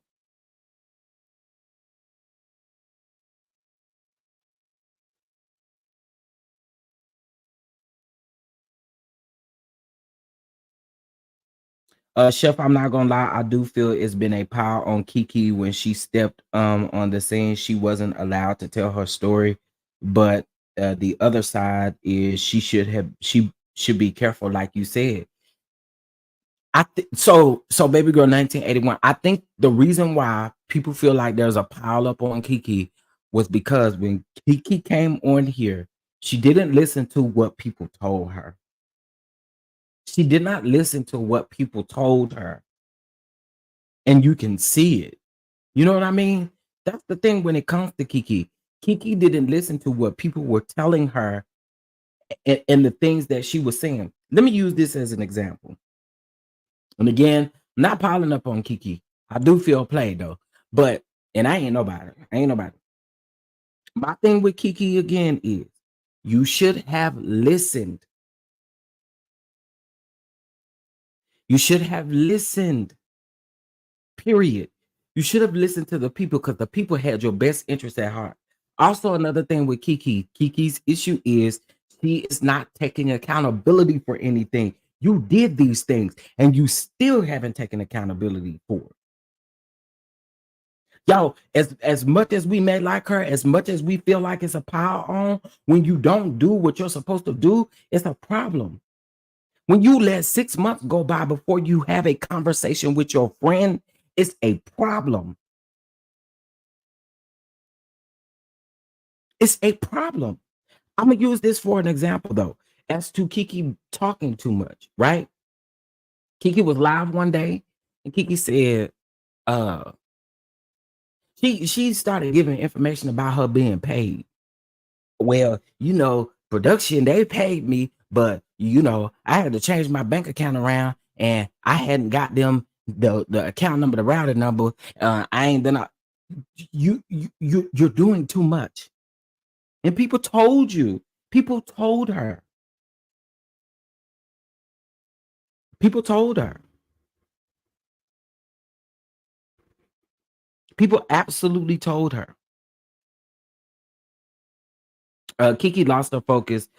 Chef, I'm not gonna lie, I do feel it's been a pile on Keke when she stepped on the scene. She wasn't allowed to tell her story, but the other side is she should be careful, like you said. So baby girl 1981. I think the reason why people feel like there's a pile up on Keke was because when Keke came on here, she didn't listen to what people told her. She did not listen to what people told her. And you can see it. You know what I mean? That's the thing when it comes to Keke. Keke didn't listen to what people were telling her and the things that she was saying. Let me use this as an example. And again, I'm not piling up on Keke. I do feel played though. But, and I ain't nobody. I ain't nobody. My thing with Keke again is you should have listened. You should have listened. Period. You should have listened to the people because the people had your best interest at heart. Also, another thing with Keke's issue is she is not taking accountability for anything. You did these things and you still haven't taken accountability for it. Y'all, as much as we may like her, as much as we feel like it's a pile on, when you don't do what you're supposed to do, it's a problem. When you let 6 months go by before you have a conversation with your friend, it's a problem. It's a problem. I'm gonna use this for an example though. As to Keke talking too much, right? Keke was live one day and Keke said, she started giving information about her being paid. Well, you know, production, they paid me, but you know, I had to change my bank account around and I hadn't got them the account number, the routing number. I ain't done you're doing too much. And people told you, people told her. People told her. People absolutely told her. Keke lost her focus.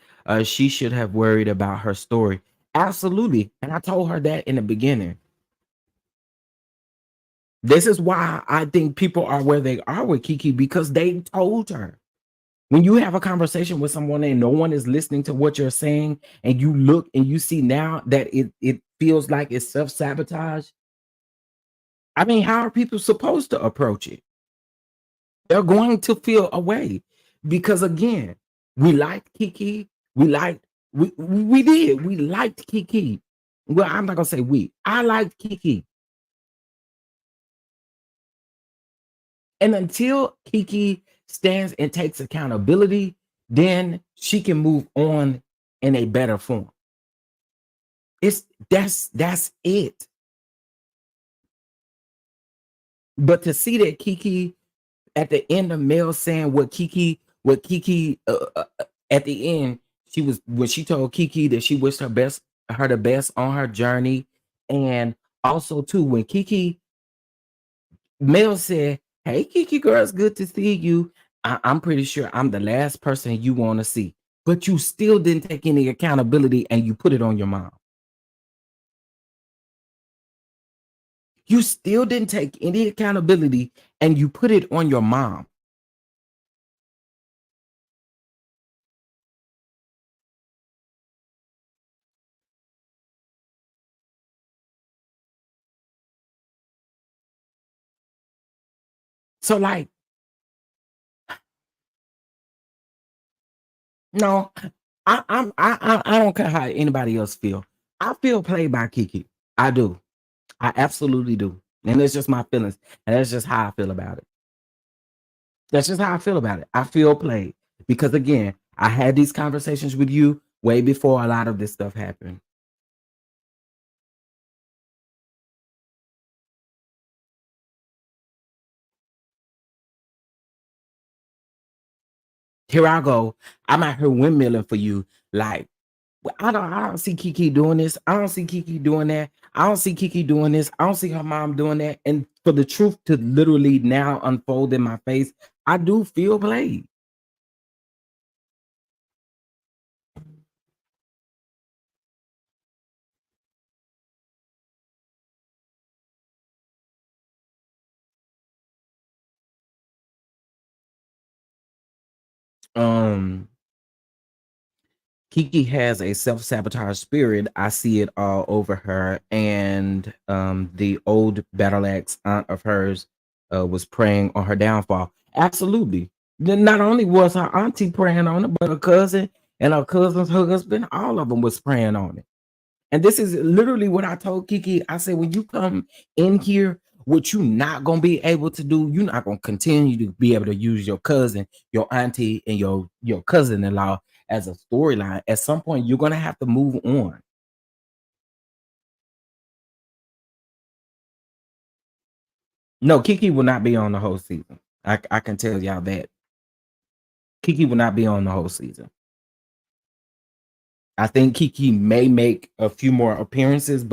She should have worried about her story. Absolutely. And I told her that in the beginning. This is why I think people are where they are with KEKE, because they told her. When you have a conversation with someone and no one is listening to what you're saying, and you look and you see now that it feels like it's self-sabotage. I mean, how are people supposed to approach it? They're going to feel away because, again, we liked KEKE. We liked we liked KEKE. Well, I'm not gonna say we. I liked KEKE. And until KEKE stands and takes accountability, then she can move on in a better form. That's it. But to see that KEKE at the end of Mel saying what KEKE at the end, when she told KEKE that she wished her the best on her journey, and also too when Mel said, "Hey KEKE girl, it's good to see you. I'm pretty sure I'm the last person you want to see," but you still didn't take any accountability and you put it on your mom. You still didn't take any accountability and you put it on your mom. So like, no, I don't care how anybody else feel. I feel played by KEKE. I do. I absolutely do. And it's just my feelings. And that's just how I feel about it. That's just how I feel about it. I feel played because, again, I had these conversations with you way before a lot of this stuff happened. Here I go. I'm out here windmilling for you. Like, I don't see KEKE doing this. I don't see KEKE doing that. I don't see KEKE doing this. I don't see her mom doing that. And for the truth to literally now unfold in my face, I do feel played. KEKE has a self-sabotage spirit. I see it all over her. And the old battle axe aunt of hers was praying on her downfall. Absolutely. Then not only was her auntie praying on it, but her cousin and her cousin's husband, all of them was praying on it. And this is literally what I told KEKE. I said, when you come in here, what you not gonna be able to do, you're not gonna continue to be able to use your cousin, your auntie, and your cousin-in-law as a storyline. At some point, you're gonna have to move on. No, KEKE will not be on the whole season. I can tell y'all that. KEKE will not be on the whole season. I think KEKE may make a few more appearances,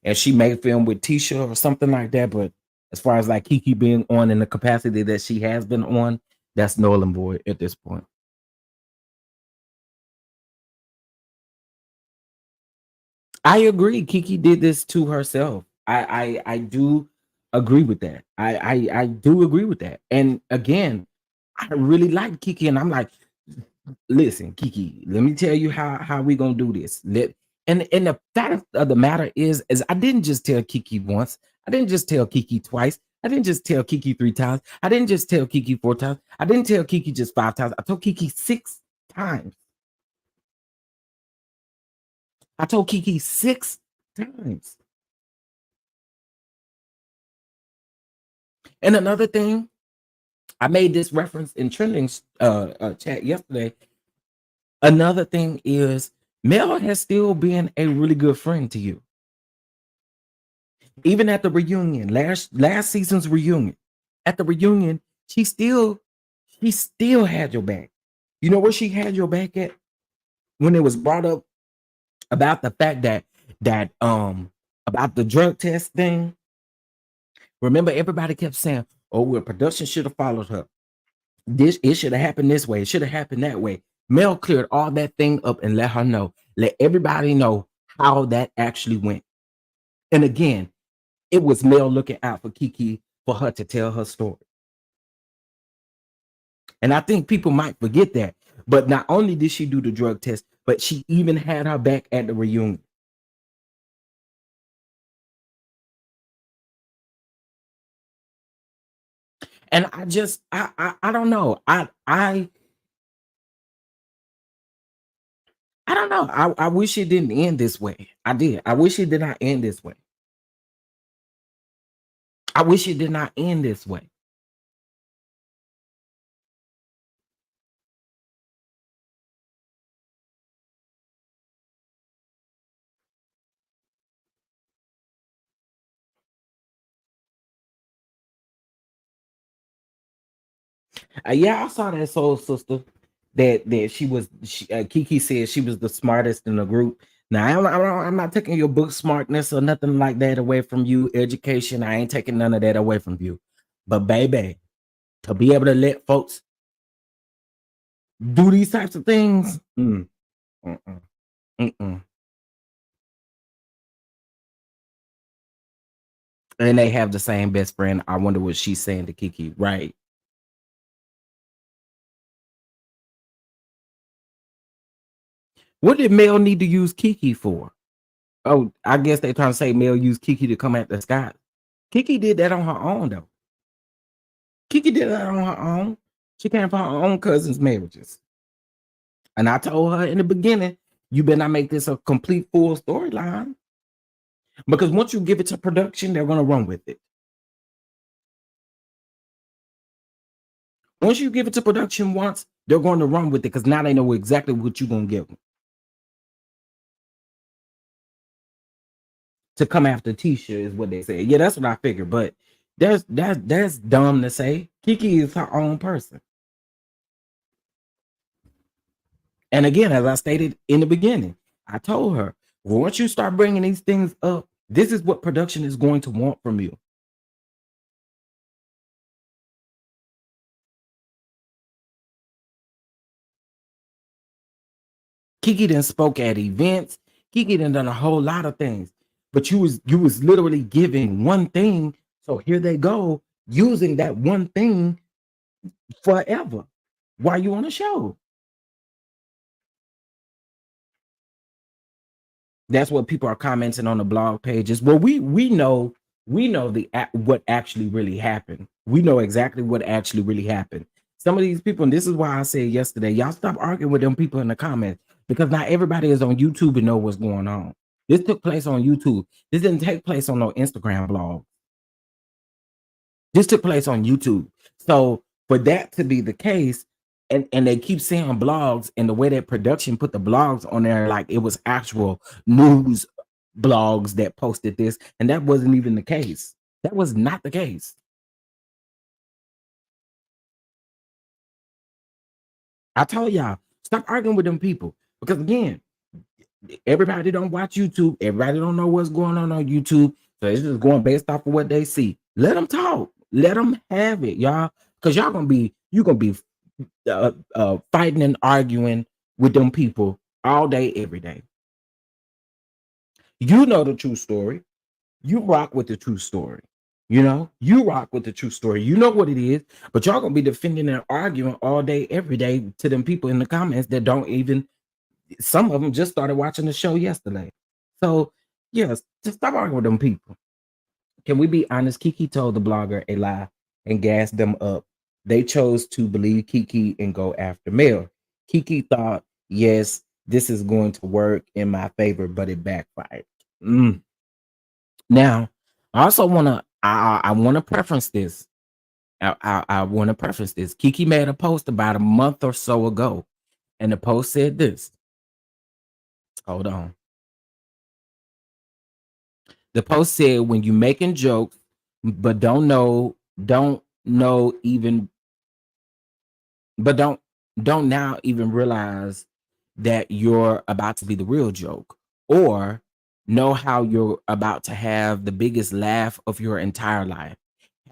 and she may film with Tisha or something like that. But as far as like KEKE being on in the capacity that she has been on, that's null and void at this point. I agree. KEKE did this to herself. I do agree with that. I do agree with that. And again, I really like KEKE, and I'm like, listen, KEKE, let me tell you how we gonna do this. And the fact of the matter is I didn't just tell KEKE once. I didn't just tell KEKE twice. I didn't just tell KEKE 3 times. I didn't just tell KEKE 4 times. I didn't tell KEKE just 5 times. I told KEKE 6 times. I told KEKE 6 times. And another thing, I made this reference in trending chat yesterday. Another thing is Mel has still been a really good friend to you. Even at the reunion, last season's reunion, at the reunion, she still had your back. You know where she had your back at? When it was brought up about the fact that about the drug test thing. Remember, everybody kept saying, "Oh, well, production should have followed her. It should have happened this way. It should have happened that way." Mel cleared all that thing up and let her know, let everybody know how that actually went. And again, It was Mel looking out for KEKE for her to tell her story. And I think people might forget that. But not only did she do the drug test, but she even had her back at the reunion. And I just, I don't know. I don't know. I wish it didn't end this way. I did. I wish it did not end this way. I wish it did not end this way. Yeah, I saw that soul sister that she was. KEKE said she was the smartest in the group. Now I'm not taking your book smartness or nothing like that away from you. Education, I ain't taking none of that away from you. But baby, to be able to let folks do these types of things, and they have the same best friend. I wonder what she's saying to KEKE, right? What did Mel need to use KEKE for? Oh, I guess they're trying to say Mel used KEKE to come at the sky. KEKE did that on her own, though. KEKE did that on her own. She came for her own cousin's marriages. And I told her in the beginning, you better not make this a complete full storyline. Because once you give it to production, they're going to run with it. Once you give it to production once, they're going to run with it because now they know exactly what you're going to give them. To come after Tisha is what they say. Yeah, that's what I figured. But that's dumb to say. KEKE is her own person. And again, as I stated in the beginning, I told her, once you start bringing these things up, this is what production is going to want from you. KEKE done spoke at events. KEKE done a whole lot of things. But you was literally giving one thing. So here they go, using that one thing forever while you on the show. That's what people are commenting on the blog pages. Well, we know what actually really happened. We know exactly what actually really happened. Some of these people, and this is why I said yesterday, y'all stop arguing with them people in the comments because not everybody is on YouTube and know what's going on. This took place on YouTube. This didn't take place on no Instagram blog. This took place on YouTube. So for that to be the case, and they keep saying blogs, and the way that production put the blogs on there like it was actual news blogs that posted this, and that wasn't even the case. That was not the case. I told y'all, stop arguing with them people because again, everybody don't watch YouTube. Everybody don't know what's going on YouTube. So it's just going based off of what they see. Let them talk. Let them have it, y'all. Because you're gonna be fighting and arguing with them people all day, every day. You know the true story. You rock with the true story. You rock with the true story. You know what it is, but y'all gonna be defending and arguing all day, every day to them people in the comments that don't even, some of them just started watching the show yesterday. So yes, just stop arguing with them people. Can we be honest? KEKE told the blogger a lie and gassed them up. They chose to believe KEKE and go after Mel. KEKE thought, yes, this is going to work in my favor, but it backfired. Now, I also I want to preference this. I want to preference this. KEKE made a post about a month or so ago, and the post said this. Hold on. The post said, when you making jokes, but don't now even realize that you're about to be the real joke, or know how you're about to have the biggest laugh of your entire life.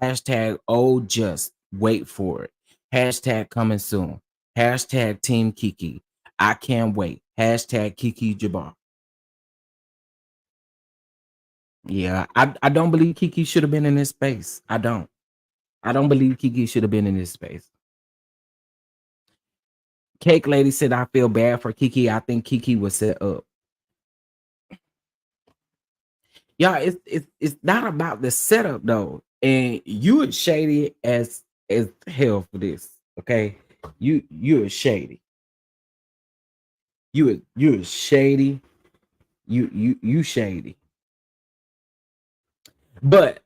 Hashtag, oh, just wait for it. Hashtag coming soon. Hashtag Team KEKE. I can't wait. Hashtag KEKE JABBAR. Yeah, I don't believe KEKE should have been in this space. I don't. I don't believe KEKE should have been in this space. Cake Lady said, I feel bad for KEKE. I think KEKE was set up. Yeah, it's not about the setup though. And you are shady as hell for this. Okay. You're shady. You're shady. You shady. But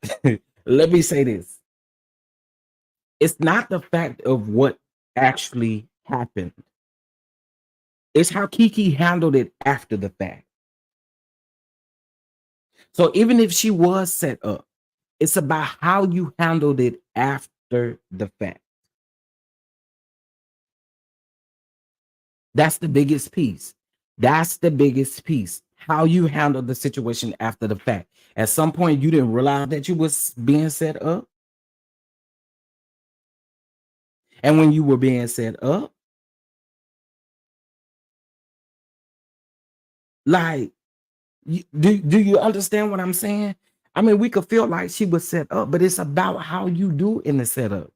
let me say this. It's not the fact of what actually happened. It's how KEKE handled it after the fact. So even if she was set up, it's about how you handled it after the fact. That's the biggest piece. That's the biggest piece. How you handle the situation after the fact. At some point, you didn't realize that you was being set up. And when you were being set up, like, do you understand what I'm saying? I mean, we could feel like she was set up, but it's about how you do in the setup.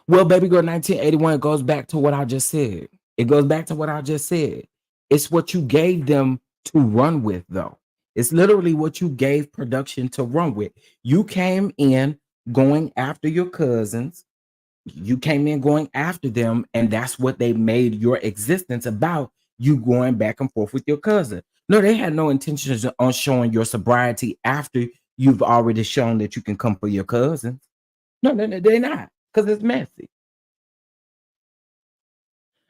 Well, baby girl, 1981 goes back to what I just said. It goes back to what I just said. It's what you gave them to run with, though. It's literally what you gave production to run with. You came in going after your cousins. You came in going after them, and that's what they made your existence about, you going back and forth with your cousin. No, they had no intentions on showing your sobriety after you've already shown that you can come for your cousins. No, they're not, because it's messy.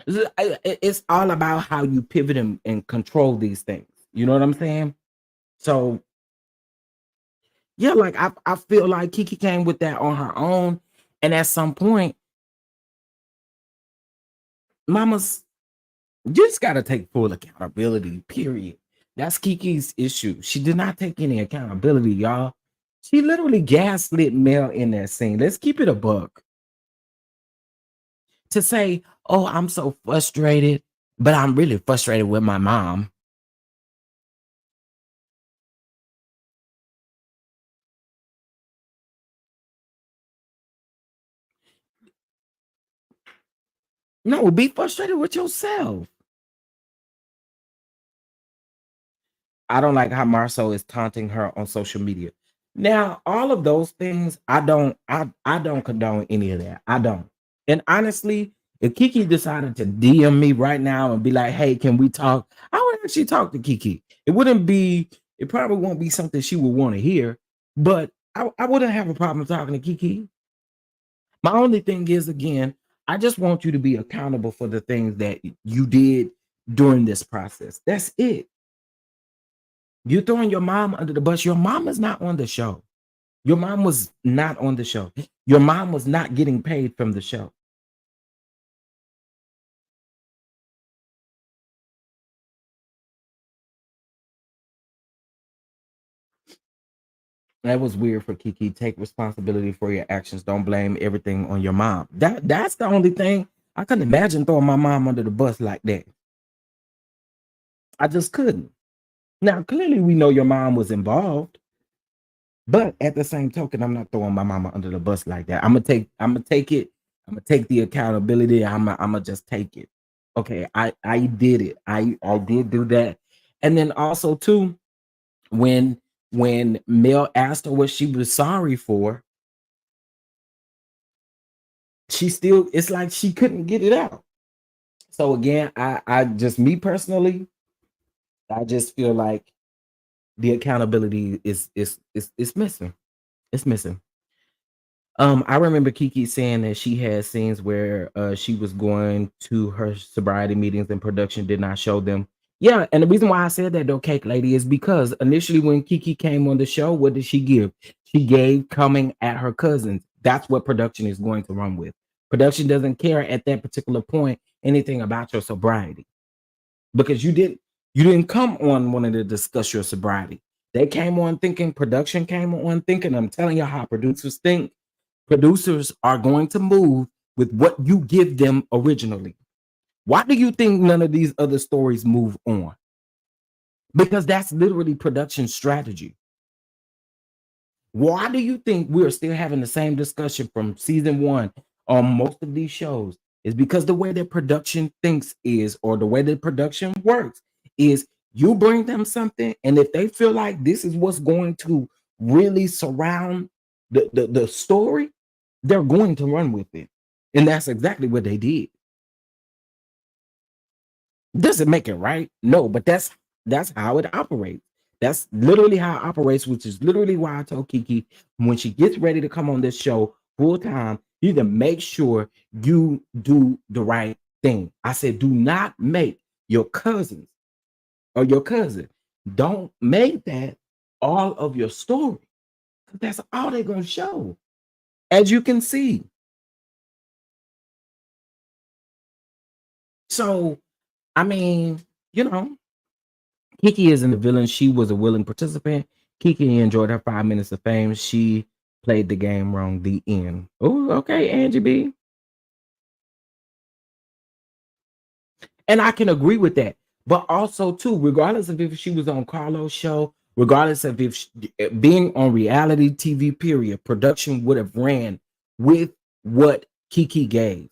It's all about how you pivot and control these things. You know what I'm saying? So, yeah, like I feel like KEKE came with that on her own. And at some point, mamas, you just got to take full accountability, period. That's KEKE's issue. She did not take any accountability, y'all. She literally gaslit Mel in that scene. Let's keep it a buck. To say, oh, I'm so frustrated, but I'm really frustrated with my mom. No, be frustrated with yourself. I don't like how Marceau is taunting her on social media. Now, all of those things, I don't condone any of that. I don't. And honestly, if KEKE decided to DM me right now and be like, hey, can we talk? I would actually talk to KEKE. It probably won't be something she would want to hear, but I wouldn't have a problem talking to KEKE. My only thing is, again, I just want you to be accountable for the things that you did during this process. That's it. You're throwing your mom under the bus. Your mom is not on the show. Your mom was not on the show. Your mom was not getting paid from the show. That was weird for KEKE. Take responsibility for your actions. Don't blame everything on your mom. That's the only thing. I couldn't imagine throwing my mom under the bus like that. I just couldn't. Now, clearly we know your mom was involved, but at the same token, I'm not throwing my mama under the bus like that. I'm gonna take it. I'm gonna take the accountability. I'm gonna just take it. Okay, I did it. I did do that. And then also too, when Mel asked her what she was sorry for, she still, it's like she couldn't get it out. So again, I just, me personally, I just feel like the accountability is missing. It's missing. I remember KEKE saying that she had scenes where she was going to her sobriety meetings and production did not show them. Yeah, and the reason why I said that though, Cake Lady, is because initially when KEKE came on the show, what did she give? She gave coming at her cousins. That's what production is going to run with. Production doesn't care at that particular point anything about your sobriety, because you didn't come on wanting to discuss your sobriety. They came on thinking, production came on thinking. I'm telling you how producers think. Producers are going to move with what you give them originally. Why do you think none of these other stories move on? Because that's literally production strategy. Why do you think we're still having the same discussion from season 1 on most of these shows? Is because the way that production thinks is, or the way that production works, is you bring them something, and if they feel like this is what's going to really surround the story, they're going to run with it. And that's exactly what they did. Doesn't make it right, no, but that's how it operates. That's literally how it operates, which is literally why I told Keke when she gets ready to come on this show full time, you need to make sure you do the right thing. I said, do not make your cousins or your cousin, don't make that all of your story. That's all they're gonna show, as you can see. So, I mean, you know, Keke isn't the villain. She was a willing participant. Keke enjoyed her 5 minutes of fame. She played the game wrong. The end. Oh, okay, Angie B. And I can agree with that. But also, too, regardless of if she was on Carlo's show, regardless of if being on reality TV, period, production would have ran with what Keke gave.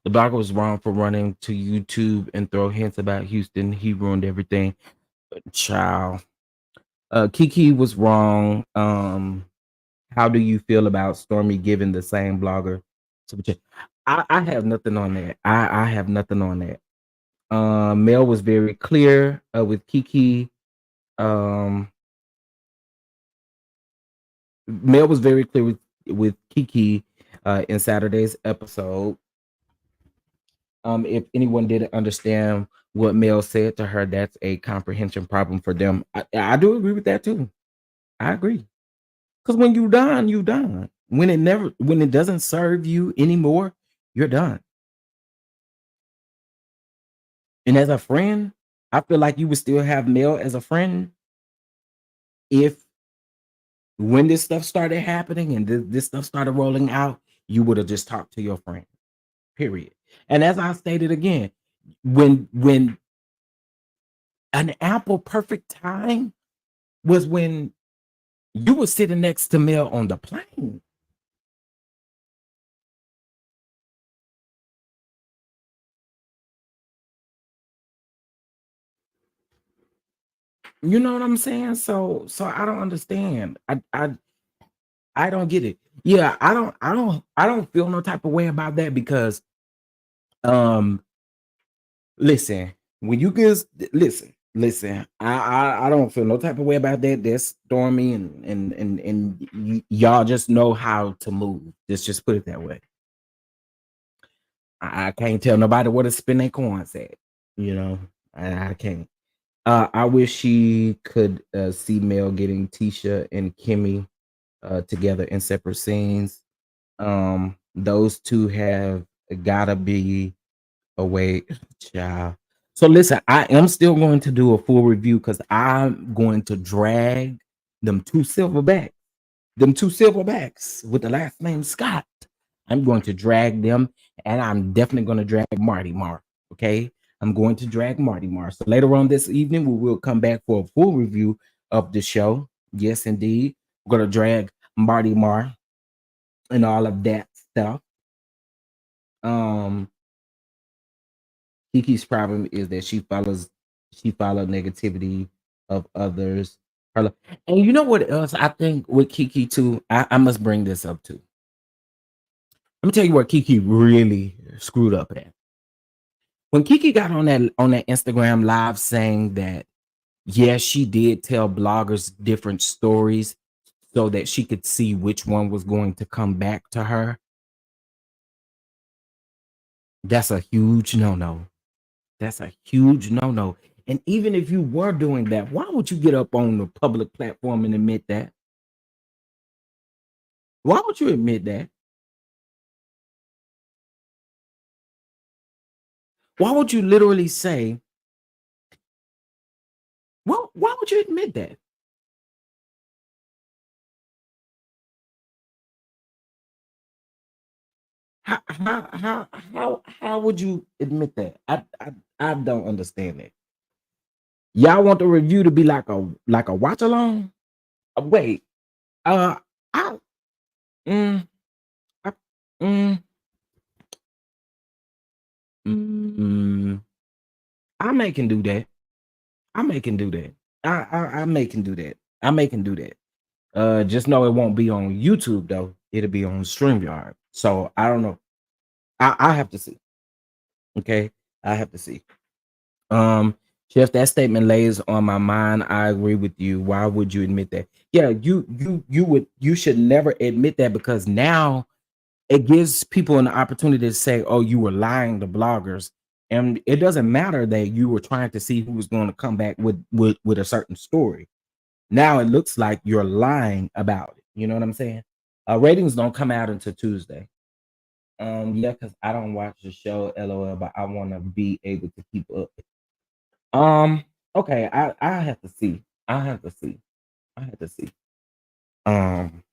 The blogger was wrong for running to YouTube and throw hints about Houston. He ruined everything. Child. Keke was wrong. How do you feel about Stormy giving the same blogger? I have nothing on that. I have nothing on that. Mel was very clear with Keke. Mel was very clear with Keke in Saturday's episode. If anyone didn't understand what Mel said to her, that's a comprehension problem for them. I do agree with that too. I agree. Because when you done, you done. When it doesn't serve you anymore, you're done. And as a friend, I feel like you would still have Mel as a friend if when this stuff started happening and this stuff started rolling out, you would have just talked to your friend. Period. And as I stated again, when an ample perfect time was when you were sitting next to Mel on the plane. You know what I'm saying? So I don't understand. I don't get it. Yeah, I don't feel no type of way about that because listen, when you guys listen, I don't feel no type of way about that. That's Stormy and y'all just know how to move. Just put it that way. I can't tell nobody where to spin their coins at. You know, I can't. I wish she could see Mel getting Tisha and Kimmy together in separate scenes. Those two have gotta be away, child. So listen, I am still going to do a full review because I'm going to drag them two silverbacks with the last name Scott. I'm going to drag them, and I'm definitely going to drag Marty Mar. Okay, I'm going to drag Marty Mar. So later on this evening, we will come back for a full review of the show. Yes, indeed, we're going to drag Marty Mar and all of that stuff. Kiki's problem is that she follows negativity of others. And you know what else I think with Keke too? I must bring this up too. Let me tell you where Keke really screwed up at. When Keke got on that Instagram live saying that, yes, she did tell bloggers different stories so that she could see which one was going to come back to her. That's a huge no-no. That's a huge no-no. And even if you were doing that, why would you get up on the public platform and admit that? Why would you admit that? Why would you literally say, well, why would you admit that? How would you admit that? I don't understand that. Y'all want the review to be like a watch along? Wait, I mm, I, mm, mm, I may can do that. I may can do that. I may can do that. I may can do that. Just know it won't be on YouTube though. It'll be on StreamYard. So I don't know. I have to see. Okay, I have to see. Chef, that statement lays on my mind. I agree with you. Why would you admit that? Yeah, you should never admit that, because now it gives people an opportunity to say, oh, you were lying to bloggers. And it doesn't matter that you were trying to see who was going to come back with a certain story. Now it looks like you're lying about it. You know what I'm saying? Ratings don't come out until Tuesday. Yeah, because I don't watch the show, LOL, but I want to be able to keep up. Okay, I have to see. I have to see. I have to see. Um,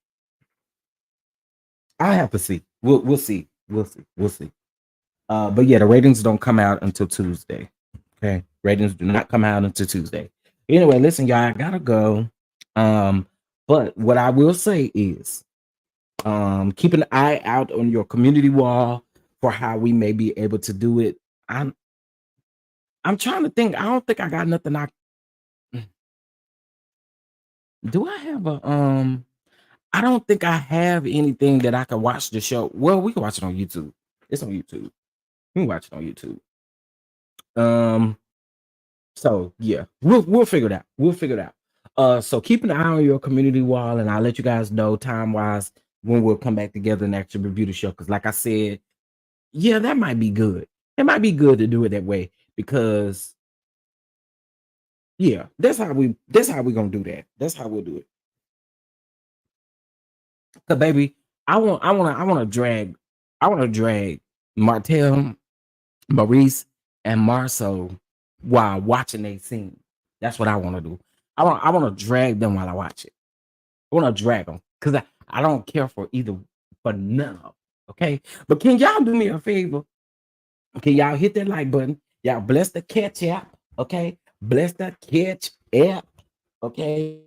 I have to see. We'll see. We'll see. We'll see. But yeah, the ratings don't come out until Tuesday. Okay, ratings do not come out until Tuesday. Anyway, listen, y'all, I gotta go. Um, but what I will say is, keep an eye out on your community wall for how we may be able to do it. I'm trying to think. I don't think I got nothing. Do I have a I don't think I have anything that I can watch the show. Well, we can watch it on YouTube. It's on YouTube. We can watch it on YouTube. So yeah, we'll figure it out. We'll figure it out. So keep an eye on your community wall, and I'll let you guys know time wise when we'll come back together and actually review the show. Because like I said, yeah, that might be good. It might be good to do it that way, because yeah, that's how we gonna do that. That's how we'll do it. Cause baby, I want to drag Martell, Maurice, and Marceau while watching they scene. That's what I want to do. I want to drag them while I watch it. I want to drag them because I don't care for either, for none of them. Okay, but can y'all do me a favor? Can y'all hit that like button? Y'all bless the catch app. Okay, bless the catch app. Okay,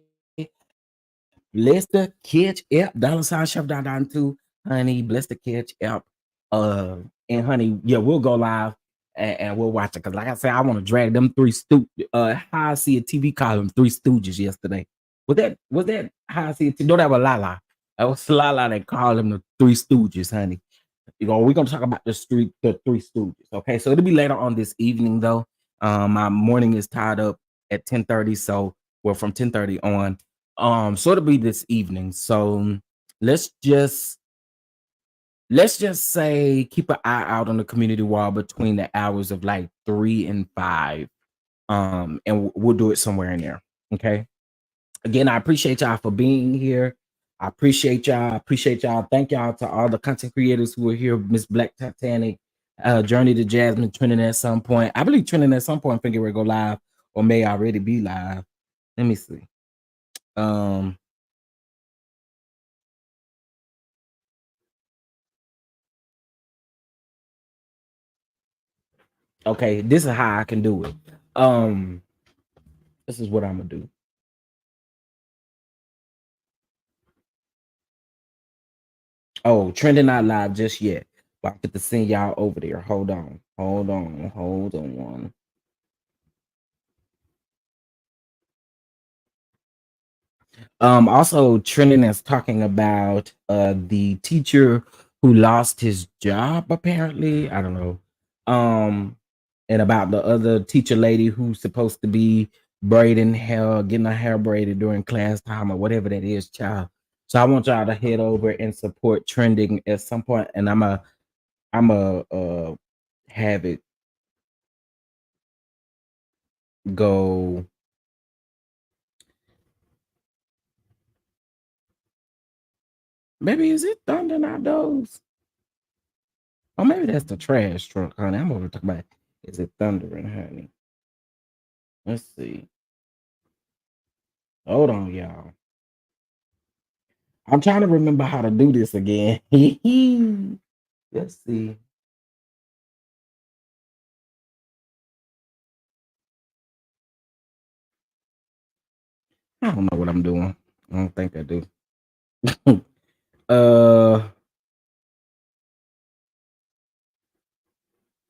bless the catch app. $sign Chef Don 2, honey. Bless the catch app. And honey, yeah, we'll go live and we'll watch it. Cause like I said, I want to drag them three how I see a TV call them Three Stooges yesterday. Was that how I see it? No, that was Lala. That was Lala that called them the Three Stooges, honey. You know, we're gonna talk about the Three Stooges. Okay, so it'll be later on this evening though. My morning is tied up at 10:30, so well from 10:30 on. So it'll be this evening. So let's just say keep an eye out on the community wall between the hours of like 3 and 5. And we'll do it somewhere in there. Okay. Again, I appreciate y'all for being here. I appreciate y'all. Thank y'all to all the content creators who are here. Miss Black Titanic, Journey to Jasmine, trending at some point. I believe trending at some point. Figure we'll go live or may already be live. Let me see. Okay, this is how I can do it. This is what I'm gonna do. Oh, trending not live just yet. But I get to send y'all over there. Hold on. Also trending is talking about the teacher who lost his job, apparently. I don't know. And about the other teacher lady who's supposed to be braiding hair, getting her hair braided during class time or whatever that is, child. So I want y'all to head over and support trending at some point, and I'm a have it go. Maybe is it Thunder Not Those? Or maybe that's the trash truck, honey. I'm over to talk about Is it thundering, honey? Let's see. Hold on, y'all. I'm trying to remember how to do this again. Let's see. I don't know what I'm doing. I don't think I do.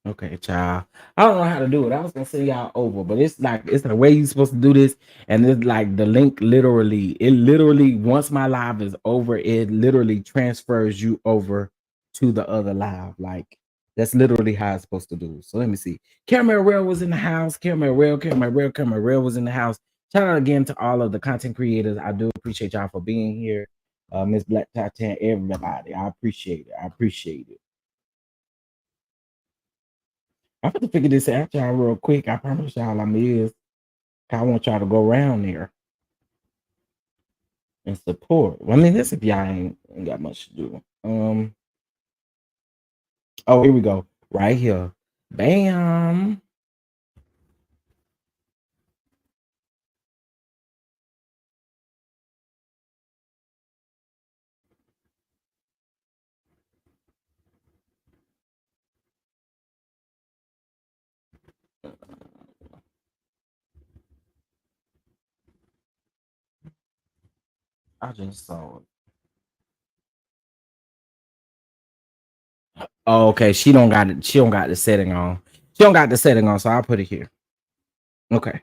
Okay, child. I don't know how to do it. I was gonna send y'all over, but it's the way you're supposed to do this, and it's like the link literally once my live is over, it literally transfers you over to the other live. Like that's literally how it's supposed to do. So let me see. Camera Rail was in the house. Camera Rail was in the house. Shout out again to all of the content creators. I do appreciate y'all for being here. Miss Black Titan, everybody. I appreciate it. I appreciate it. I'm going to figure this out, y'all, real quick. I promise y'all I'm is. I want y'all to go around there and support. Well, I mean, this if y'all ain't got much to do. Oh, here we go. Right here. Bam. I just saw it. Oh, okay. She don't got it. She don't got the setting on. She don't got the setting on, so I'll put it here. Okay.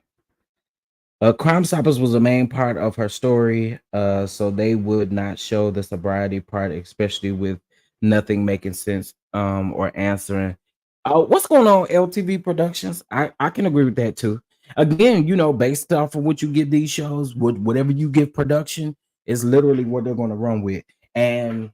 Crime Stoppers was a main part of her story, so they would not show the sobriety part, especially with nothing making sense or answering. What's going on, LTV Productions? I can agree with that too. Again, you know, based off of what you give these shows, whatever you give production is literally what they're going to run with, and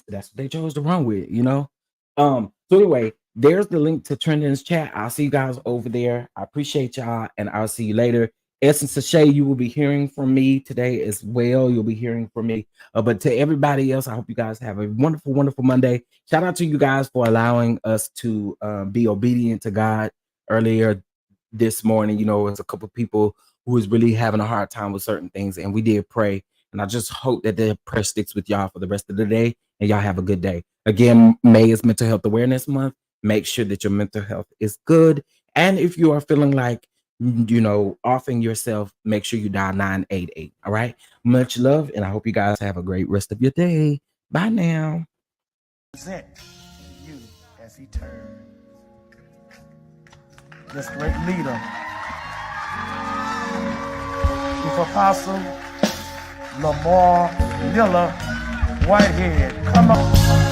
that's what they chose to run with, you know. So anyway, there's the link to Trending's chat. I'll see you guys over there. I appreciate y'all, and I'll see you later. Essence of Shay, you will be hearing from me today as well. You'll be hearing from me. But to everybody else, I hope you guys have a wonderful, wonderful Monday. Shout out to you guys for allowing us to be obedient to God earlier this morning. You know, there's a couple of people who was really having a hard time with certain things, and we did pray. And I just hope that the prayer sticks with y'all for the rest of the day, and y'all have a good day. Again, May is Mental Health Awareness Month. Make sure that your mental health is good. And if you are feeling like, you know, offing yourself, make sure you dial 988. All right. Much love. And I hope you guys have a great rest of your day. Bye now. Present you as he turns. This great leader, Chief Apostle Lamar Miller Whitehead. Come on.